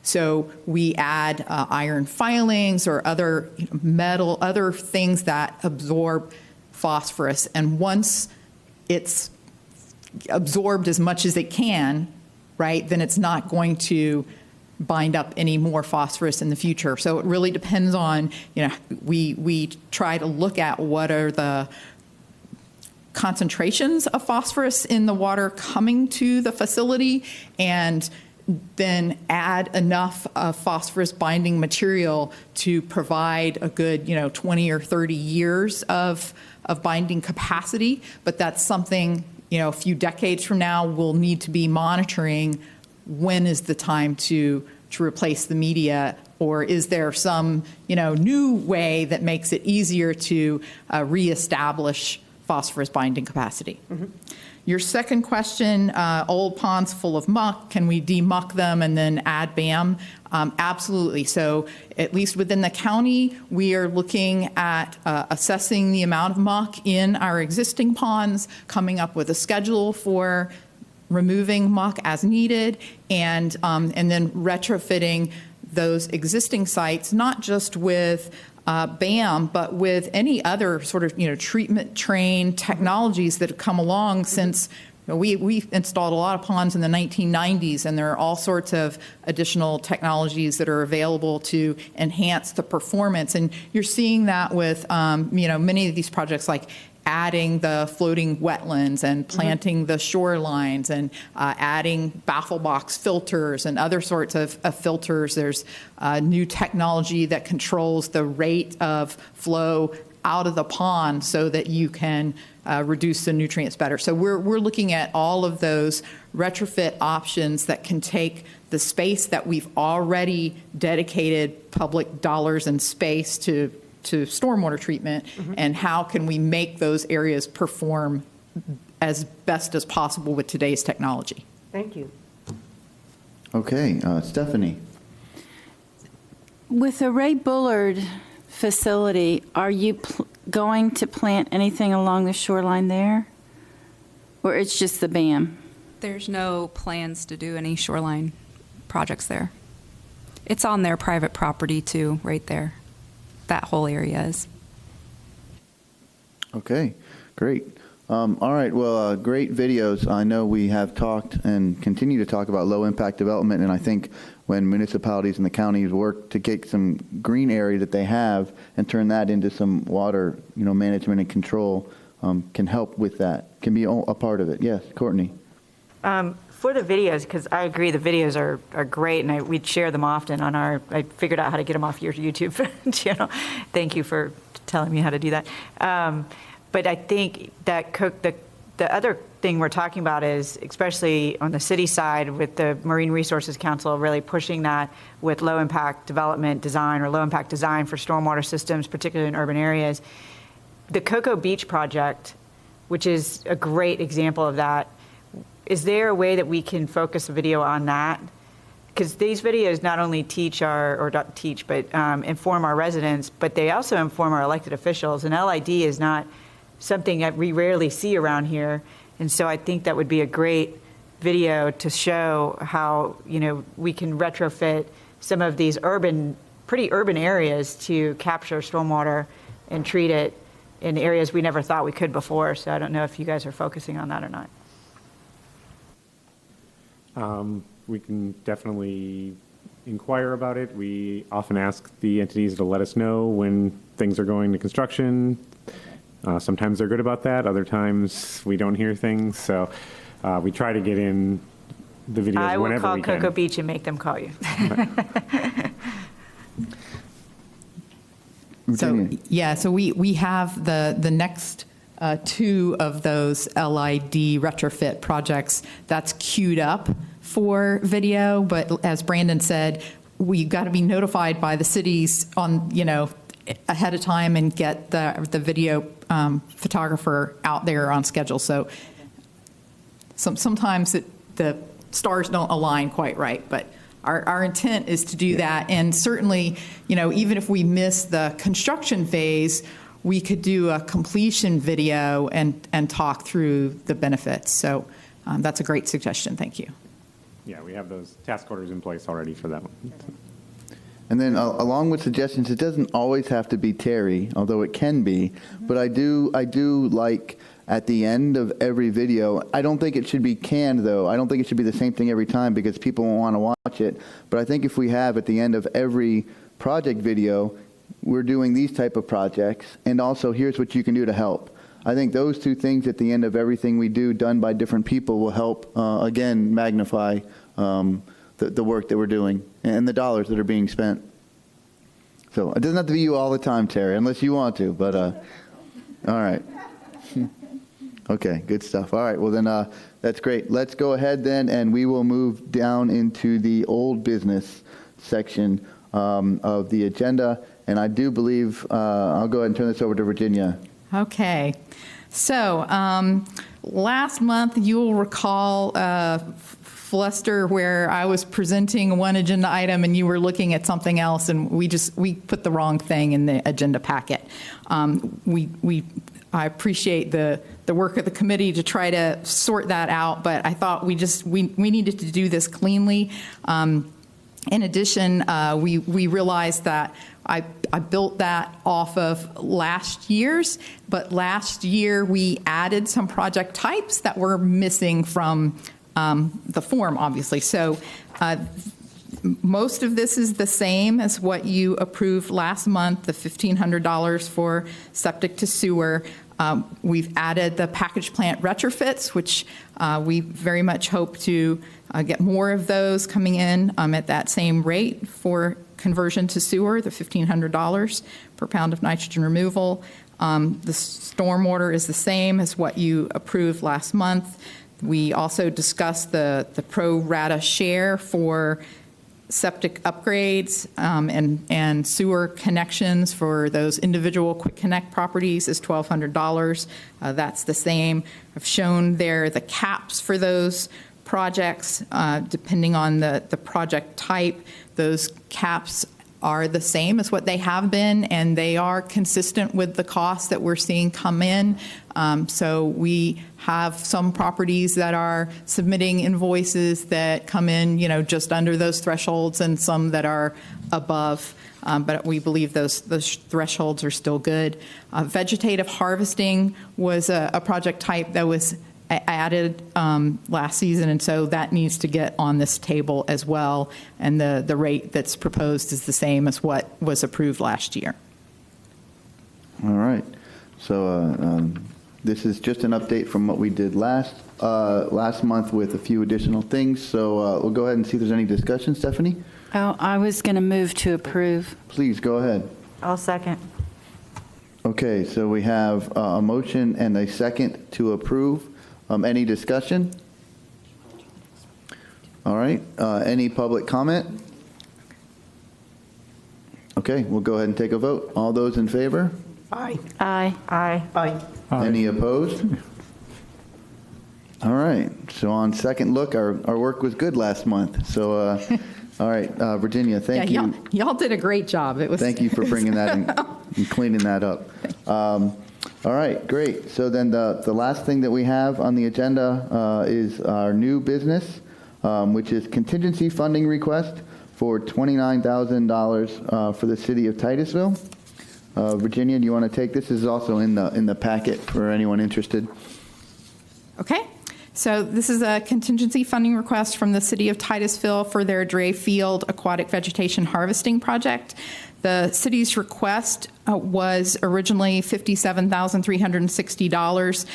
so we add iron filings or other other things that absorb phosphorus, and once it's absorbed as much as it can, right, then it's not going to bind up any more phosphorus in the future. So it really depends on, we try to look at what are the concentrations of phosphorus in the water coming to the facility, and then add enough phosphorus binding material to provide a good, 20 or 30 years of binding capacity. But that's something, a few decades from now we'll need to be monitoring. When is the time to replace the media, or is there some new way that makes it easier to reestablish phosphorus binding capacity? Mm-hmm. Your second question, old ponds full of muck, can we demuck them and then add BAM? Absolutely. So at least within the county, we are looking at assessing the amount of muck in our existing ponds, coming up with a schedule for removing muck as needed, and then retrofitting those existing sites, not just with BAM, but with any other sort of treatment train technologies that have come along since we installed a lot of ponds in the 1990s, and there are all sorts of additional technologies that are available to enhance the performance. And you're seeing that with many of these projects like adding the floating wetlands and planting the shorelines and adding baffle box filters and other sorts of filters. There's new technology that controls the rate of flow out of the pond so that you can reduce the nutrients better. So we're looking at all of those retrofit options that can take the space that we've already dedicated public dollars and space to stormwater treatment, and how can we make those areas perform as best as possible with today's technology. Thank you. Okay, Stephanie. With the Ray Bullard facility, are you going to plant anything along the shoreline there? Or it's just the BAM? There's no plans to do any shoreline projects there. It's on their private property too, right there. That whole area is. Okay, great. All right, well, great videos. I know we have talked and continue to talk about low impact development, and I think when municipalities and the counties work to get some green area that they have and turn that into some water, management and control, can help with that, can be a part of it. Yes, Courtney. For the videos, because I agree the videos are great, and we'd share them often on I figured out how to get them off your YouTube channel. Thank you for telling me how to do that. But I think that the other thing we're talking about is, especially on the city side with the Marine Resources Council, really pushing that with low impact development design or low impact design for stormwater systems, particularly in urban areas. The Cocoa Beach project, which is a great example of that, is there a way that we can focus a video on that? Because these videos not only teach inform our residents, but they also inform our elected officials. And LID is not something that we rarely see around here. And so I think that would be a great video to show how, we can retrofit some of these pretty urban areas to capture stormwater and treat it in areas we never thought we could before. So I don't know if you guys are focusing on that or not. We can definitely inquire about it. We often ask the entities to let us know when things are going to construction. Sometimes they're good about that. Other times we don't hear things. So we try to get in the videos whenever we can. I will call Cocoa Beach and make them call you. So we have the next two of those LID retrofit projects that's queued up for video, but as Brandon said, we got to be notified by the cities on ahead of time and get the video photographer out there on schedule. So sometimes the stars don't align quite right, but our intent is to do that. And certainly, even if we miss the construction phase, we could do a completion video and talk through the benefits. So that's a great suggestion. Thank you. Yeah, we have those task orders in place already for that one. And then along with suggestions, it doesn't always have to be Terry, although it can be. But I do like at the end of every video, I don't think it should be canned though. I don't think it should be the same thing every time because people won't want to watch it. But I think if we have at the end of every project video, we're doing these type of projects, and also here's what you can do to help. I think those two things at the end of everything we do done by different people will help, again, magnify the work that we're doing and the dollars that are being spent. So it doesn't have to be you all the time, Terry, unless you want to, but all right. Okay, good stuff. All right, well then that's great. Let's go ahead then, and we will move down into the old business section of the agenda. And I do believe, I'll go ahead and turn this over to Virginia. Okay. So last month, you'll recall Fluster where I was presenting one agenda item and you were looking at something else, and we put the wrong thing in the agenda packet. I appreciate the work of the committee to try to sort that out, but I thought we needed to do this cleanly. In addition, we realized that I built that off of last year's, but last year we added some project types that were missing from the form, obviously. So most of this is the same as what you approved last month, the $1,500 for septic to sewer. We've added the package plant retrofits, which we very much hope to get more of those coming in at that same rate for conversion to sewer, the $1,500 per pound of nitrogen removal. The stormwater is the same as what you approved last month. We also discussed the pro rata share for septic upgrades and sewer connections for those individual quick connect properties is $1,200. That's the same. I've shown there the caps for those projects depending on the project type. Those caps are the same as what they have been, and they are consistent with the costs that we're seeing come in. So we have some properties that are submitting invoices that come in, just under those thresholds, and some that are above. But we believe those thresholds are still good. Vegetative harvesting was a project type that was added last season, and so that needs to get on this table as well, and the rate that's proposed is the same as what was approved last year. All right. So this is just an update from what we did last month with a few additional things. So we'll go ahead and see if there's any discussion. Stephanie? Oh, I was going to move to approve. Please go ahead. I'll second. Okay, so we have a motion and a second to approve. Any discussion? All right. Any public comment? Okay, we'll go ahead and take a vote. All those in favor? Aye. Aye. Aye. Aye. Any opposed? All right. So on second look, our work was good last month. So, all right, Virginia, thank you. Y'all did a great job. It was. Thank you for bringing that and cleaning that up. All right, great. So then the last thing that we have on the agenda is our new business, which is contingency funding request for $29,000 for the city of Titusville. Virginia, do you want to take this? This is also in the packet for anyone interested. Okay. So this is a contingency funding request from the city of Titusville for their Dray Field aquatic vegetation harvesting project. The city's request was originally $57,360,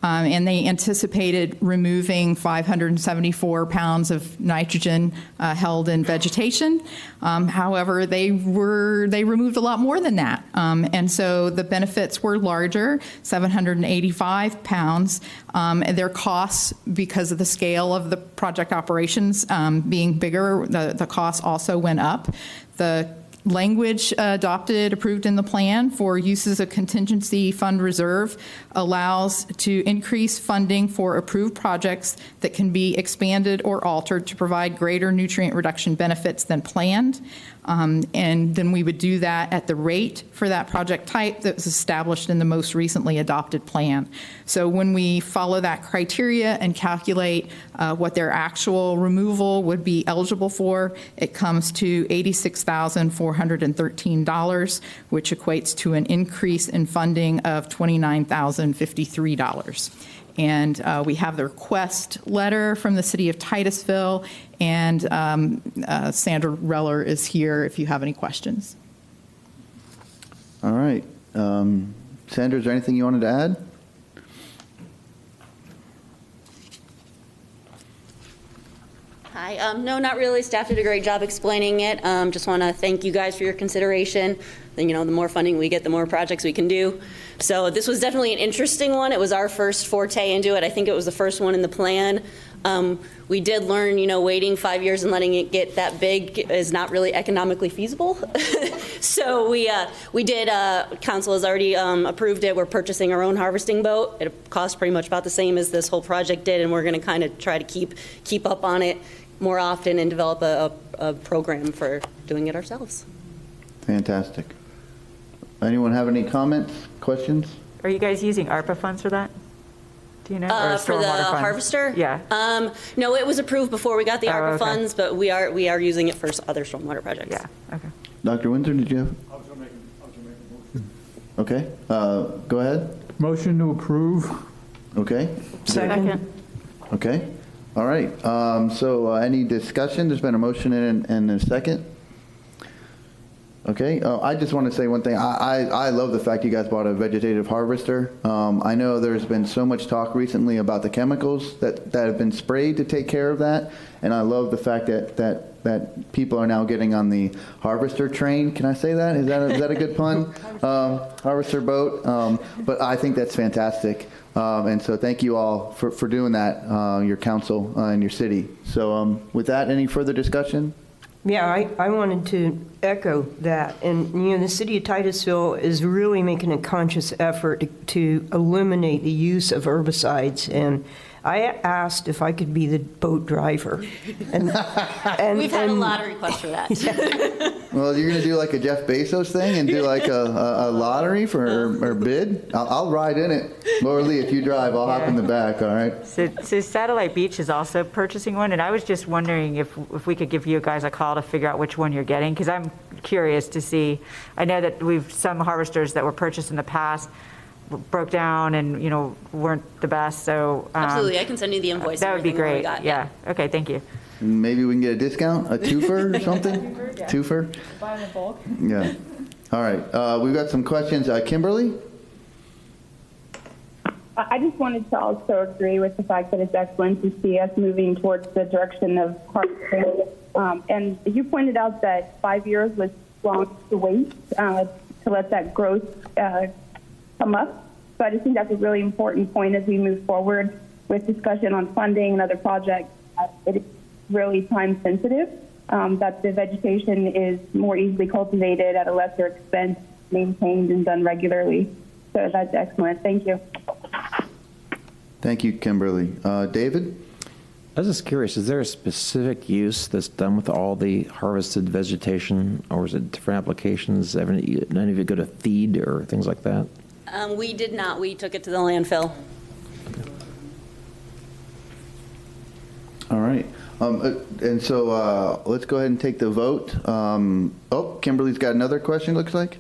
and they anticipated removing 574 pounds of nitrogen held in vegetation. However, they removed a lot more than that, and so the benefits were larger, 785 pounds. Their costs, because of the scale of the project operations being bigger, the costs also went up. The language approved in the plan for uses of contingency fund reserve allows to increase funding for approved projects that can be expanded or altered to provide greater nutrient reduction benefits than planned. And then we would do that at the rate for that project type that was established in the most recently adopted plan. So when we follow that criteria and calculate what their actual removal would be eligible for, it comes to $86,413, which equates to an increase in funding of $29,053. And we have the request letter from the city of Titusville, and Sandra Reller is here if you have any questions. All right. Sandra, is there anything you wanted to add? Hi. No, not really. Staff did a great job explaining it. Just want to thank you guys for your consideration. The more funding we get, the more projects we can do. So this was definitely an interesting one. It was our first forte into it. I think it was the first one in the plan. We did learn, waiting 5 years and letting it get that big is not really economically feasible. So we did, council has already approved it. We're purchasing our own harvesting boat. It costs pretty much about the same as this whole project did, and we're going to kind of try to keep up on it more often and develop a program for doing it ourselves. Fantastic. Anyone have any comments, questions? Are you guys using ARPA funds for that? Do you know? For the harvester? Yeah. No, it was approved before we got the ARPA funds, but we are using it for other stormwater projects. Yeah. Okay. Dr. Windsor, did you have? I was going to make a motion. Okay. Go ahead. Motion to approve. Okay. Second. Okay. All right. So any discussion? There's been a motion and a second. Okay, I just want to say one thing. I love the fact you guys bought a vegetative harvester. I know there's been so much talk recently about the chemicals that have been sprayed to take care of that, and I love the fact that people are now getting on the harvester train. Can I say that? Is that a good pun? Harvester boat. But I think that's fantastic, and so thank you all for doing that, your council and your city. So with that, any further discussion? Yeah, I wanted to echo that. And, the city of Titusville is really making a conscious effort to eliminate the use of herbicides. And I asked if I could be the boat driver. And we've had a lottery request for that. Yeah. Well, you're going to do like a Jeff Bezos thing and do like a lottery or bid? I'll ride in it. Laura Lee, if you drive, I'll hop in the back, all right? So Satellite Beach is also purchasing one, and I was just wondering if we could give you guys a call to figure out which one you're getting, because I'm curious to see. I know that some harvesters that were purchased in the past broke down and weren't the best. So absolutely, I can send you the invoice. That would be great. Yeah. Okay. Thank you. Maybe we can get a discount, a twofer or something. Twofer. Buy in bulk. Yeah. All right. We've got some questions. Kimberly. I just wanted to also agree with the fact that it's excellent to see us moving towards the direction of harvesting. And you pointed out that 5 years was long to wait to let that growth come up. So I just think that's a really important point as we move forward with discussion on funding and other projects. It is really time sensitive, that the vegetation is more easily cultivated at a lesser expense, maintained and done regularly. So that's excellent. Thank you. Thank you, Kimberly. David? I was just curious, is there a specific use that's done with all the harvested vegetation, or is it different applications? Any of you go to feed or things like that? We did not. We took it to the landfill. All right. And so let's go ahead and take the vote. Kimberly's got another question, looks like.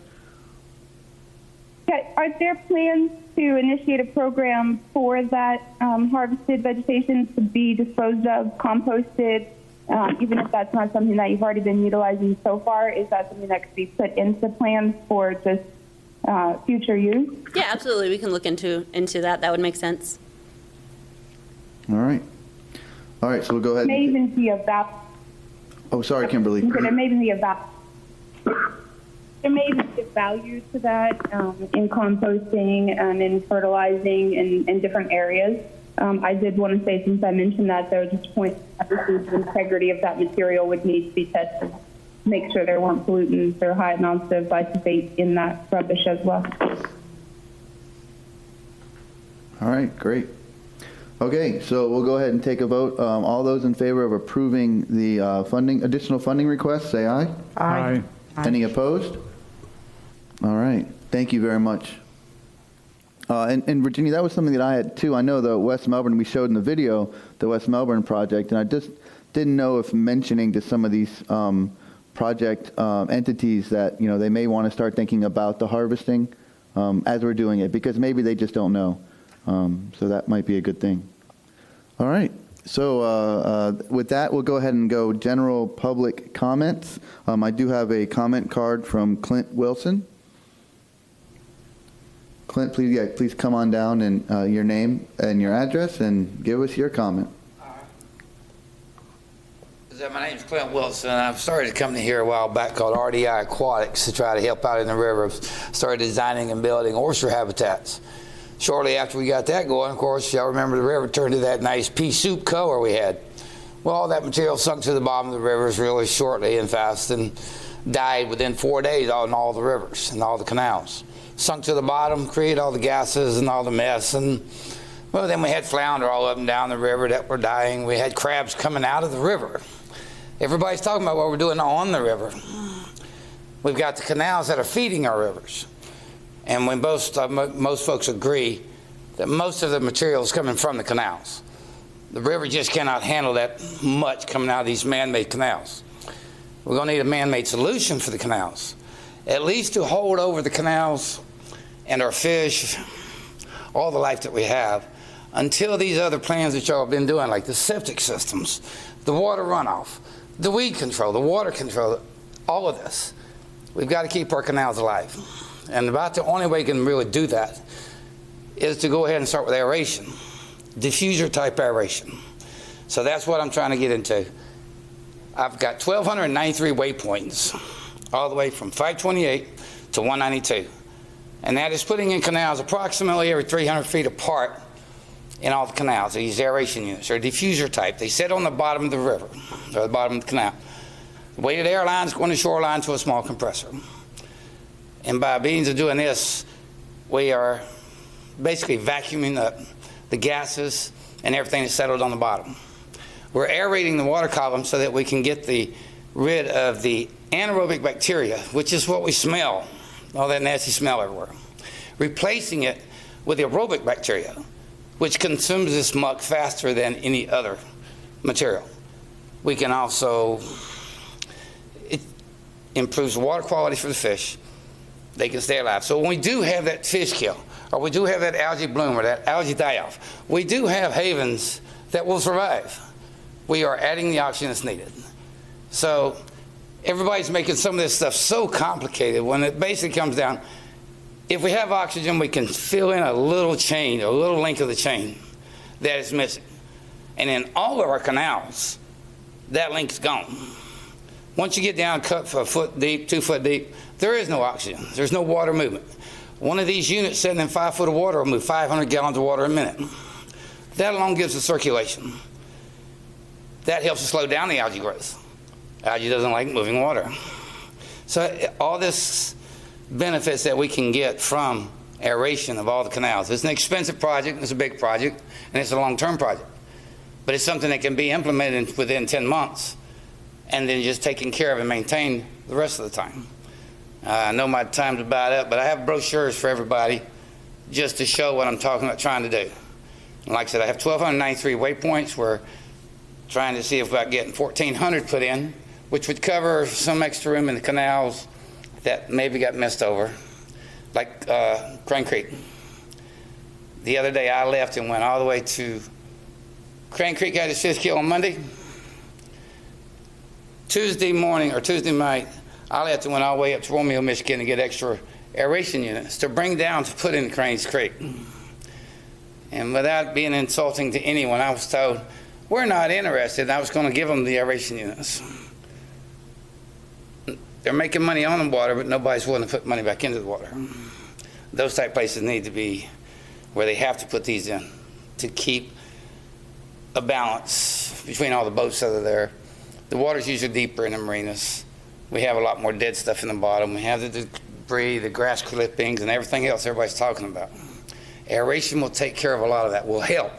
Yeah, are there plans to initiate a program for that harvested vegetation to be disposed of, composted, even if that's not something that you've already been utilizing so far? Is that something that could be put into plans for just future use? Yeah, absolutely. We can look into that. That would make sense. All right. All right, so we'll go ahead. It may even be a Oh, sorry, Kimberly. There may even be there may even be a value to that in composting and in fertilizing in different areas. I did want to say, since I mentioned that, though, just point obviously the integrity of that material would need to be tested. Make sure there weren't pollutants or high amounts of glyphosate in that rubbish as well. All right, great. Okay, so we'll go ahead and take a vote. All those in favor of approving the additional funding request, say aye. Aye. Any opposed? All right, thank you very much. And Virginia, that was something that I had too. I know the West Melbourne, we showed in the video, the West Melbourne project, and I just didn't know if mentioning to some of these project entities that, they may want to start thinking about the harvesting as we're doing it, because maybe they just don't know. So that might be a good thing. All right. So with that, we'll go ahead and go general public comments. I do have a comment card from Clint Wilson. Clint, please come on down and your name and your address and give us your comment. My name is Clint Wilson, and I've started a company here a while back called RDI Aquatics to try to help out in the river. Started designing and building oyster habitats. Shortly after we got that going, of course, y'all remember the river turned to that nice pea soup color we had. Well, all that material sunk to the bottom of the rivers really shortly and fast and died within 4 days on all the rivers and all the canals. Sunk to the bottom, created all the gases and all the mess. And, well, then we had flounder all up and down the river that were dying. We had crabs coming out of the river. Everybody's talking about what we're doing on the river. We've got the canals that are feeding our rivers. And when most folks agree that most of the material is coming from the canals. The river just cannot handle that much coming out of these man-made canals. We're going to need a man-made solution for the canals, at least to hold over the canals and our fish, all the life that we have, until these other plans that y'all have been doing, like the septic systems, the water runoff, the weed control, the water control, all of this We've got to keep our canals alive. And about the only way you can really do that is to go ahead and start with aeration, diffuser type aeration. So that's what I'm trying to get into. I've got 1,293 waypoints, all the way from 528 to 192. And that is putting in canals approximately every 300 feet apart in all the canals. These aeration units are diffuser type. They sit on the bottom of the river, or the bottom of the canal. The weighted air lines going to shoreline to a small compressor. And by means of doing this, we are basically vacuuming up the gases and everything that's settled on the bottom. We're aerating the water column so that we can get rid of the anaerobic bacteria, which is what we smell, all that nasty smell everywhere, replacing it with the aerobic bacteria, which consumes this muck faster than any other material. We can also, it improves the water quality for the fish. They can stay alive. So when we do have that fish kill, or we do have that algae bloom or that algae die-off, we do have havens that will survive. We are adding the oxygen that's needed. So everybody's making some of this stuff so complicated when it basically comes down, if we have oxygen, we can fill in a little chain, a little link of the chain that is missing. And in all of our canals, that link is gone. Once you get down cut for a foot deep, 2 foot deep, there is no oxygen. There's no water movement. One of these units sitting in 5 foot of water will move 500 gallons of water a minute. That alone gives us circulation. That helps to slow down the algae growth. Algae doesn't like moving water. So all this benefits that we can get from aeration of all the canals. It's an expensive project, it's a big project, and it's a long-term project. But it's something that can be implemented within 10 months and then just taken care of and maintained the rest of the time. I know my time's about up, but I have brochures for everybody just to show what I'm talking about trying to do. And like I said, I have 1,293 waypoints. We're trying to see if about getting 1,400 put in, which would cover some extra room in the canals that maybe got missed over, like Crane Creek. The other day I left and went all the way to Crane Creek, had his fish kill on Monday. Tuesday morning or Tuesday night, I left and went all the way up to Romeo, Michigan to get extra aeration units to bring down to put in Cranes Creek. And without being insulting to anyone, I was told, we're not interested. I was going to give them the aeration units. They're making money on the water, but nobody's willing to put money back into the water. Those type places need to be where they have to put these in to keep a balance between all the boats that are there. The water's usually deeper in the marinas. We have a lot more dead stuff in the bottom. We have the debris, the grass clippings, and everything else everybody's talking about. Aeration will take care of a lot of that, will help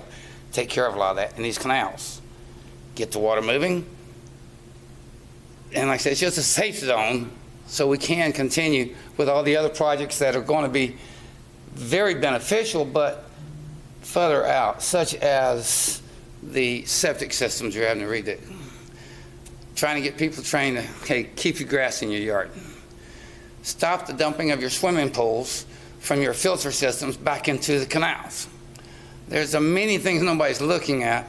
take care of a lot of that in these canals. Get the water moving. And like I said, it's just a safe zone so we can continue with all the other projects that are going to be very beneficial but further out, such as the septic systems you're having to redo. Trying to get people trained to, hey, keep your grass in your yard. Stop the dumping of your swimming pools from your filter systems back into the canals. There's many things nobody's looking at,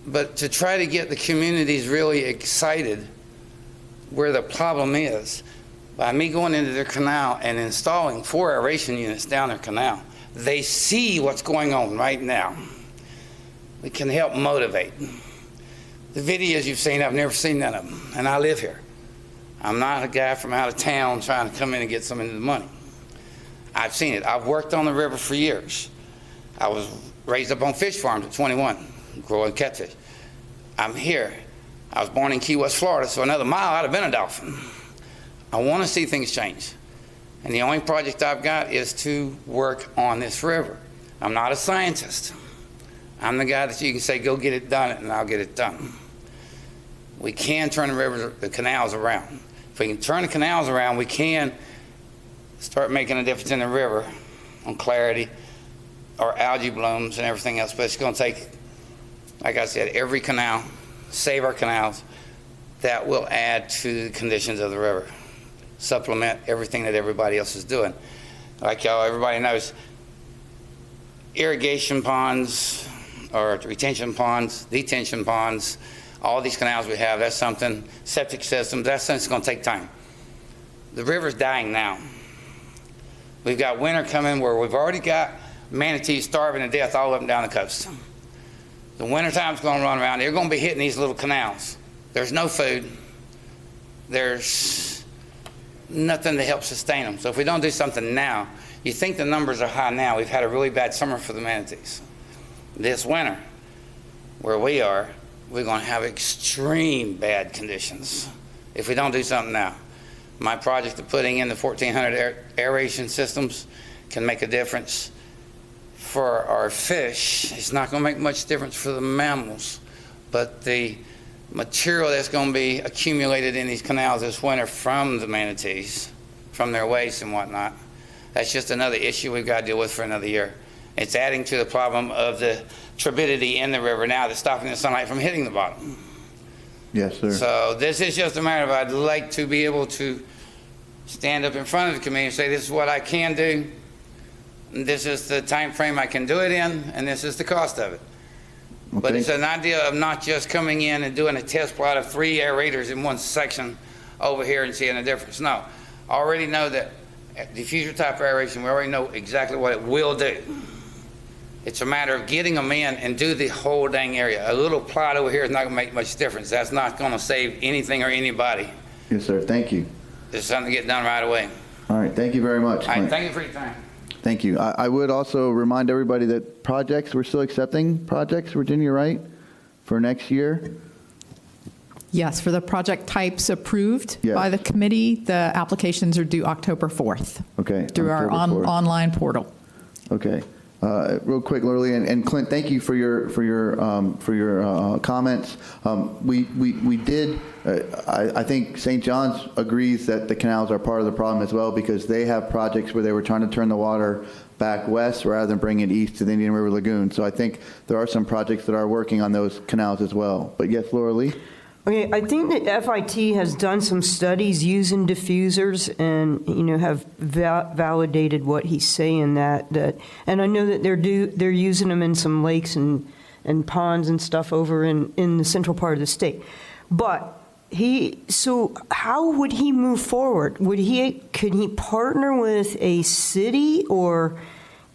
but to try to get the communities really excited where the problem is, by me going into their canal and installing 4 aeration units down their canal, they see what's going on right now. We can help motivate. The videos you've seen, I've never seen none of them, and I live here. I'm not a guy from out of town trying to come in and get some of the money. I've seen it. I've worked on the river for years. I was raised up on fish farms at 21, growing catfish. I'm here. I was born in Key West, Florida, so another mile I'd have been a dolphin. I want to see things change. And the only project I've got is to work on this river. I'm not a scientist. I'm the guy that you can say, go get it done, and I'll get it done. We can turn the canals around. If we can turn the canals around, we can start making a difference in the river on clarity or algae blooms and everything else. But it's going to take, like I said, every canal, save our canals. That will add to the conditions of the river. Supplement everything that everybody else is doing. Like y'all, everybody knows, irrigation ponds or retention ponds, detention ponds, all these canals we have, that's something, septic systems, that's something that's going to take time. The river's dying now. We've got winter coming where we've already got manatees starving to death all up and down the coast. The winter time's going to run around. They're going to be hitting these little canals. There's no food. There's nothing to help sustain them. So if we don't do something now, you think the numbers are high now. We've had a really bad summer for the manatees. This winter, where we are, we're going to have extreme bad conditions if we don't do something now. My project of putting in the 1,400 aeration systems can make a difference for our fish. It's not going to make much difference for the mammals, but the material that's going to be accumulated in these canals this winter from the manatees, from their waste and whatnot, that's just another issue we've got to deal with for another year. It's adding to the problem of the turbidity in the river now that's stopping the sunlight from hitting the bottom. Yes, sir. So this is just a matter of I'd like to be able to stand up in front of the committee and say this is what I can do, this is the time frame I can do it in, and this is the cost of it. Okay. But it's an idea of not just coming in and doing a test plot of 3 aerators in one section over here and seeing a difference. No, I already know that diffuser type aeration, we already know exactly what it will do. It's a matter of getting them in and do the whole dang area. A little plot over here is not going to make much difference. That's not going to save anything or anybody. Yes, sir. Thank you. It's something to get done right away. All right. Thank you very much. All right. Thank you for your time. Thank you. I would also remind everybody that projects, we're still accepting projects, Virginia, right, for next year? Yes, for the project types approved Yes. by the committee, the applications are due October 4th. Okay. Through our October 4th. online portal. Okay. Real quick, Lurley and Clint, thank you for your comments. We did. I think St. John's agrees that the canals are part of the problem as well because they have projects where they were trying to turn the water back west rather than bring it east to the Indian River Lagoon. So I think there are some projects that are working on those canals as well. But yes, Laura Lee. Okay, I think that FIT has done some studies using diffusers and, have validated what he's saying that, and I know that they're using them in some lakes and ponds and stuff over in the central part of the state. But so how would he move forward? Could he partner with a city or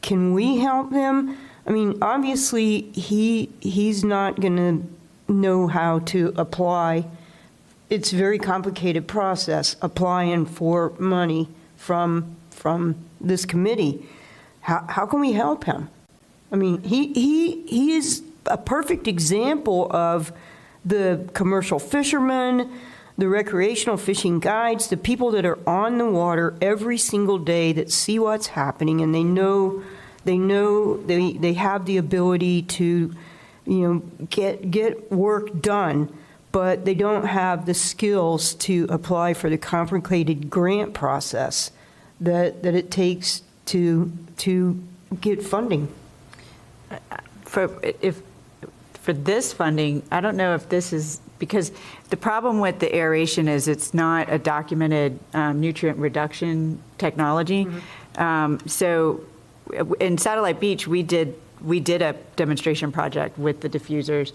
can we help them? I mean, obviously he's not going to know how to apply. It's a very complicated process, applying for money from this committee. How can we help him? I mean, he is a perfect example of the commercial fishermen, the recreational fishing guides, the people that are on the water every single day that see what's happening, and they have the ability to get work done, but they don't have the skills to apply for the complicated grant process that it takes to get funding. For this funding, I don't know if this is, because the problem with the aeration is it's not a documented nutrient reduction technology. Mm-hmm. So in Satellite Beach, we did a demonstration project with the diffusers.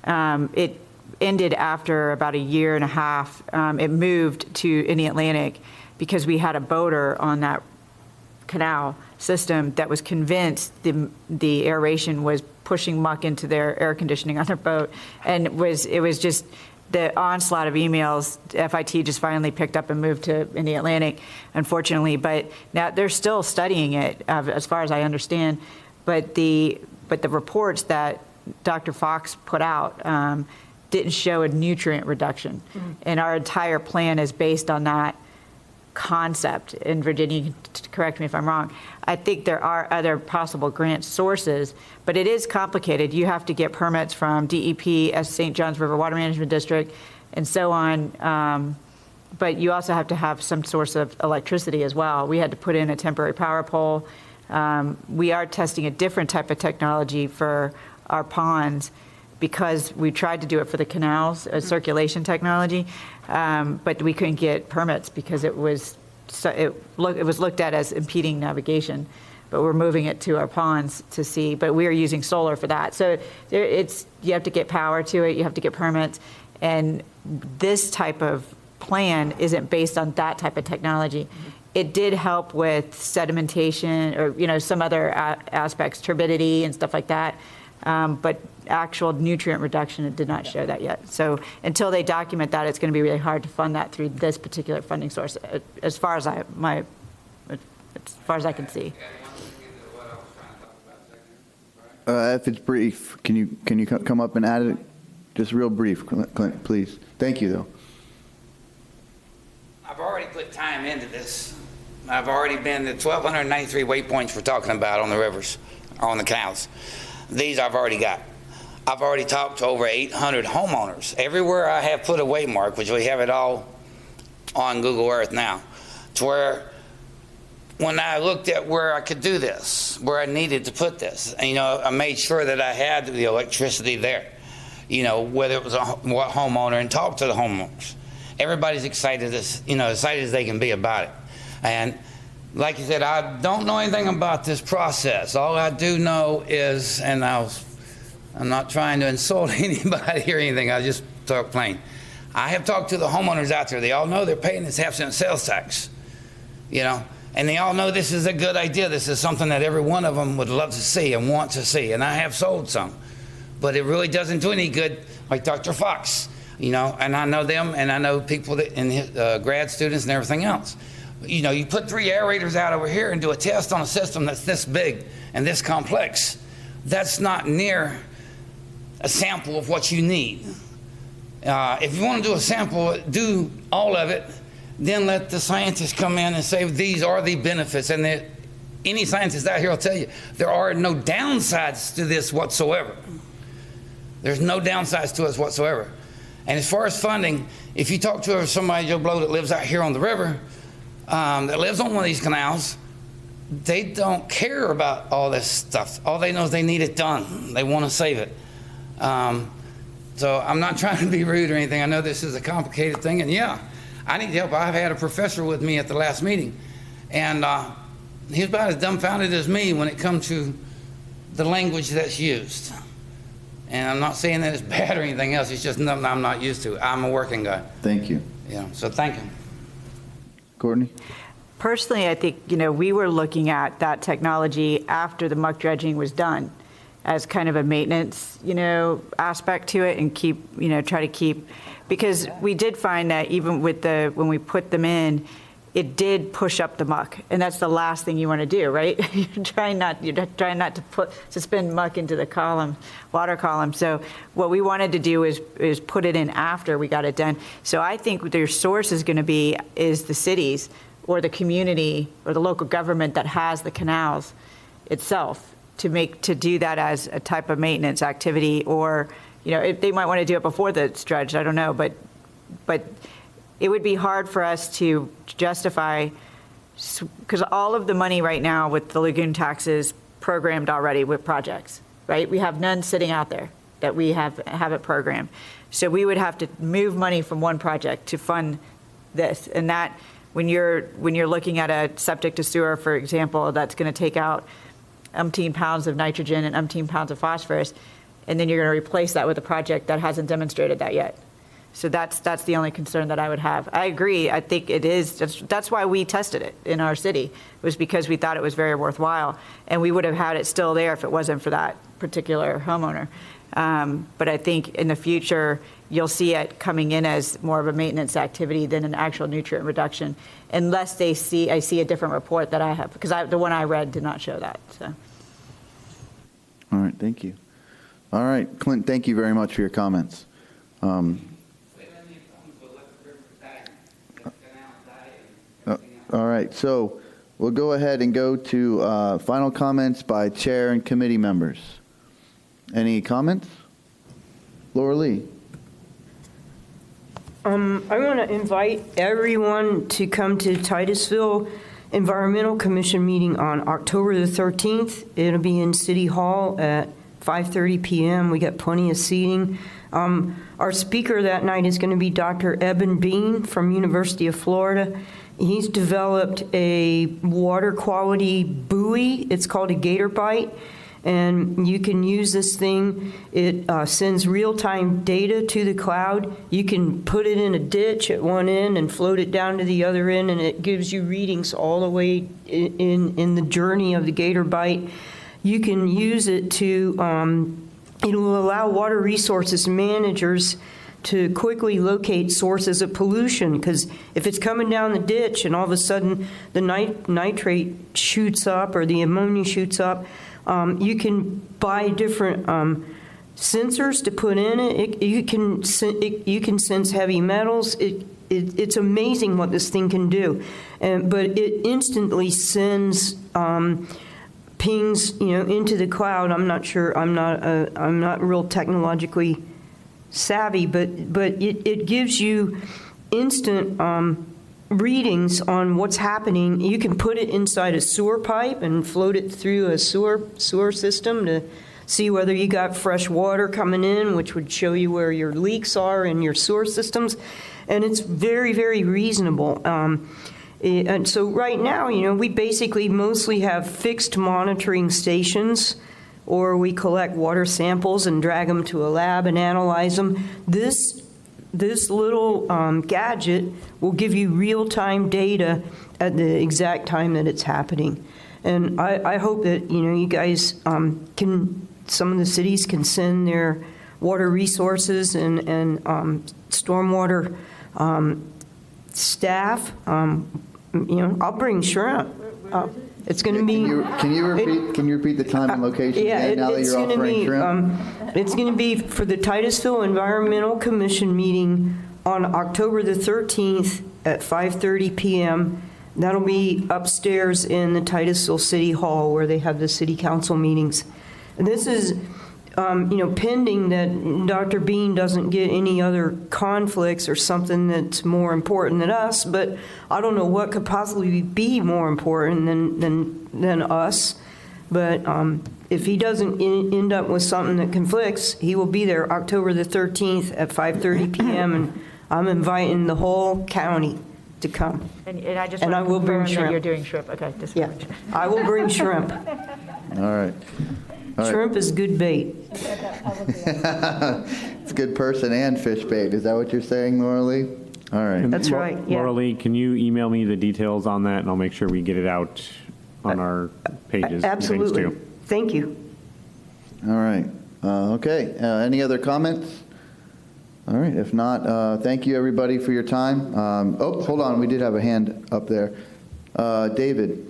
It ended after about a year and a half. It moved to in the Atlantic because we had a boater on that canal system that was convinced the aeration was pushing muck into their air conditioning on their boat. And it was just the onslaught of emails. FIT just finally picked up and moved to in the Atlantic, unfortunately. But now they're still studying it, as far as I understand. But the reports that Dr. Fox put out didn't show a nutrient reduction. Mm-hmm. And our entire plan is based on that concept. And Virginia, you can correct me if I'm wrong. I think there are other possible grant sources, but it is complicated. You have to get permits from DEP, as St. John's River Water Management District, and so on. But you also have to have some source of electricity as well. We had to put in a temporary power pole. We are testing a different type of technology for our ponds because we tried to do it for the canals, a circulation technology, but we couldn't get permits because it was looked at as impeding navigation. But we're moving it to our ponds to see. But we are using solar for that. So you have to get power to it. You have to get permits, and this type of plan isn't based on that type of technology. It did help with sedimentation or, some other aspects, turbidity and stuff like that. But actual nutrient reduction, it did not show that yet. So until they document that, it's going to be really hard to fund that through this particular funding source, as far as I can see. If it's brief, can you come up and add it? Just real brief, Clint, please. Thank you, though. I've already put time into this. I've already been to 1,293 waypoints we're talking about on the rivers, on the canals. These I've already got. I've already talked to over 800 homeowners. Everywhere I have put a waymark, which we have it all on Google Earth now, to where when I looked at where I could do this, where I needed to put this, and, I made sure that I had the electricity there, whether it was what homeowner, and talked to the homeowners. Everybody's excited as they can be about it. And like you said, I don't know anything about this process. All I do know is, and I'm not trying to insult anybody or anything, I just talk plain. I have talked to the homeowners out there. They all know they're paying this half-cent sales tax, and they all know this is a good idea. This is something that every one of them would love to see and want to see, and I have sold some. But it really doesn't do any good, like Dr. Fox, and I know them, and I know people and grad students and everything else. You put 3 aerators out over here and do a test on a system that's this big and this complex. That's not near a sample of what you need. If you want to do a sample, do all of it, then let the scientists come in and say these are the benefits. And any scientist out here will tell you there are no downsides to this whatsoever. There's no downsides to us whatsoever. And as far as funding, if you talk to somebody, Joe Blow, that lives out here on the river, that lives on one of these canals, they don't care about all this stuff. All they know is they need it done. They want to save it. So I'm not trying to be rude or anything. I know this is a complicated thing, and yeah, I need help. I've had a professor with me at the last meeting, and he's about as dumbfounded as me when it comes to the language that's used. And I'm not saying that it's bad or anything else. It's just nothing I'm not used to. I'm a working guy. Thank you. So thank you. Courtney? Personally, I think, we were looking at that technology after the muck dredging was done as kind of a maintenance, aspect to it, and try to keep, because we did find that even with when we put them in, it did push up the muck, and that's the last thing you want to do, right? You're trying not to spin muck into the water column. So what we wanted to do is put it in after we got it done. So I think their source is going to is the cities or the community or the local government that has the canals itself to do that as a type of maintenance activity, or if they might want to do it before it's dredged, I don't know, but it would be hard for us to justify, because all of the money right now with the lagoon tax is programmed already with projects, right? We have none sitting out there that we have it programmed. So we would have to move money from one project to fund this. And that, when you're looking at a septic to sewer, for example, that's going to take out umpteen pounds of nitrogen and umpteen pounds of phosphorus, and then you're going to replace that with a project that hasn't demonstrated that yet. So that's the only concern that I would have. I agree. I think it is. That's why we tested it in our city, was because we thought it was very worthwhile, and we would have had it still there if it wasn't for that particular homeowner. But I think in the future, you'll see it coming in as more of a maintenance activity than an actual nutrient reduction, unless I see a different report that I have, because the one I read did not show that. So. All right. Thank you. All right, Clint, thank you very much for your comments. All right, so we'll go ahead and go to final comments by chair and committee members. Any comments? Laura Lee. I want to invite everyone to come to Titusville Environmental Commission meeting on October the 13th. It'll be in City Hall at 5:30 p.m. We got plenty of seating. Our speaker that night is going to be Dr. Eben Bean from University of Florida. He's developed a water quality buoy. It's called a gator bite. and you can use this thing. It sends real-time data to the cloud. You can put it in a ditch at one end and float it down to the other end, and it gives you readings all the way in the journey of the gator bite. You can use it to, it will allow water resources managers to quickly locate sources of pollution, because if it's coming down the ditch and all of a sudden the nitrate shoots up or the ammonia shoots up, you can buy different sensors to put in it. You can sense heavy metals. It's amazing what this thing can do, but it instantly sends pings, into the cloud. I'm not sure. I'm not real technologically savvy, but it gives you instant readings on what's happening. You can put it inside a sewer pipe and float it through a sewer system to see whether you got fresh water coming in, which would show you where your leaks are in your sewer systems. And it's very, very reasonable. And so right now, we basically mostly have fixed monitoring stations, or we collect water samples and drag them to a lab and analyze them. This little gadget will give you real-time data at the exact time that it's happening. And I hope that, you guys some of the cities can send their water resources and stormwater staff. I'll bring shrimp. It's going to be. Can you repeat the time and location? Yeah, now that you're offering shrimp? It's going to be for the Titusville Environmental Commission meeting on October the 13th at 5:30 p.m. That'll be upstairs in the Titusville City Hall where they have the city council meetings. And this is, pending that Dr. Bean doesn't get any other conflicts or something that's more important than us. But I don't know what could possibly be more important than us. But if he doesn't end up with something that conflicts, he will be there October the 13th at 5:30 p.m. And I'm inviting the whole county to come. And I just and want I will to bring confirm that shrimp. you're doing shrimp. Okay, just yeah, I will bring shrimp. All right. Shrimp is good bait. It's good person and fish bait. Is that what you're saying, Laura Lee? All right. That's right. Yeah. Laura Lee, can you email me the details on that, and I'll make sure we get it out on our pages. Absolutely. And things too. Thank you. All right. Okay. Any other comments? All right. If not, thank you, everybody, for your time. Hold on. We did have a hand up there. David.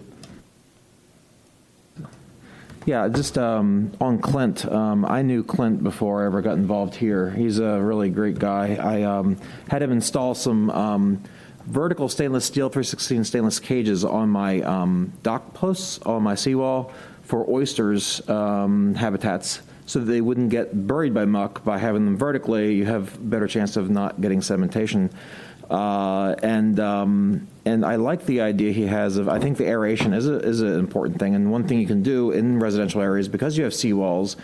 Yeah, just on Clint. I knew Clint before I ever got involved here. He's a really great guy. I had him install some vertical stainless steel 316 stainless cages on my dock posts on my seawall for oysters habitats, so that they wouldn't get buried by muck. By having them vertically, you have a better chance of not getting sedimentation. And I like the idea he has of, I think the aeration is an important thing. And one thing you can do in residential areas, because you have seawalls,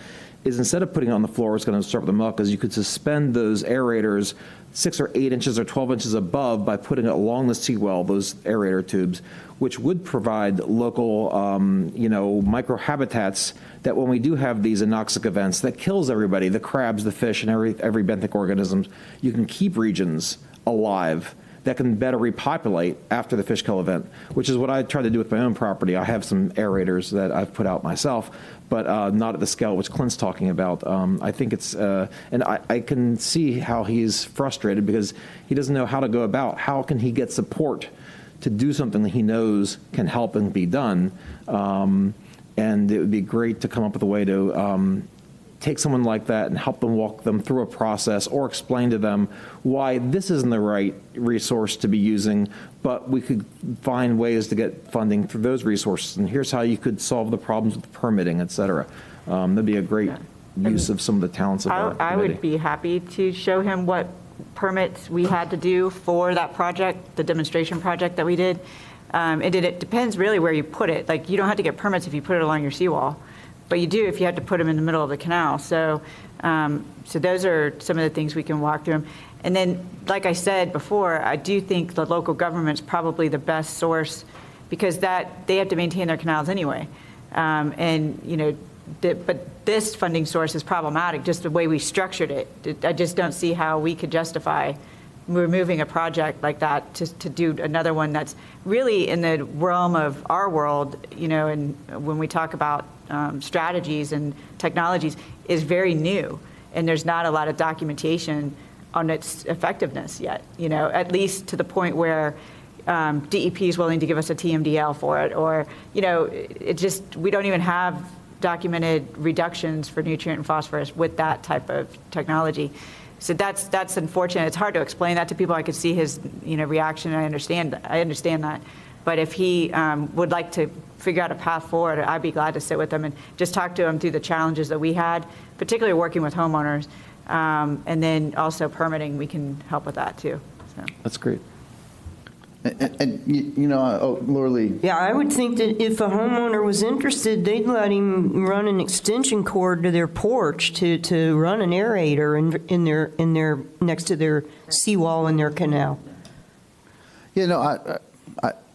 is instead of putting it on the floor, it's going to absorb the muck, is you could suspend those aerators 6 or 8 inches or 12 inches above by putting it along the seawall, those aerator tubes, which would provide local, microhabitats that when we do have these anoxic events that kills everybody, the crabs, the fish, and every benthic organism, you can keep regions alive that can better repopulate after the fish kill event, which is what I try to do with my own property. I have some aerators that I've put out myself, but not at the scale which Clint's talking about. I think it's, and I can see how he's frustrated because he doesn't know how to go about, how can he get support to do something that he knows can help and be done. And it would be great to come up with a way to take someone like that and help them walk them through a process or explain to them why this isn't the right resource to be using, but we could find ways to get funding through those resources. And here's how you could solve the problems with permitting, et cetera. That'd be a great use of some of the talents of our I would be happy to show him what permits we had to do for that project, the demonstration project that we did. It depends really where you put it. Like, you don't have to get permits if you put it along your seawall, but you do if you have to put them in the middle of the canal. So those are some of the things we can walk through. And then, like I said before, I do think the local government's probably the best source, because they have to maintain their canals anyway. And but this funding source is problematic, just the way we structured it. I just don't see how we could justify removing a project like that to do another one that's really in the realm of our world, and when we talk about strategies and technologies, is very new, and there's not a lot of documentation on its effectiveness yet, at least to the point where DEP is willing to give us a TMDL for it, or, we don't even have documented reductions for nutrient and phosphorus with that type of technology. So that's unfortunate. It's hard to explain that to people. I could see his reaction. I understand that. But if he would like to figure out a path forward, I'd be glad to sit with him and just talk to him through the challenges that we had, particularly working with homeowners, and then also permitting. We can help with that too. So. That's great. And Laura Lee. Yeah, I would think that if a homeowner was interested, they'd let him run an extension cord to their porch to run an aerator in their next to their seawall in their canal.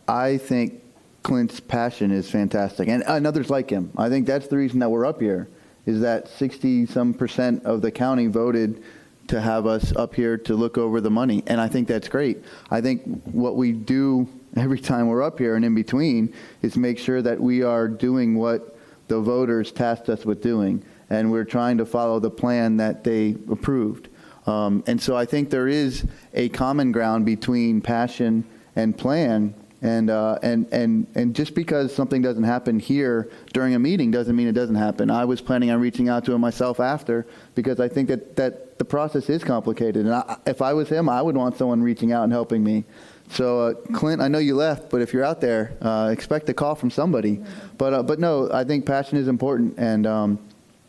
I think Clint's passion is fantastic, and others like him. I think that's the reason that we're up here, is that 60-some% of the county voted to have us up here to look over the money, and I think that's great. I think what we do every time we're up here and in between is make sure that we are doing what the voters tasked us with doing, and we're trying to follow the plan that they approved. And so I think there is a common ground between passion and plan, and just because something doesn't happen here during a meeting doesn't mean it doesn't happen. I was planning on reaching out to him myself after, because I think that the process is complicated, and if I was him, I would want someone reaching out and helping me. So Clint, I know you left, but if you're out there, expect a call from somebody. But no, I think passion is important, and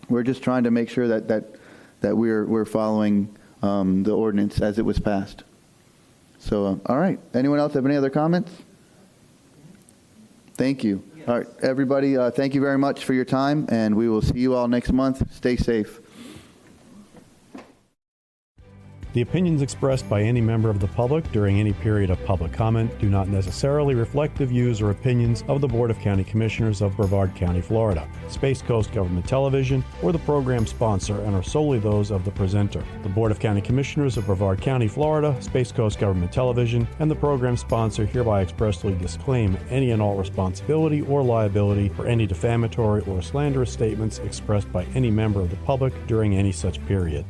we're just trying to make sure that we're following the ordinance as it was passed. So all right, anyone else have any other comments? Thank you. All right, everybody, thank you very much for your time, and we will see you all next month. Stay safe. The opinions expressed by any member of the public during any period of public comment do not necessarily reflect the views or opinions of the Board of County Commissioners of Brevard County, Florida, Space Coast Government Television, or the program sponsor, and are solely those of the presenter. The Board of County Commissioners of Brevard County, Florida, Space Coast Government Television, and the program sponsor hereby expressly disclaim any and all responsibility or liability for any defamatory or slanderous statements expressed by any member of the public during any such period.